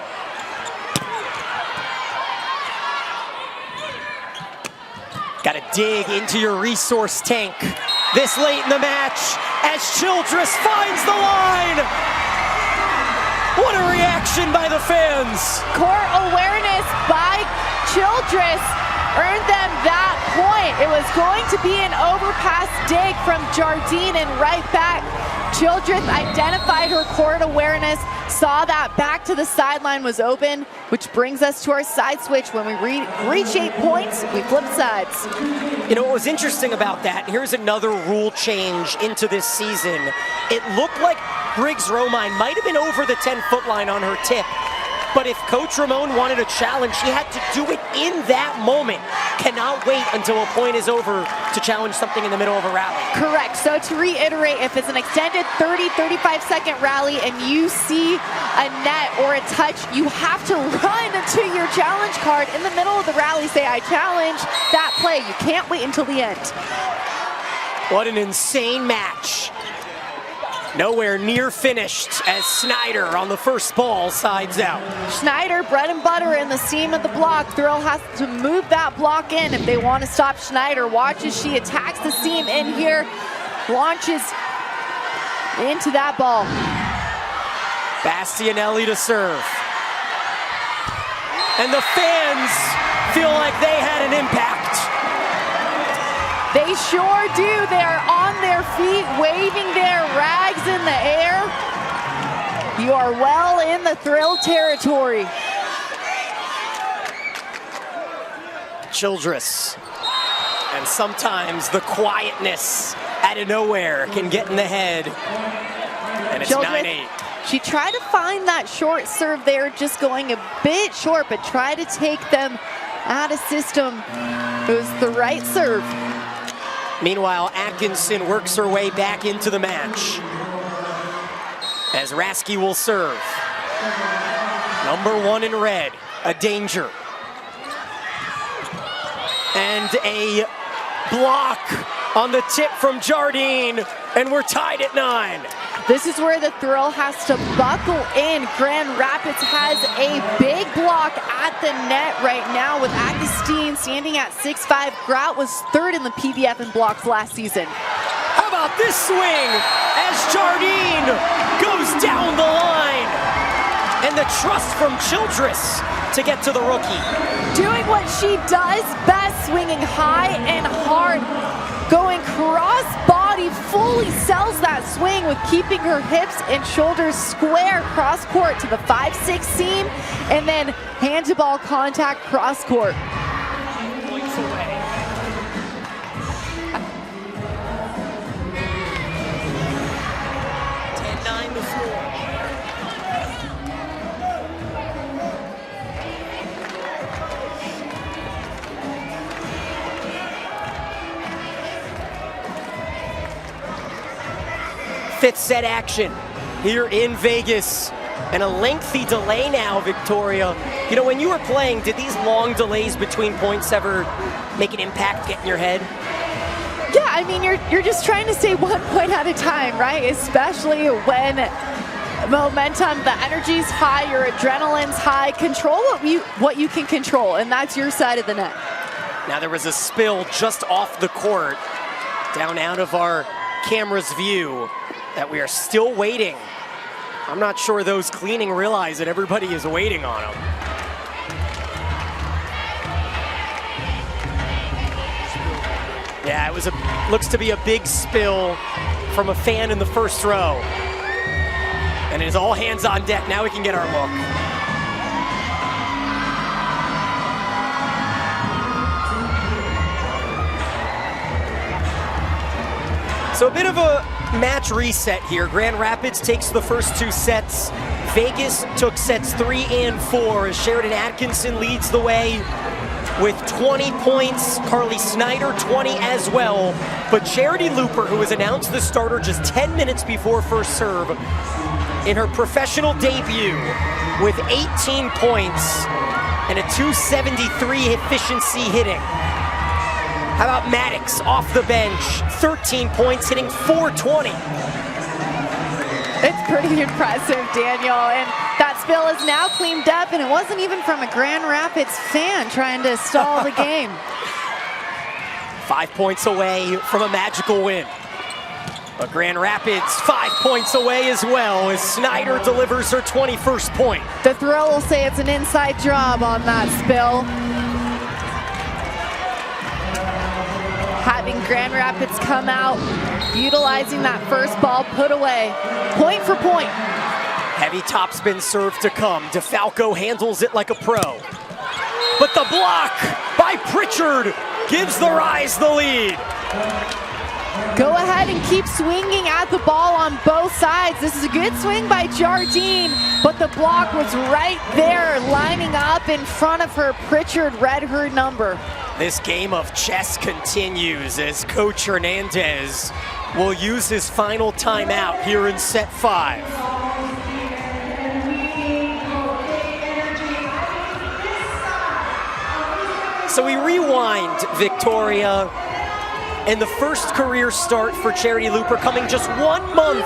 Got to dig into your resource tank this late in the match as Childress finds the line. What a reaction by the fans. Court awareness by Childress earned them that point. It was going to be an overpass dig from Jardine and right back. Childress identified her court awareness, saw that back to the sideline was open, which brings us to our side switch. When we reach 8 points, we flip sides. You know what was interesting about that? Here's another rule change into this season. It looked like Briggs Romine might have been over the 10-foot line on her tip. But if Coach Ramon wanted a challenge, she had to do it in that moment. Cannot wait until a point is over to challenge something in the middle of a rally. Correct. So to reiterate, if it's an extended 35-second rally and you see a net or a touch, you have to run to your challenge card in the middle of the rally, say, I challenge that play. You can't wait until the end. What an insane match. Nowhere near finished as Snyder on the first ball sides out. Schneider, bread and butter in the seam of the block. Thrill has to move that block in if they want to stop Schneider. Watch as she attacks the seam in here, launches into that ball. Bastianelli to serve. And the fans feel like they had an impact. They sure do. They're on their feet, waving their rags in the air. You are well in the Thrill territory. Childress. And sometimes the quietness out of nowhere can get in the head. And it's 9-8. She tried to find that short serve there, just going a bit short, but try to take them out of system. It was the right serve. Meanwhile, Atkinson works her way back into the match as Rasky will serve. Number 1 in red, a danger. And a block on the tip from Jardine, and we're tied at 9. This is where the Thrill has to buckle in. Grand Rapids has a big block at the net right now with Agustin standing at 6'5". Grout was 3rd in the PVF in blocks last season. How about this swing as Jardine goes down the line? And the trust from Childress to get to the rookie. Doing what she does best, swinging high and hard. Going cross body, fully sells that swing with keeping her hips and shoulders square cross court to the 5-6 seam, and then hand to ball contact cross court. Points away. The score. Fifth set action. here in Vegas. And a lengthy delay now, Victoria. You know, when you were playing, did these long delays between points ever make an impact, get in your head? Yeah, I mean, you're just trying to stay 1 point at a time, right? Especially when momentum, the energy's high, your adrenaline's high. Control what you can control, and that's your side of the net. Now there was a spill just off the court, down out of our camera's view, that we are still waiting. I'm not sure those cleaning realize that everybody is waiting on them. Yeah, it was looks to be a big spill from a fan in the first row. And it is all hands on deck. Now we can get our look. So a bit of a match reset here. Grand Rapids takes the first 2 sets. Vegas took sets 3 and 4 as Sheridan Atkinson leads the way with 20 points. Carly Snyder, 20 as well. But Charity Looper, who was announced the starter just 10 minutes before first serve, in her professional debut with 18 points and a 273 efficiency hitting. How about Maddox off the bench, 13 points, hitting 420. It's pretty impressive, Daniel, and that spill is now cleaned up, and it wasn't even from a Grand Rapids fan trying to stall the game. 5 points away from a magical win. But Grand Rapids 5 points away as well as Snyder delivers her 21st point. The thrill will say it's an inside job on that spill. Having Grand Rapids come out, utilizing that first ball put away, point for point. Heavy topspin serve to come. DeFalco handles it like a pro. But the block by Pritchard gives the Rise the lead. Go ahead and keep swinging at the ball on both sides. This is a good swing by Jardine, but the block was right there, lining up in front of her. Pritchard read her number. This game of chess continues as Coach Hernandez will use his final timeout here in set 5. So we rewind, Victoria, and the first career start for Charity Looper coming just 1 month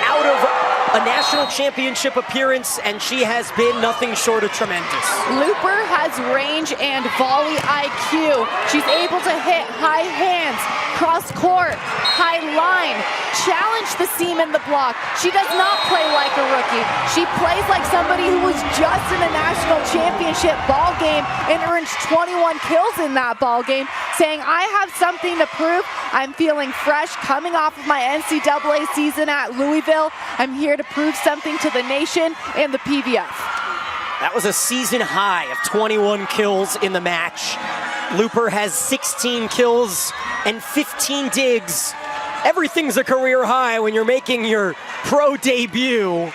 out of a national championship appearance, and she has been nothing short of tremendous. Looper has range and volley IQ. She's able to hit high hands, cross court, high line, challenge the seam in the block. She does not play like a rookie. She plays like somebody who was just in a national championship ball game and earned 21 kills in that ball game, saying, I have something to prove. I'm feeling fresh coming off of my NCAA season at Louisville. I'm here to prove something to the nation and the PVF. That was a season high of 21 kills in the match. Looper has 16 kills and 15 digs. Everything's a career high when you're making your pro debut.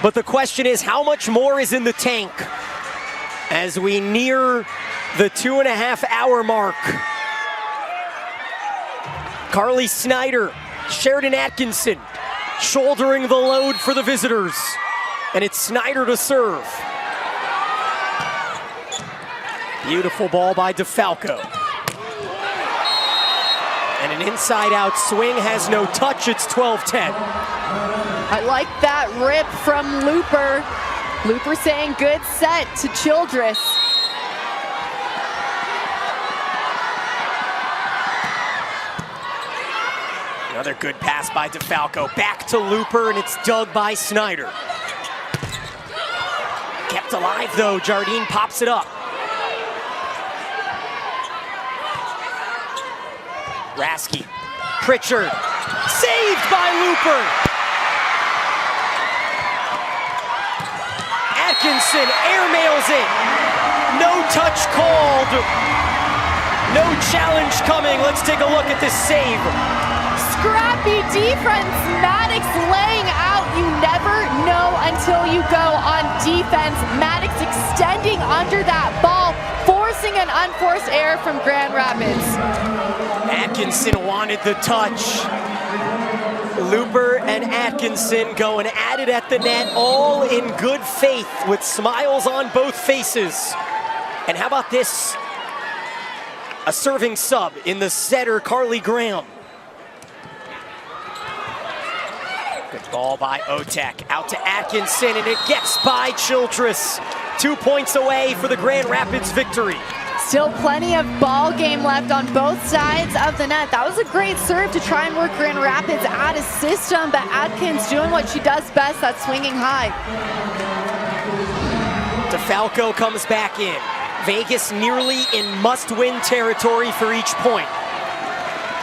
But the question is, how much more is in the tank as we near the 2.5-hour mark? Carly Snyder, Sheridan Atkinson, shouldering the load for the visitors. And it's Snyder to serve. Beautiful ball by DeFalco. And an inside-out swing has no touch. It's 12-10. I like that rip from Looper. Looper saying good set to Childress. Another good pass by DeFalco. Back to Looper, and it's dug by Snyder. Kept alive, though. Jardine pops it up. Rasky. Pritchard. Saved by Looper. Atkinson airmails it. No touch called. No challenge coming. Let's take a look at this save. Scrappy defense, Maddox laying out. You never know until you go on defense. Maddox extending under that ball, forcing an unforced error from Grand Rapids. Atkinson wanted the touch. Looper and Atkinson going at it at the net, all in good faith with smiles on both faces. And how about this? A serving sub in the setter, Carly Graham. Good ball by Otek, out to Atkinson, and it gets by Childress. 2 points away for the Grand Rapids victory. Still plenty of ball game left on both sides of the net. That was a great serve to try and work Grand Rapids out of system, but Atkins doing what she does best, that's swinging high. DeFalco comes back in. Vegas nearly in must-win territory for each point.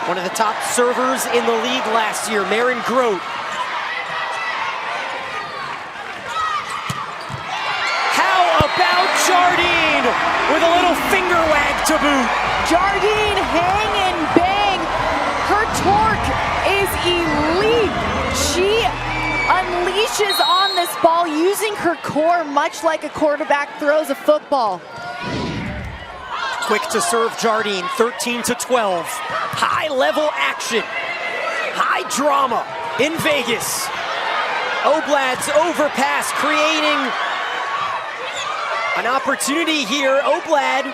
One of the top servers in the league last year, Maren Grote. How about Jardine with a little finger wag to boot? Jardine, hang and bang. Her torque is elite. She unleashes on this ball using her core much like a quarterback throws a football. Quick to serve Jardine, 13-12. High level action, high drama in Vegas. Oblad's overpass creating an opportunity here. Oblad,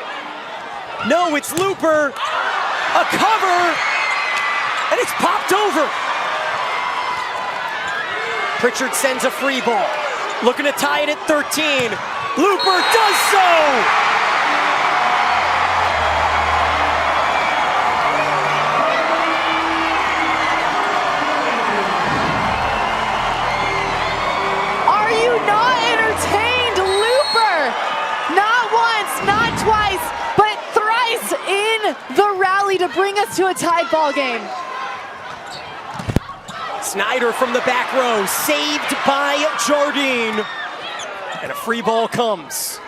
no, it's Looper, a cover, and it's popped over. Pritchard sends a free ball, looking to tie it at 13. Looper does so! The rally to bring us to a tied ball game. Snyder from the back row, saved by Jardine. And a free ball comes.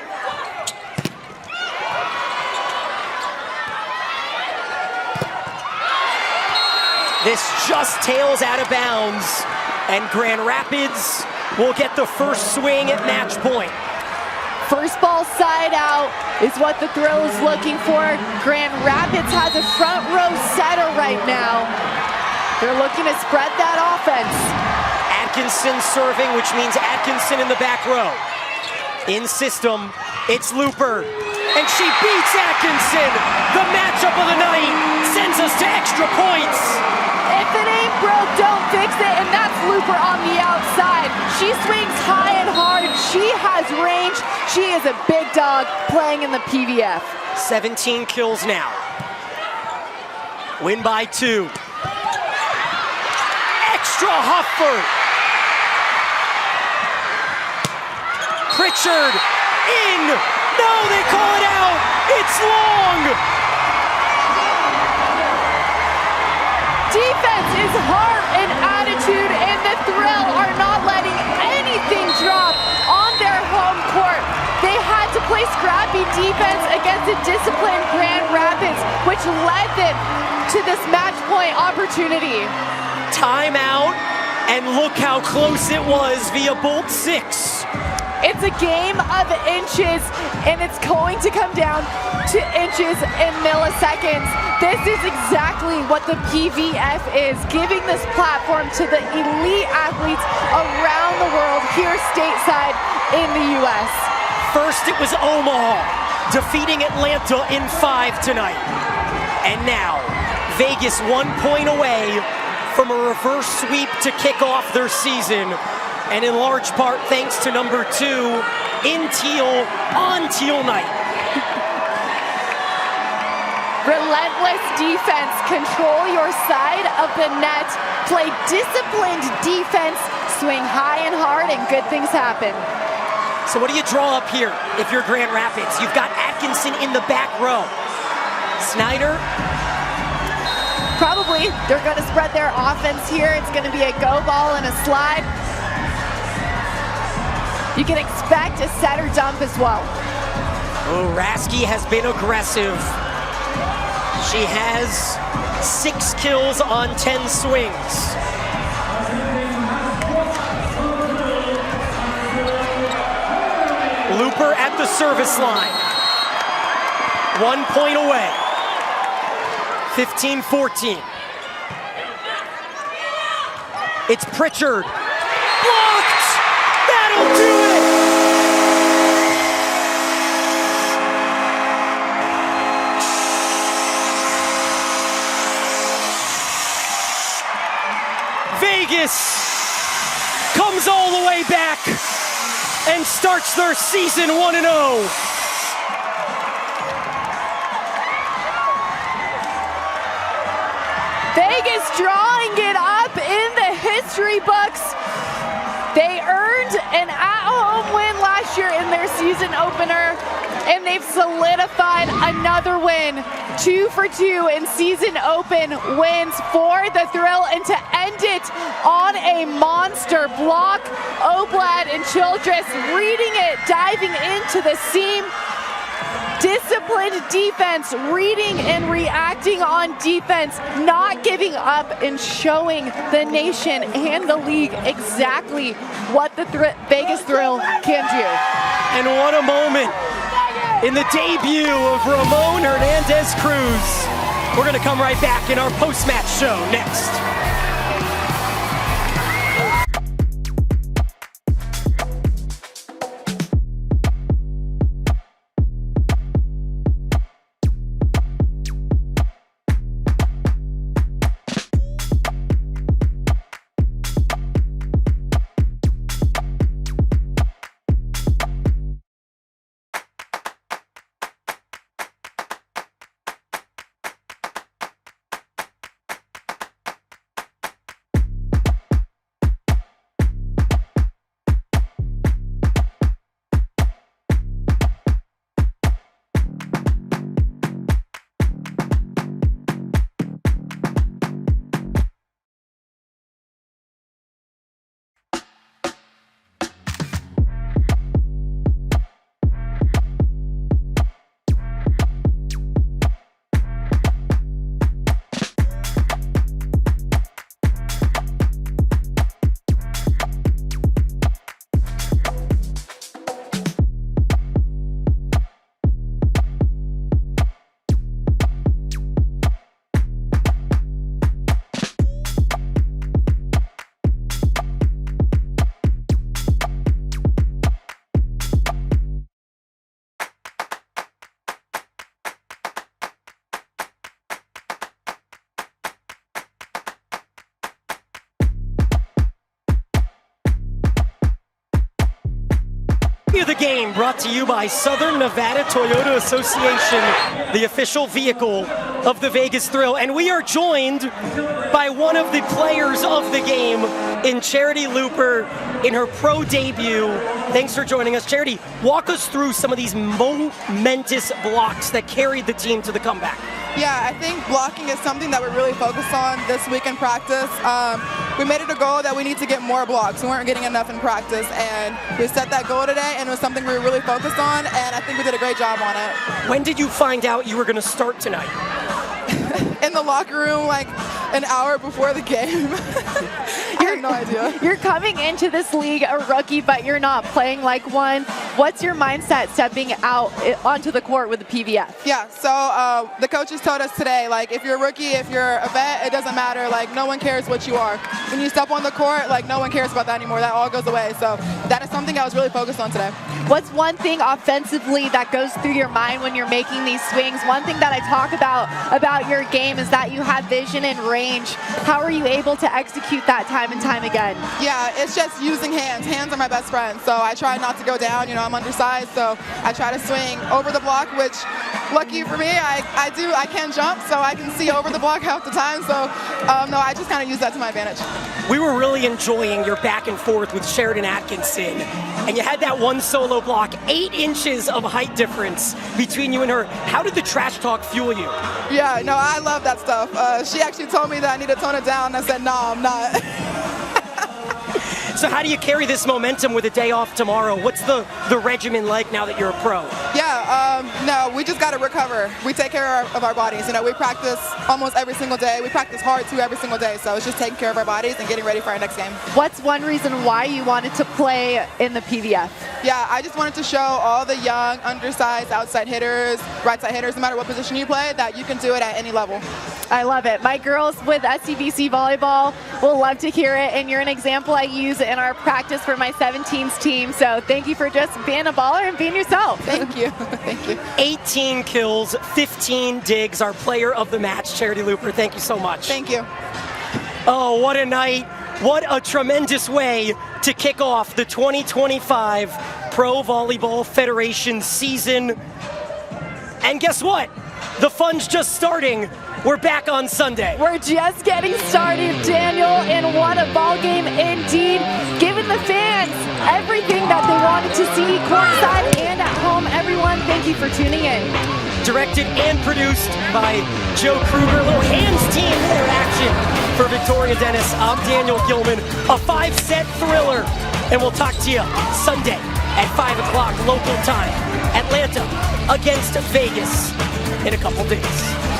This just tails out of bounds, and Grand Rapids will get the first swing at match point. First ball side out is what the thrill is looking for. Grand Rapids has a front row setter right now. They're looking to spread that offense. Atkinson serving, which means Atkinson in the back row. In system, it's Looper, and she beats Atkinson. The matchup of the night sends us to extra points. If it ain't broke, don't fix it, and that's Looper on the outside. She swings high and hard. She has range. She is a big dog playing in the PVF. 17 kills now. Win by 2. Extra huffer. Pritchard in. No, they call it out. It's long. Defense is heart and attitude, and the Thrill are not letting anything drop on their home court. They had to play scrappy defense against a disciplined Grand Rapids, which led them to this match point opportunity. Timeout, and look how close it was via bolt 6. It's a game of inches, and it's going to come down to inches and milliseconds. This is exactly what the PVF is, giving this platform to the elite athletes around the world here stateside in the US. First it was Omaha, defeating Atlanta in 5 tonight. And now, Vegas 1 point away from a reverse sweep to kick off their season. And in large part thanks to number 2 in teal on teal night. Relentless defense, control your side of the net, play disciplined defense, swing high and hard, and good things happen. So what do you draw up here if you're Grand Rapids? You've got Atkinson in the back row. Snyder? Probably, they're gonna spread their offense here. It's gonna be a go ball and a slide. You can expect a setter dump as well. Oh, Rasky has been aggressive. She has 6 kills on 10 swings. Looper at the service line. 1 point away. 15-14. It's Pritchard. Blocked! That'll do it! Vegas comes all the way back and starts their season 1-0. Vegas drawing it up in the history books. They earned an at-home win last year in their season opener, and they've solidified another win. 2 for 2 in season open wins for the Thrill, and to end it on a monster block. Oblad and Childress reading it, diving into the seam. Disciplined defense, reading and reacting on defense, not giving up and showing the nation and the league exactly what the Vegas Thrill can do. And what a moment in the debut of Ramon Hernandez-Cruz. We're going to come right back in our post-match show next. Of the game brought to you by Southern Nevada Toyota Association, the official vehicle of the Vegas Thrill. And we are joined by one of the players of the game in Charity Looper in her pro debut. Thanks for joining us. Charity, walk us through some of these momentous blocks that carried the team to the comeback. Yeah, I think blocking is something that we're really focused on this week in practice. We made it a goal that we need to get more blocks. We weren't getting enough in practice, and we set that goal today, and it was something we were really focused on, and I think we did a great job on it. When did you find out you were going to start tonight? In the locker room, like an hour before the game. I have no idea. You're coming into this league a rookie, but you're not playing like one. What's your mindset stepping out onto the court with the PVF? Yeah, so the coaches told us today, like, if you're a rookie, if you're a vet, it doesn't matter. Like, no one cares what you are. When you step on the court, like, no one cares about that anymore. That all goes away. So that is something I was really focused on today. What's one thing offensively that goes through your mind when you're making these swings? One thing that I talk about your game is that you have vision and range. How are you able to execute that time and time again? Yeah, it's just using hands. Hands are my best friend. So I try not to go down. You know, I'm undersized, so I try to swing over the block, which, lucky for me, I can jump, so I can see over the block half the time. So no, I just kind of use that to my advantage. We were really enjoying your back and forth with Sheridan Atkinson, and you had that one solo block, 8 inches of height difference between you and her. How did the trash talk fuel you? Yeah, no, I love that stuff. She actually told me that I need to tone it down, and I said, no, I'm not. So how do you carry this momentum with a day off tomorrow? What's the regimen like now that you're a pro? Yeah, no, we just got to recover. We take care of our bodies. You know, we practice almost every single day. We practice hard too every single day. So it's just taking care of our bodies and getting ready for our next game. What's one reason why you wanted to play in the PVF? Yeah, I just wanted to show all the young, undersized, outside hitters, right side hitters, no matter what position you play, that you can do it at any level. I love it. My girls with SCBC Volleyball will love to hear it, and you're an example I use in our practice for my 17s team. So thank you for just being a baller and being yourself. Thank you. Thank you. 18 kills, 15 digs, our player of the match, Charity Looper. Thank you so much. Thank you. Oh, what a night. What a tremendous way to kick off the 2025 Pro Volleyball Federation season. And guess what? The fun's just starting. We're back on Sunday. We're just getting started, Daniel, and what a ball game indeed. Giving the fans everything that they wanted to see courtside and at home. Everyone, thank you for tuning in. Directed and produced by Joe Kruger. Little hands team interaction for Victoria Dennis. I'm Daniel Gilman. A 5-set thriller. And we'll talk to you Sunday at 5 o'clock local time. Atlanta against Vegas in a couple days.